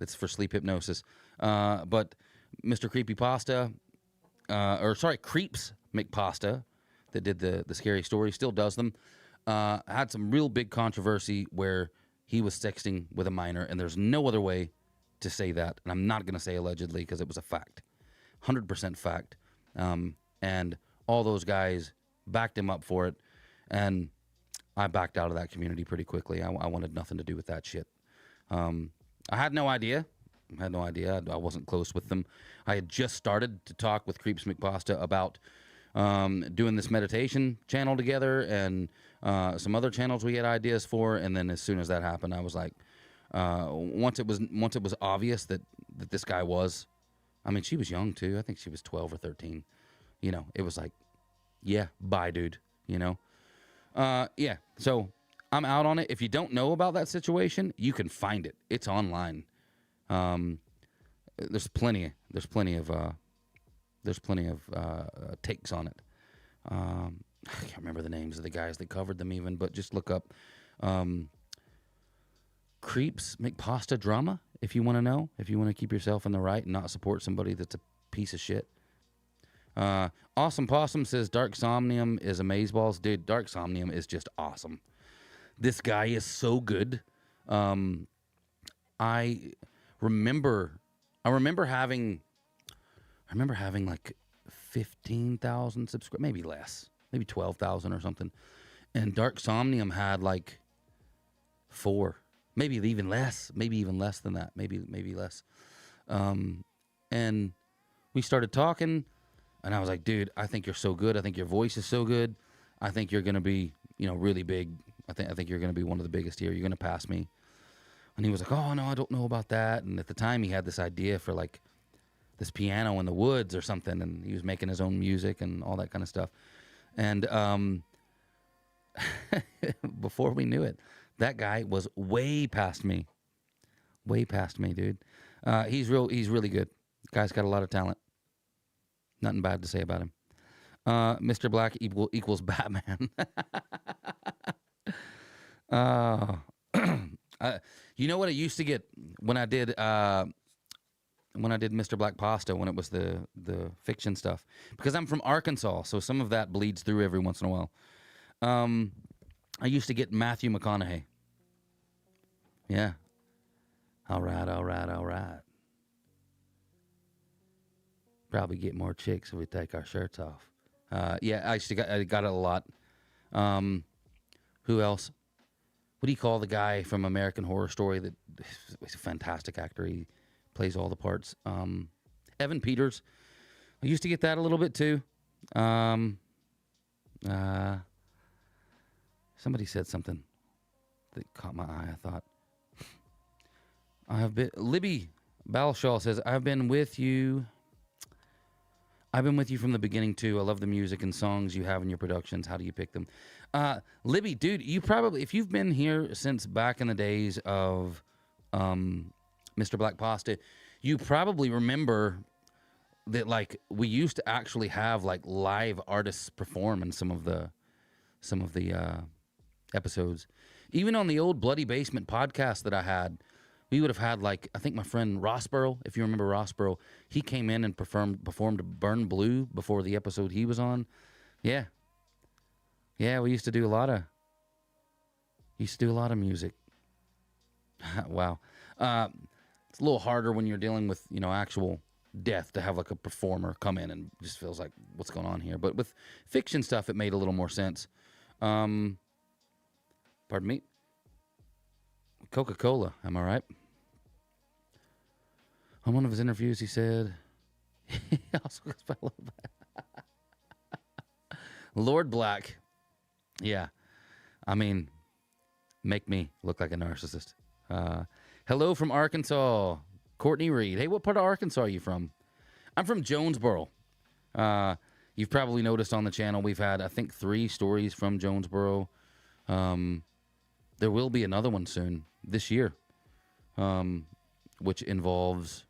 It's for sleep hypnosis. But Mr. Creepypasta, Creeps McPasta, that did the scary story, still does them. Had some real big controversy where he was sexting with a minor, and there's no other way to say that. And I'm not going to say allegedly because it was a fact. 100% fact. And all those guys backed him up for it. And I backed out of that community pretty quickly. I wanted nothing to do with that shit. I had no idea. I wasn't close with them. I had just started to talk with Creeps McPasta about doing this meditation channel together, and some other channels we had ideas for. And then as soon as that happened, I was like, once it was obvious that this guy was, I mean, she was young too. I think she was 12 or 13. You know, it was like, yeah, bye, dude. You know, yeah. So I'm out on it. If you don't know about that situation, you can find it. It's online. There's plenty of takes on it. I can't remember the names of the guys that covered them even, but just look up Creeps McPasta drama if you want to know, if you want to keep yourself in the right and not support somebody that's a piece of shit. Awesome Possum says Dark Somnium is amazeballs. Dude, Dark Somnium is just awesome. This guy is so good. I remember having like 15,000 subscribers, maybe less, maybe 12,000 or something. And Dark Somnium had like 4, maybe even less than that, maybe less. And we started talking, and I was like, dude, I think you're so good. I think your voice is so good. I think you're going to be, really big. I think you're going to be one of the biggest here. You're going to pass me. And he was like, oh, no, I don't know about that. And at the time, he had this idea for, like, this piano in the woods or something, and he was making his own music and all that kind of stuff. And before we knew it, that guy was way past me. Way past me, dude. He's really good. Guy's got a lot of talent. Nothing bad to say about him. Mr. Black equals Batman. You know what I used to get when I did Mr. Black Pasta, when it was the fiction stuff, because I'm from Arkansas, so some of that bleeds through every once in a while. I used to get Matthew McConaughey. Yeah. All right. Probably get more chicks if we take our shirts off. Yeah, I got it a lot. Who else? What do you call the guy from American Horror Story that he's a fantastic actor? He plays all the parts. Evan Peters. I used to get that a little bit too. Somebody said something that caught my eye, I thought. Libby Balshaw says, I've been with you from the beginning too. I love the music and songs you have in your productions. How do you pick them? Libby, dude, you probably, if you've been here since back in the days of Mr. Black Pasta, you probably remember that, like, we used to actually have like live artists perform in some of the episodes. Even on the old Bloody Basement podcast that I had, we would have had, like, I think my friend Rossborough, if you remember Rossborough, he came in and performed Burn Blue before the episode he was on. Yeah. Yeah, we used to do a lot of music. Wow. It's a little harder when you're dealing with, actual death to have like a performer come in and just feels like, what's going on here? But with fiction stuff, it made a little more sense. Pardon me. Coca-Cola, am I right? On one of his interviews, he said, he also goes by Lord Black. Yeah. I mean, make me look like a narcissist. Hello from Arkansas, Courtney Reed. Hey, what part of Arkansas are you from? I'm from Jonesboro. You've probably noticed on the channel we've had, I think, 3 stories from Jonesboro. There will be another one soon this year, which involves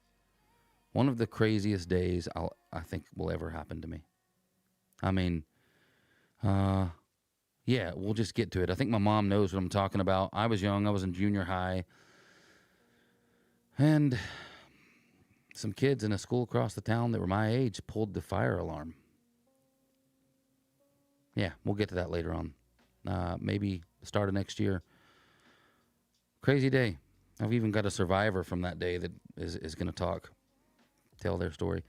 one of the craziest days I think will ever happen to me. I mean, yeah, we'll just get to it. I think my mom knows what I'm talking about. I was young. I was in junior high. And some kids in a school across the town that were my age pulled the fire alarm. Yeah, we'll get to that later on. Maybe the start of next year. Crazy day. I've even got a survivor from that day that is going to tell their story.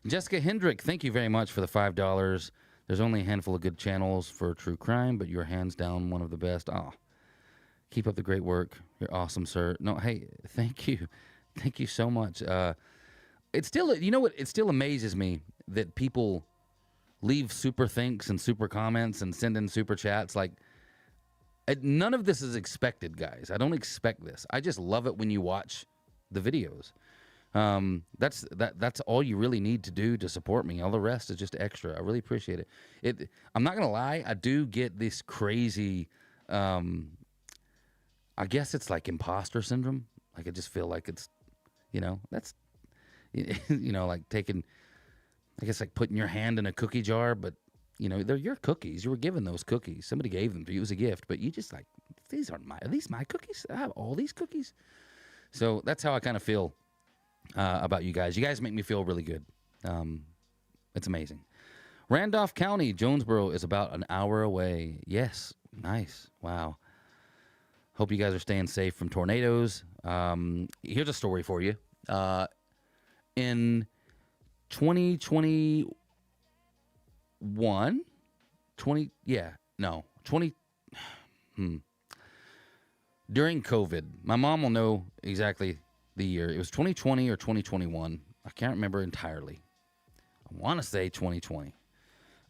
Jessica Hendrick, thank you very much for the $5. There's only a handful of good channels for true crime, but you're hands down one of the best. Oh, keep up the great work. You're awesome, sir. No, hey, thank you. Thank you so much. It's still, you know what? It still amazes me that people leave super thanks and super comments and send in super chats. Like, none of this is expected, guys. I don't expect this. I just love it when you watch the videos. That's all you really need to do to support me. All the rest is just extra. I really appreciate it. I'm not gonna lie, I do get this crazy, I guess it's like imposter syndrome. Like, I just feel like it's, that's, like taking, I guess, like putting your hand in a cookie jar, but they're your cookies. You were given those cookies. Somebody gave them to you as a gift, but you just like, are these my cookies? I have all these cookies. So that's how I kind of feel about you guys. You guys make me feel really good. It's amazing. Randolph County, Jonesboro is about an hour away. Yes. Nice. Wow. Hope you guys are staying safe from tornadoes. Here's a story for you. In 2021, during COVID, my mom will know exactly the year. It was 2020 or 2021. I can't remember entirely. I want to say 2020.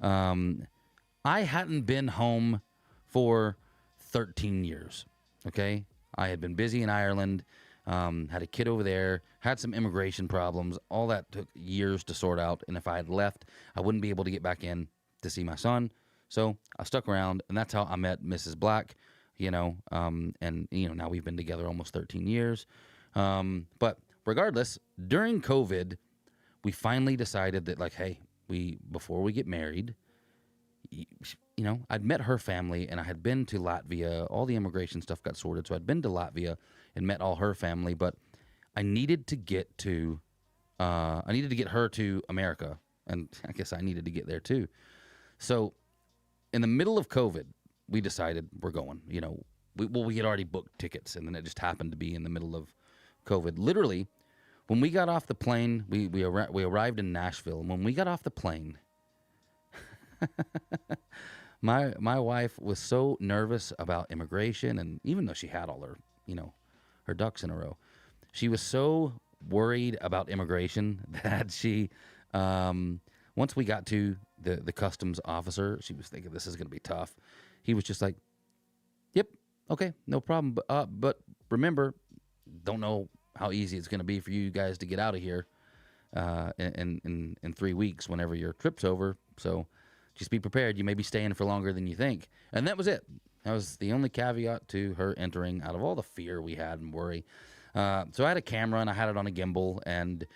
I hadn't been home for 13 years. Okay? I had been busy in Ireland, had a kid over there, had some immigration problems. All that took years to sort out. And if I had left, I wouldn't be able to get back in to see my son. So I stuck around, and that's how I met Mrs. Black, and, now we've been together almost 13 years. But regardless, during COVID, we finally decided that, like, hey, before we get married, I'd met her family, and I had been to Latvia. All the immigration stuff got sorted, so I'd been to Latvia and met all her family, but I needed to get her to America, and I guess I needed to get there too. So in the middle of COVID, we decided we're going. We had already booked tickets, and then it just happened to be in the middle of COVID. Literally, when we got off the plane, we arrived in Nashville, and when we got off the plane, my wife was so nervous about immigration, and even though she had all her ducks in a row, she was so worried about immigration that she, once we got to the customs officer, she was thinking this is going to be tough. He was just like, "Yep, okay, no problem. But remember, don't know how easy it's going to be for you guys to get out of here in 3 weeks whenever your trip's over. So just be prepared. You may be staying for longer than you think." And that was it. That was the only caveat to her entering out of all the fear we had and worry. So I had a camera, and I had it on a gimbal, and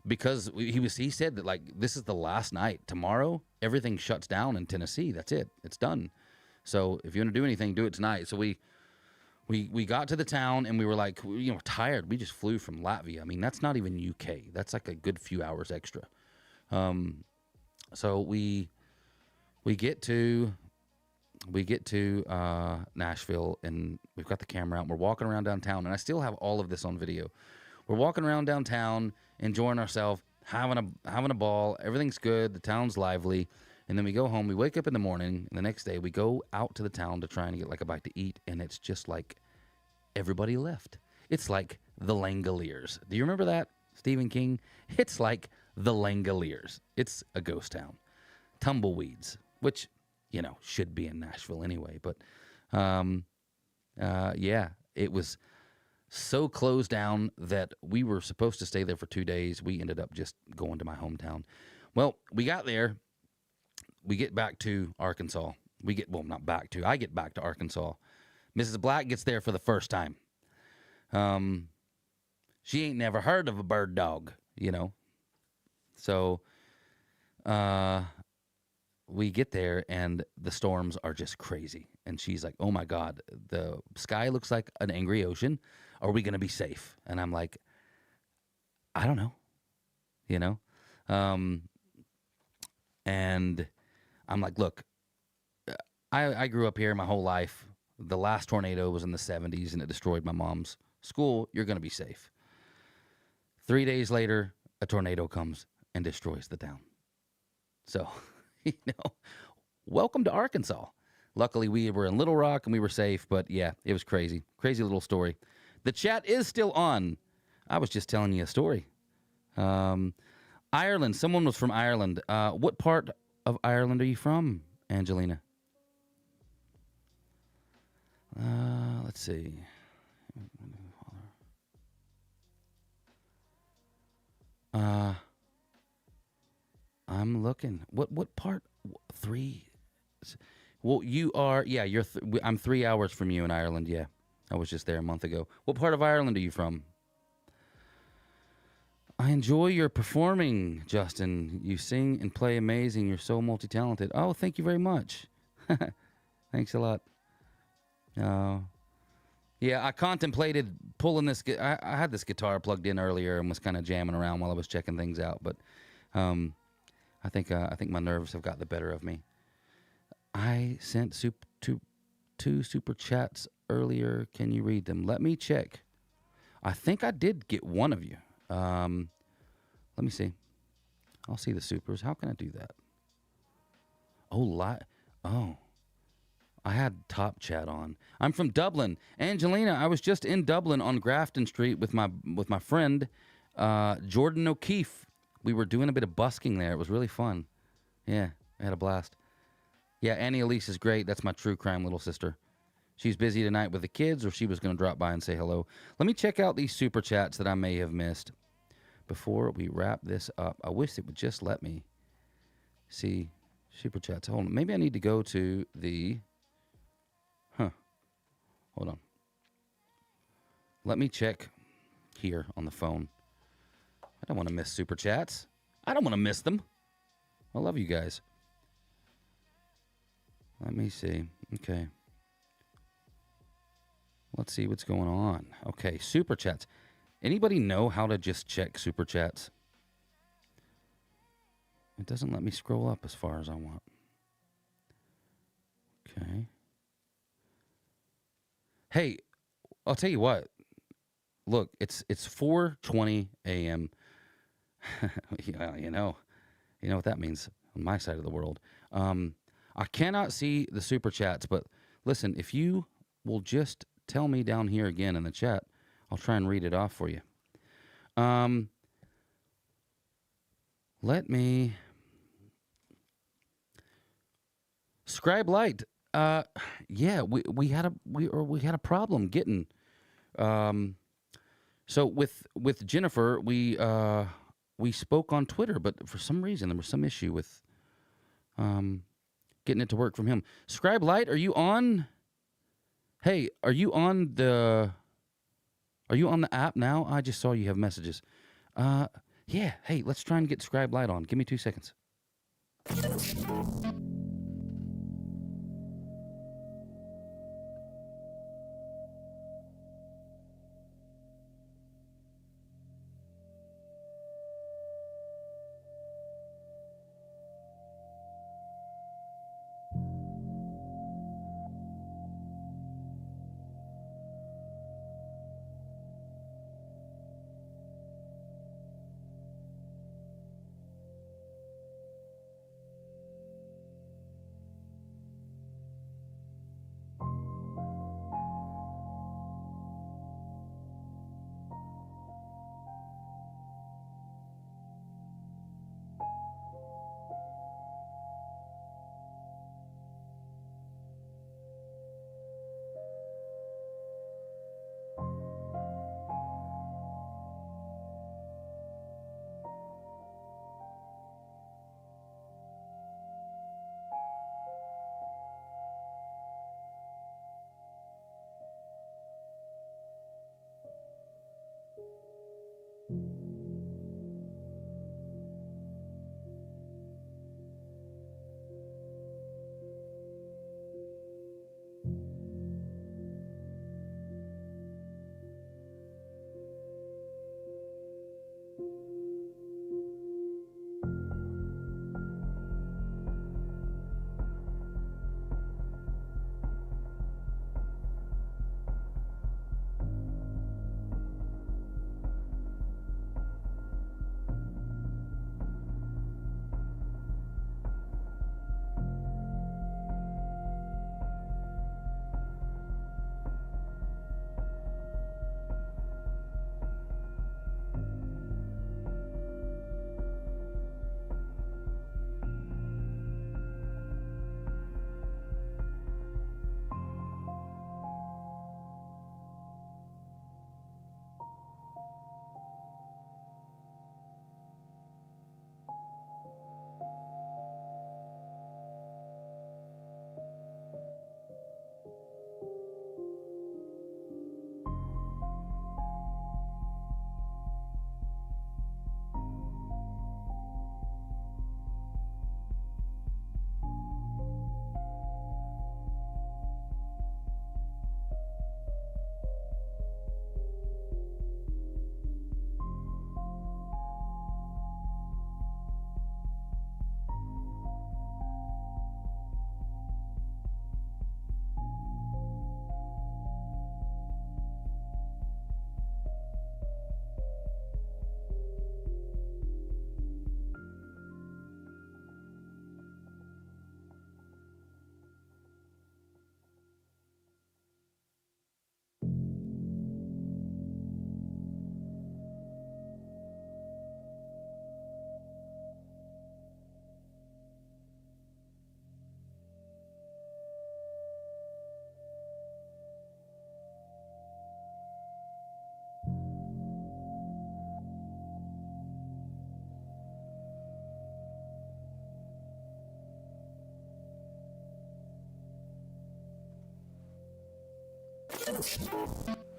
because he said that, like, this is the last night. Tomorrow, everything shuts down in Tennessee. That's it. It's done. So if you want to do anything, do it tonight. So we got to the town, and we were like, tired. We just flew from Latvia. I mean, that's not even UK. That's like a good few hours extra. So we get to Nashville, and we've got the camera out, and we're walking around downtown, and I still have all of this on video. We're walking around downtown, enjoying ourselves, having a ball. Everything's good. The town's lively. And then we go home. We wake up in the morning, and the next day we go out to the town to try and get like a bite to eat, and it's just like everybody left. It's like the Langoliers. Do you remember that, Stephen King? It's like the Langoliers. It's a ghost town. Tumbleweeds, which, should be in Nashville anyway. But, it was so closed down that we were supposed to stay there for 2 days. We ended up just going to my hometown. Well, we got there. We get back to Arkansas. I get back to Arkansas. Mrs. Black gets there for the first time. She ain't never heard of a bird dog, So, we get there, and the storms are just crazy. And she's like, "Oh my God, the sky looks like an angry ocean. Are we going to be safe?" And I'm like, "I don't know," and I'm like, "Look, I grew up here my whole life. The last tornado was in the 70s, and it destroyed my mom's school. You're going to be safe." 3 days later, a tornado comes and destroys the town. So, welcome to Arkansas. Luckily, we were in Little Rock, and we were safe, but yeah, it was crazy. Crazy little story. The chat is still on. I was just telling you a story. Ireland. Someone was from Ireland. What part of Ireland are you from, Angelina? Let's see. I'm looking. What part? 3. Well, you are. Yeah, I'm 3 hours from you in Ireland. Yeah, I was just there a month ago. What part of Ireland are you from? I enjoy your performing, Justin. You sing and play amazing. You're so multi-talented. Oh, thank you very much. Thanks a lot. Yeah, I contemplated pulling this. I had this guitar plugged in earlier and was kind of jamming around while I was checking things out, but I think my nerves have got the better of me. I sent two super chats earlier. Can you read them? Let me check. I think I did get one of you. Let me see. I'll see the supers. How can I do that? Oh, I had top chat on. I'm from Dublin. Angelina, I was just in Dublin on Grafton Street with my friend Jordan O'Keefe. We were doing a bit of busking there. It was really fun. Yeah, I had a blast. Yeah, Annie Elise is great. That's my true crime little sister. She's busy tonight with the kids, or she was going to drop by and say hello. Let me check out these super chats that I may have missed before we wrap this up. I wish it would just let me see Super chats. Hold on. Maybe I need to go to the... Huh. Hold on. Let me check here on the phone. I don't want to miss super chats. I don't want to miss them. I love you guys. Let me see. Okay. Let's see what's going on. Okay, super chats. Anybody know how to just check super chats? It doesn't let me scroll up as far as I want. Okay. Hey, I'll tell you what. Look, it's 4:20 a.m. Yeah, you know what that means on my side of the world. I cannot see the super chats, but listen, if you will just tell me down here again in the chat, I'll try and read it off for you. Let me... Scribe Light. Yeah, we had a problem getting. So with Jennifer, we spoke on Twitter, but for some reason there was some issue with getting it to work from him. Scribe Light, are you on? Hey, are you on the app now? I just saw you have messages. Yeah. Hey, let's try and get Scribe Light on. Give me 2 seconds.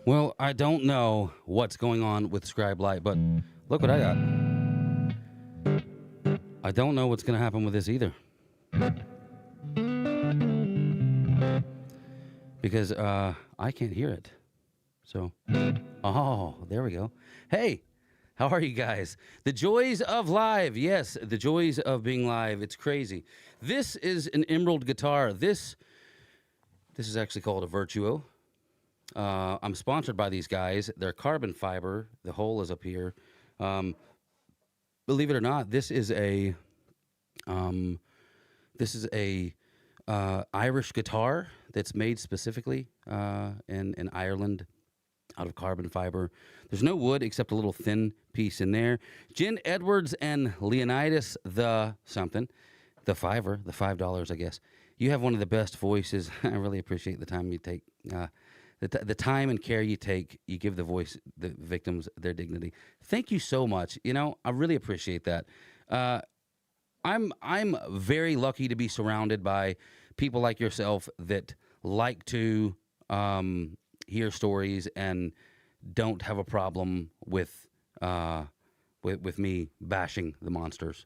Well, I don't know what's going on with Scribe Light, but look what I got. I don't know what's going to happen with this either. Because I can't hear it. So, oh, there we go. Hey, how are you guys? The joys of live. Yes, the joys of being live. It's crazy. This is an emerald guitar. This is actually called a Virtuo. I'm sponsored by these guys. They're carbon fiber. The hole is up here. Believe it or not, this is a Irish guitar that's made specifically in Ireland out of carbon fiber. There's no wood except a little thin piece in there. Jen Edwards and Leonidas the $5, I guess. You have one of the best voices. I really appreciate the time you take. The time and care you take, you give the victims their dignity. Thank you so much. You know, I really appreciate that. I'm very lucky to be surrounded by people like yourself that like to hear stories and don't have a problem with me bashing the monsters.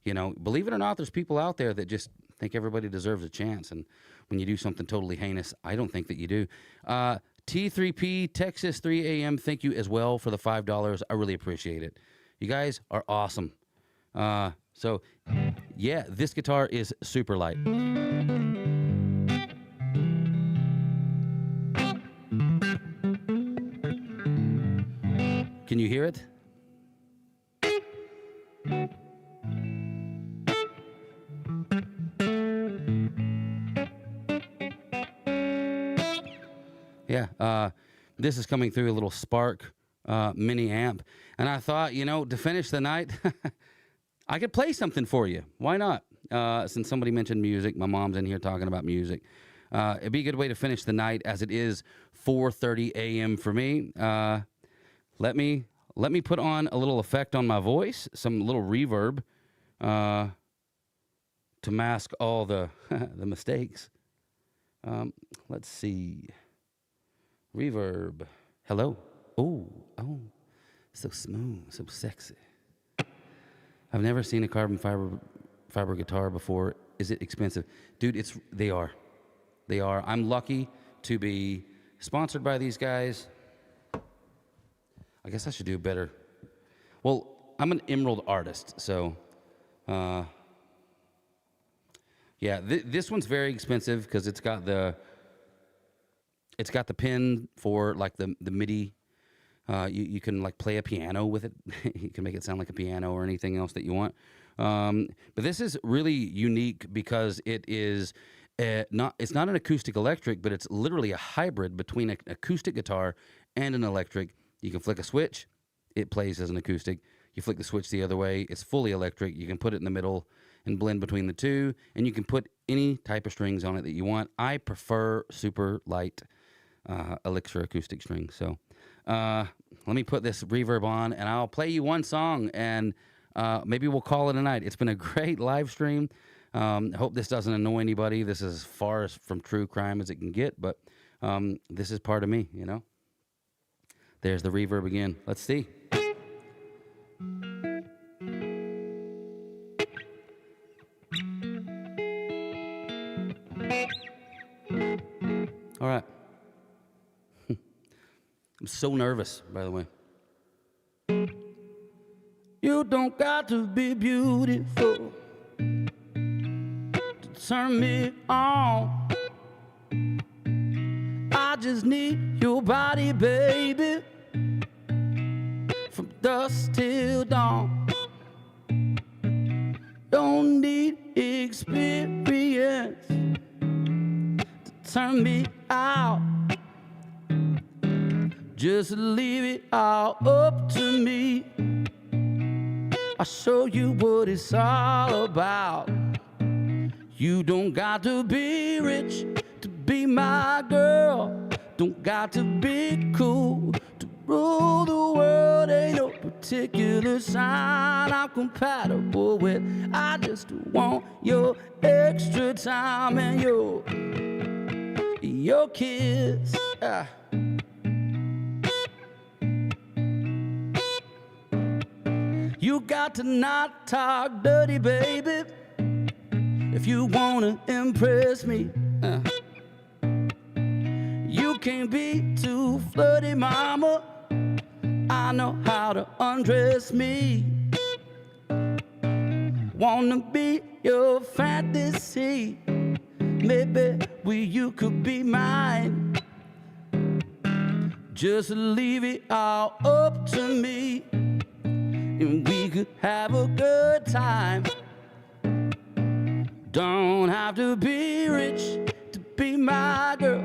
You know, believe it or not, there's people out there that just think everybody deserves a chance, and when you do something totally heinous, I don't think that you do. T3P, Texas 3 a.m., thank you as well for the $5. I really appreciate it. You guys are awesome. So, yeah, this guitar is super light. Can you hear it? Yeah, this is coming through a little Spark mini amp. And I thought, you know, to finish the night, I could play something for you. Why not? Since somebody mentioned music, my mom's in here talking about music. It'd be a good way to finish the night, as it is 4:30 a.m. for me. Let me put on a little effect on my voice, some little reverb, to mask all the the mistakes. Let's see. Reverb. Hello. Oh, so smooth, so sexy. I've never seen a carbon fiber guitar before. Is it expensive? Dude, they are. I'm lucky to be sponsored by these guys. I guess I should do better. Well, I'm an emerald artist, so yeah, this one's very expensive because it's got the pin for like the MIDI. You can like play a piano with it. You can make it sound like a piano or anything else that you want. But this is really unique because it is it's not an acoustic electric, but it's literally a hybrid between an acoustic guitar and an electric. You can flick a switch, it plays as an acoustic. You flick the switch the other way, it's fully electric. You can put it in the middle and blend between the two, and you can put any type of strings on it that you want. I prefer super light Elixir acoustic strings. So let me put this reverb on, and I'll play you one song, and maybe we'll call it a night. It's been a great live stream. I hope this doesn't annoy anybody. This is as far as from true crime as it can get, but this is part of me, you know? There's the reverb again. Let's see. All right. I'm so nervous, by the way. You don't got to be beautiful to turn me on. I just need your body, baby, from dusk till dawn. Don't need experience to turn me out. Just leave it all up to me. I'll show you what it's all about. You don't got to be rich to be my girl. Don't got to be cool to rule the world. Ain't no particular sign I'm compatible with. I just want your extra time and your your kiss. You got to not talk dirty, baby, if you wanna impress me. You can't be too flirty, mama. I know how to undress me. Wanna be your fantasy. Maybe you could be mine. Just leave it all up to me, and we could have a good time. Don't have to be rich to be my girl.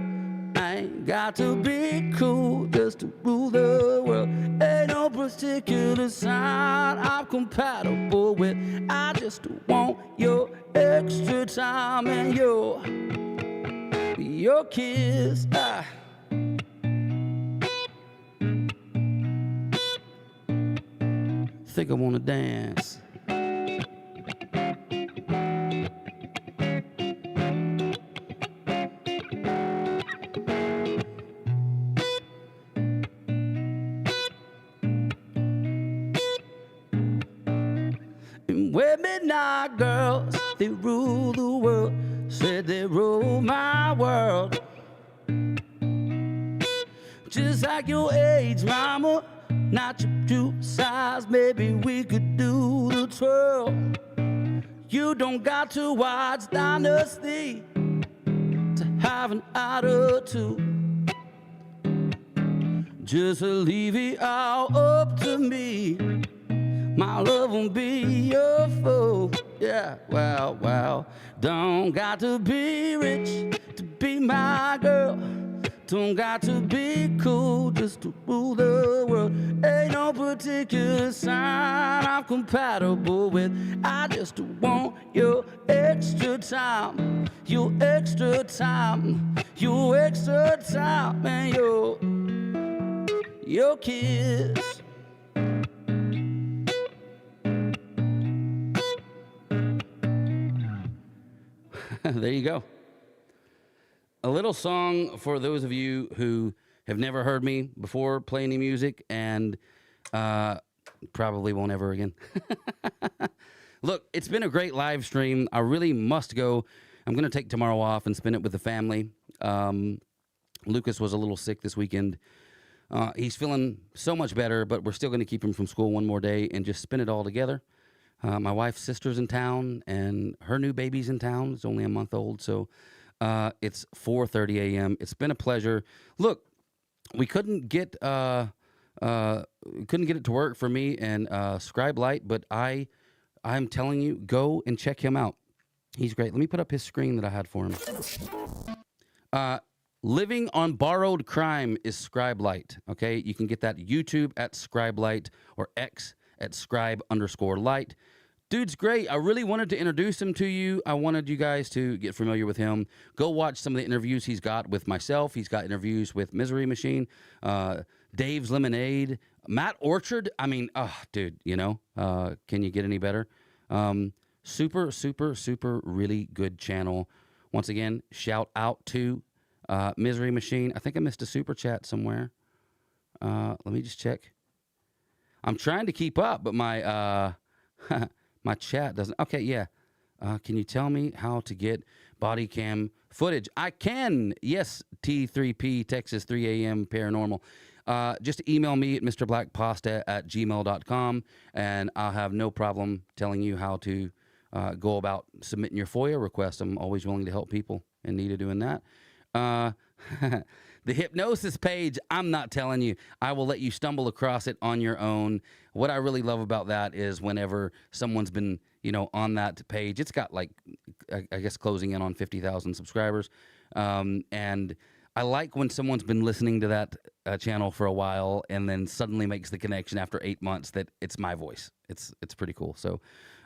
I ain't got to be cool just to rule the world. Ain't no particular sign I'm compatible with. I just want your extra time and your kiss. Think I wanna dance. And where midnight girls, they rule the world. Said they rule my world. Just like your age, mama. Not your true size, maybe we could do the twirl. You don't got to watch Dynasty to have an attitude. Just leave it all up to me. My love won't be your fool. Yeah, well, don't got to be rich to be my girl. Don't got to be cool just to rule the world. Ain't no particular sign I'm compatible with. I just want your extra time, your extra time, your extra time, and your kiss. There you go. A little song for those of you who have never heard me before play any music and probably won't ever again. Look, it's been a great live stream. I really must go. I'm going to take tomorrow off and spend it with the family. Lucas was a little sick this weekend. He's feeling so much better, but we're still going to keep him from school one more day and just spend it all together. My wife's sister's in town, and her new baby's in town. It's only a month old, so it's 4:30 a.m. It's been a pleasure. Look, we couldn't get it to work for me and Scribe Light, but I'm telling you, go and check him out. He's great. Let me put up his screen that I had for him. Living on Borrowed Crime is Scribe Light. Okay, you can get that YouTube at Scribe Light or X at Scribe_Light. Dude's great. I really wanted to introduce him to you. I wanted you guys to get familiar with him. Go watch some of the interviews he's got with myself. He's got interviews with Misery Machine, Dave's Lemonade, Matt Orchard. I mean, dude, you know, can you get any better? Super, super, super really good channel. Once again, shout out to Misery Machine. I think I missed a super chat somewhere. Let me just check. I'm trying to keep up, but my my chat doesn't. Okay, yeah. Can you tell me how to get body cam footage? I can. Yes, T3P Texas 3 a.m. Paranormal. Just email me at MrBlackPasta@gmail.com, and I'll have no problem telling you how to go about submitting your FOIA request. I'm always willing to help people in need of doing that. The hypnosis page, I'm not telling you. I will let you stumble across it on your own. What I really love about that is whenever someone's been, you know, on that page, it's got like, I guess, closing in on 50,000 subscribers. And I like when someone's been listening to that channel for a while and then suddenly makes the connection after 8 months that it's my voice. It's pretty cool. So,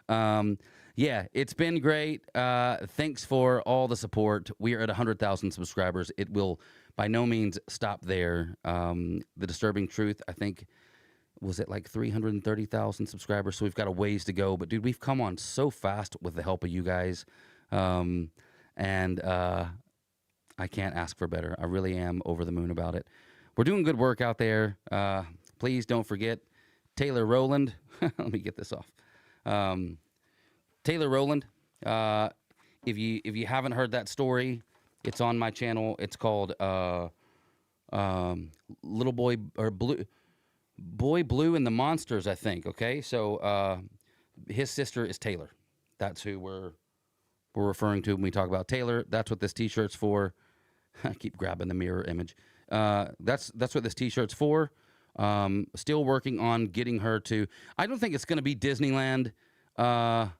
yeah, it's been great. Thanks for all the support. We are at 100,000 subscribers. It will by no means stop there. The Disturbing Truth, I think, was at like 330,000 subscribers. So we've got a ways to go. But, dude, we've come on so fast with the help of you guys. And I can't ask for better. I really am over the moon about it. We're doing good work out there. Please don't forget Taylor Rowland. Let me get this off. Taylor Rowland. If you haven't heard that story, it's on my channel. It's called Little Boy or Boy Blue and the Monsters, I think. Okay, so his sister is Taylor. That's who we're referring to when we talk about Taylor. That's what this T-shirt's for. I keep grabbing the mirror image. That's what this T-shirt's for. Still working on getting her to. I don't think it's going to be Disneyland. I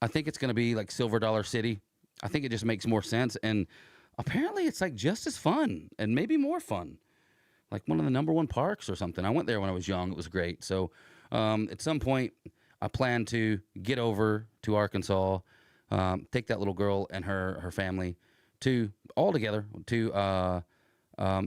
think it's going to be like Silver Dollar City. I think it just makes more sense. And apparently it's like just as fun and maybe more fun. Like one of the #1 parks or something. I went there when I was young. It was great. So at some point, I plan to get over to Arkansas, take that little girl and her family all together to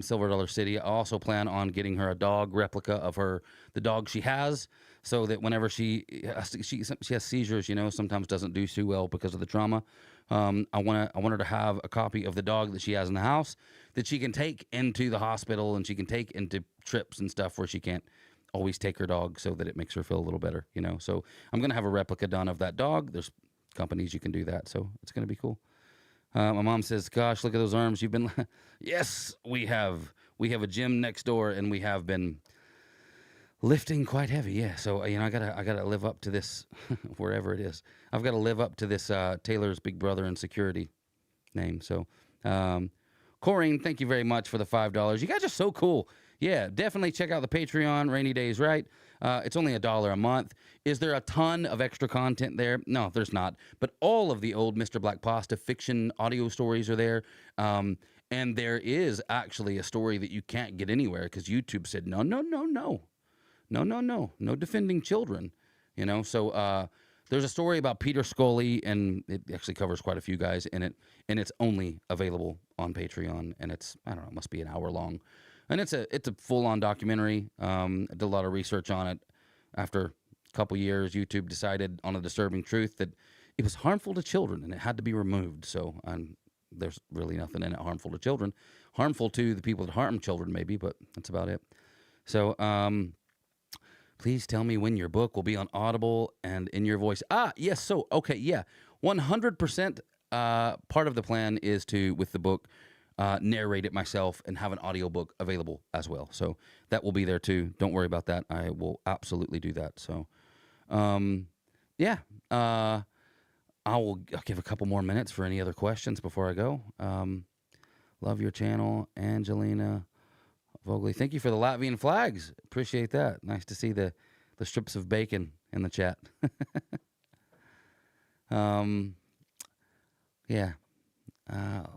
Silver Dollar City. I also plan on getting her a dog replica of the dog she has, so that whenever she has seizures, sometimes doesn't do too well because of the trauma. I want her to have a copy of the dog that she has in the house that she can take into the hospital and she can take into trips and stuff where she can't always take her dog, so that it makes her feel a little better, So I'm going to have a replica done of that dog. There's companies you can do that, so it's going to be cool. My mom says, gosh, look at those arms. You've been, yes, we have a gym next door and we have been lifting quite heavy. Yeah. So, I gotta live up to this wherever it is. I've got to live up to this, Taylor's big brother in security name. So, Corrine, thank you very much for the $5. You guys are so cool. Yeah, definitely check out the Patreon, Rainy Days Right. It's only $1 a month. Is there a ton of extra content there? No, there's not. But all of the old Mr. Black Pasta fiction audio stories are there. And there is actually a story that you can't get anywhere because YouTube said, no. No defending children. So there's a story about Peter Scully, and it actually covers quite a few guys in it. And it's only available on Patreon. And it's, I don't know, it must be an hour long. And it's a full-on documentary. I did a lot of research on it. After a couple years, YouTube decided on a disturbing truth that it was harmful to children and it had to be removed. So there's really nothing in it harmful to children. Harmful to the people that harm children, maybe, but that's about it. So please tell me when your book will be on Audible and in your voice. Yes. So, okay, yeah. 100% part of the plan is to, with the book, narrate it myself and have an audiobook available as well. So that will be there too. Don't worry about that. I will absolutely do that. So, yeah. I'll give a couple more minutes for any other questions before I go. Love your channel, Angelina Vogely. Thank you for the Latvian flags. Appreciate that. Nice to see the strips of bacon in the chat. Yeah.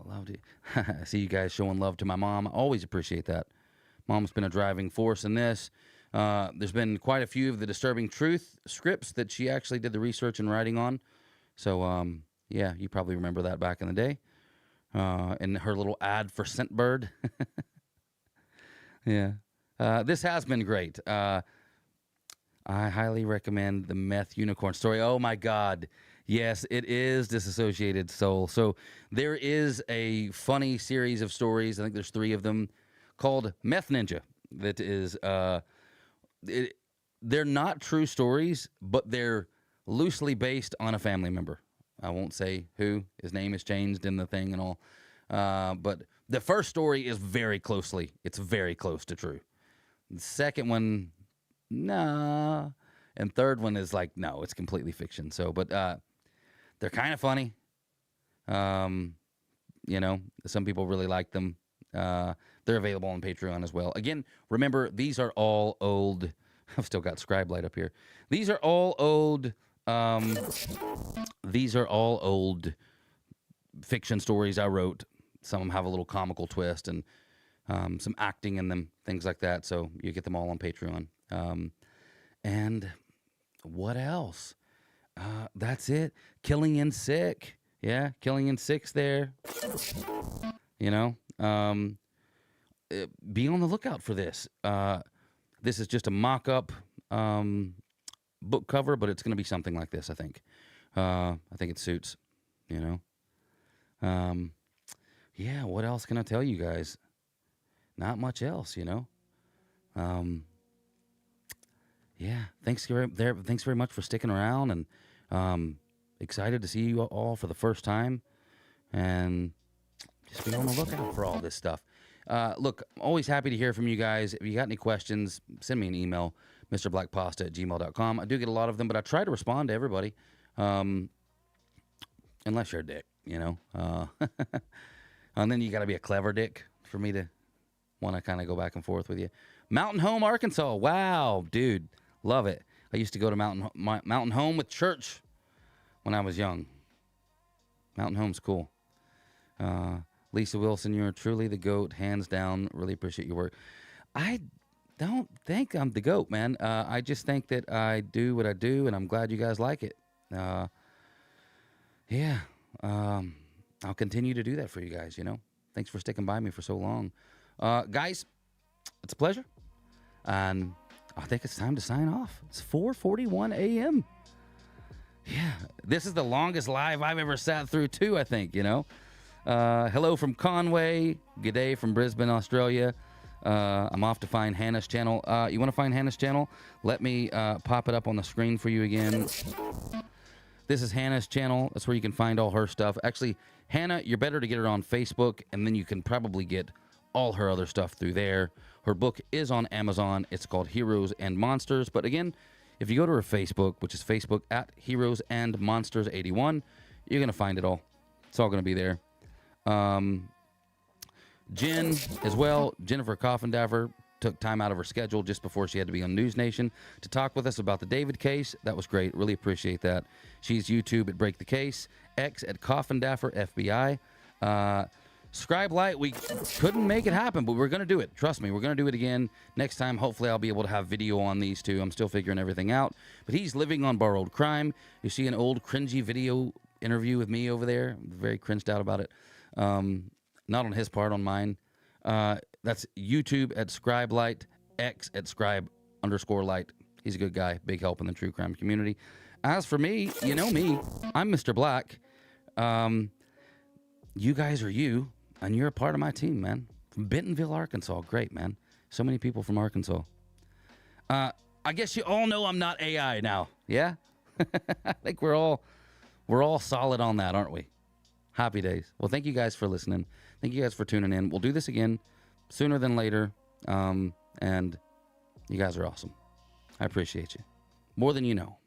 Loved it. I see you guys showing love to my mom. I always appreciate that. Mom's been a driving force in this. There's been quite a few of the Disturbing Truth scripts that she actually did the research and writing on. So, yeah, you probably remember that back in the day. And her little ad for Scentbird. Yeah. This has been great. I highly recommend the Meth Unicorn story. Oh, my God. Yes, it is Disassociated Soul. So there is a funny series of stories. I think there's 3 of them called Meth Ninja. That is, they're not true stories, but they're loosely based on a family member. I won't say who. His name is changed in the thing and all. But the first story is very close to true. The second one, nah. And third one is like, no, it's completely fiction. So, but they're kind of funny. Some people really like them. They're available on Patreon as well. Again, remember, these are all old. I've still got Scribe Light up here. These are all old. These are all old fiction stories I wrote. Some of them have a little comical twist and some acting in them, things like that. So you get them all on Patreon. And what else? That's it. Killing in Sick. Yeah, Killing in Sick's there. Be on the lookout for this. This is just a mock-up book cover, but it's going to be something like this, I think. I think it suits, yeah, what else can I tell you guys? Not much else, you know. Yeah, thanks very much for sticking around, and excited to see you all for the first time, and just be on the lookout for all this stuff. Look, I'm always happy to hear from you guys. If you got any questions, send me an email, MrBlackPasta@gmail.com. I do get a lot of them, but I try to respond to everybody, unless you're a dick, you know. And then you got to be a clever dick for me to want to kind of go back and forth with you. Mountain Home, Arkansas. Wow, dude, love it. I used to go to Mountain Home with church when I was young. Mountain Home's cool. Lisa Wilson, you're truly the GOAT, hands down. Really appreciate your work. I don't think I'm the GOAT, man. I just think that I do what I do, and I'm glad you guys like it. Yeah, I'll continue to do that for you guys, you know. Thanks for sticking by me for so long. Guys, it's a pleasure. And I think it's time to sign off. It's 4:41 a.m. Yeah, this is the longest live I've ever sat through, too, I think, you know. Hello from Conway. Good day from Brisbane, Australia. I'm off to find Hannah's channel. You want to find Hannah's channel? Let me pop it up on the screen for you again. This is Hannah's channel. That's where you can find all her stuff. Actually, Hannah, you're better to get her on Facebook, and then you can probably get all her other stuff through there. Her book is on Amazon. It's called Heroes and Monsters. But again, if you go to her Facebook, which is Facebook at Heroes and Monsters 81, you're going to find it all. It's all going to be there. Jen as well, Jennifer Coffindaffer, took time out of her schedule just before she had to be on News Nation to talk with us about the David case. That was great. Really appreciate that. She's YouTube at Break the Case, X at Coffindaffer FBI. Scribe Light, we couldn't make it happen, but we're going to do it. Trust me, we're going to do it again. Next time, hopefully, I'll be able to have video on these two. I'm still figuring everything out. But he's living on borrowed crime. You see an old cringy video interview with me over there. I'm very cringed out about it. Not on his part, on mine. That's YouTube at Scribe Light, X at Scribe_Light. He's a good guy, big help in the true crime community. As for me, you know me, I'm Mr. Black. You guys are you, and you're a part of my team, man. From Bentonville, Arkansas. Great, man. So many people from Arkansas. I guess you all know I'm not AI now, yeah? I think we're all solid on that, aren't we? Happy days. Well, thank you guys for listening. Thank you guys for tuning in. We'll do this again sooner than later. And you guys are awesome. I appreciate you. More than you know.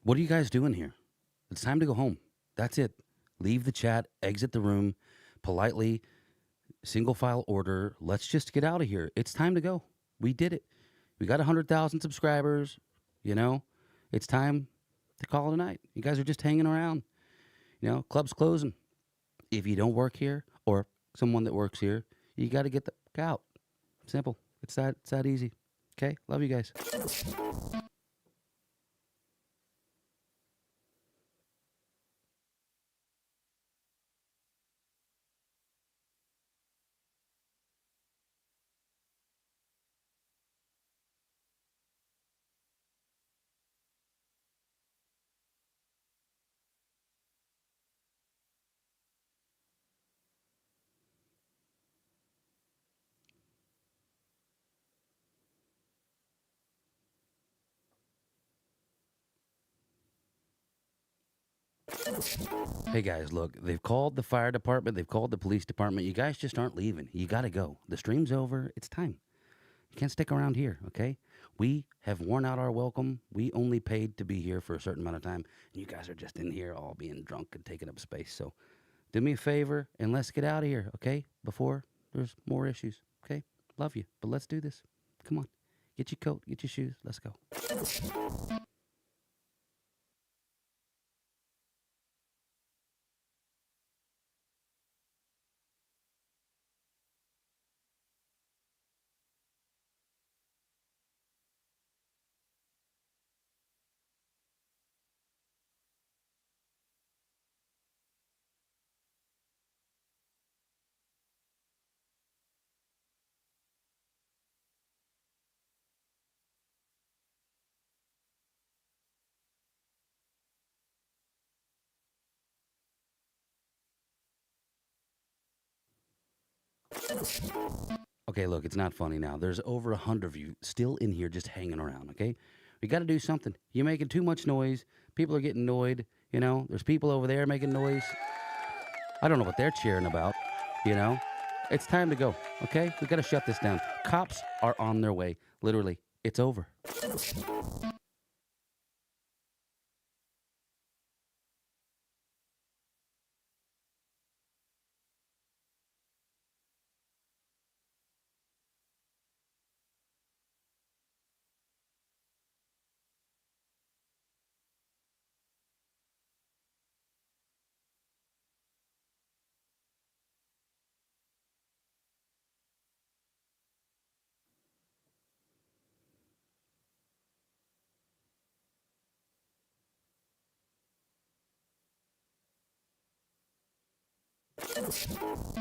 What are you guys doing here? It's time to go home. That's it. Leave the chat, exit the room, politely, single file order. Let's just get out of here. It's time to go. We did it. We got 100,000 subscribers. You know, it's time to call it a night. You guys are just hanging around. You know, club's closing. If you don't work here or someone that works here, you got to get the out. Simple. It's that easy. Okay? Love you guys. Hey guys, look, they've called the fire department, they've called the police department. You guys just aren't leaving. You got to go. The stream's over. It's time. You can't stick around here, okay? We have worn out our welcome. We only paid to be here for a certain amount of time, and you guys are just in here all being drunk and taking up space. So do me a favor and let's get out of here, okay? Before there's more issues, okay? Love you, but let's do this. Come on. Get your coat, get your shoes. Let's go. Okay, look, it's not funny now. There's over 100 of you still in here just hanging around, okay? We got to do something. You're making too much noise. People are getting annoyed, you know? There's people over there making noise. I don't know what they're cheering about, you know? It's time to go, okay? We got to shut this down. Cops are on their way. Literally, it's over.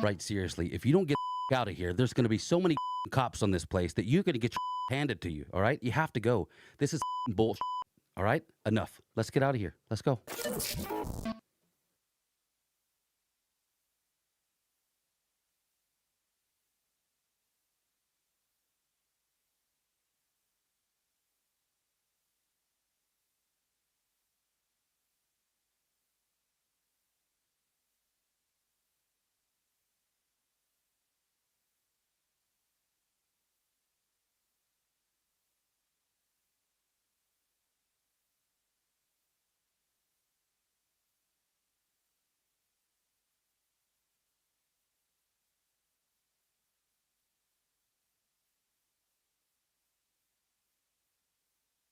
Right, seriously, if you don't get out of here, there's going to be so many cops on this place that you're going to get your handed to you, all right? You have to go. This is bullshit, all right? Enough. Let's get out of here. Let's go.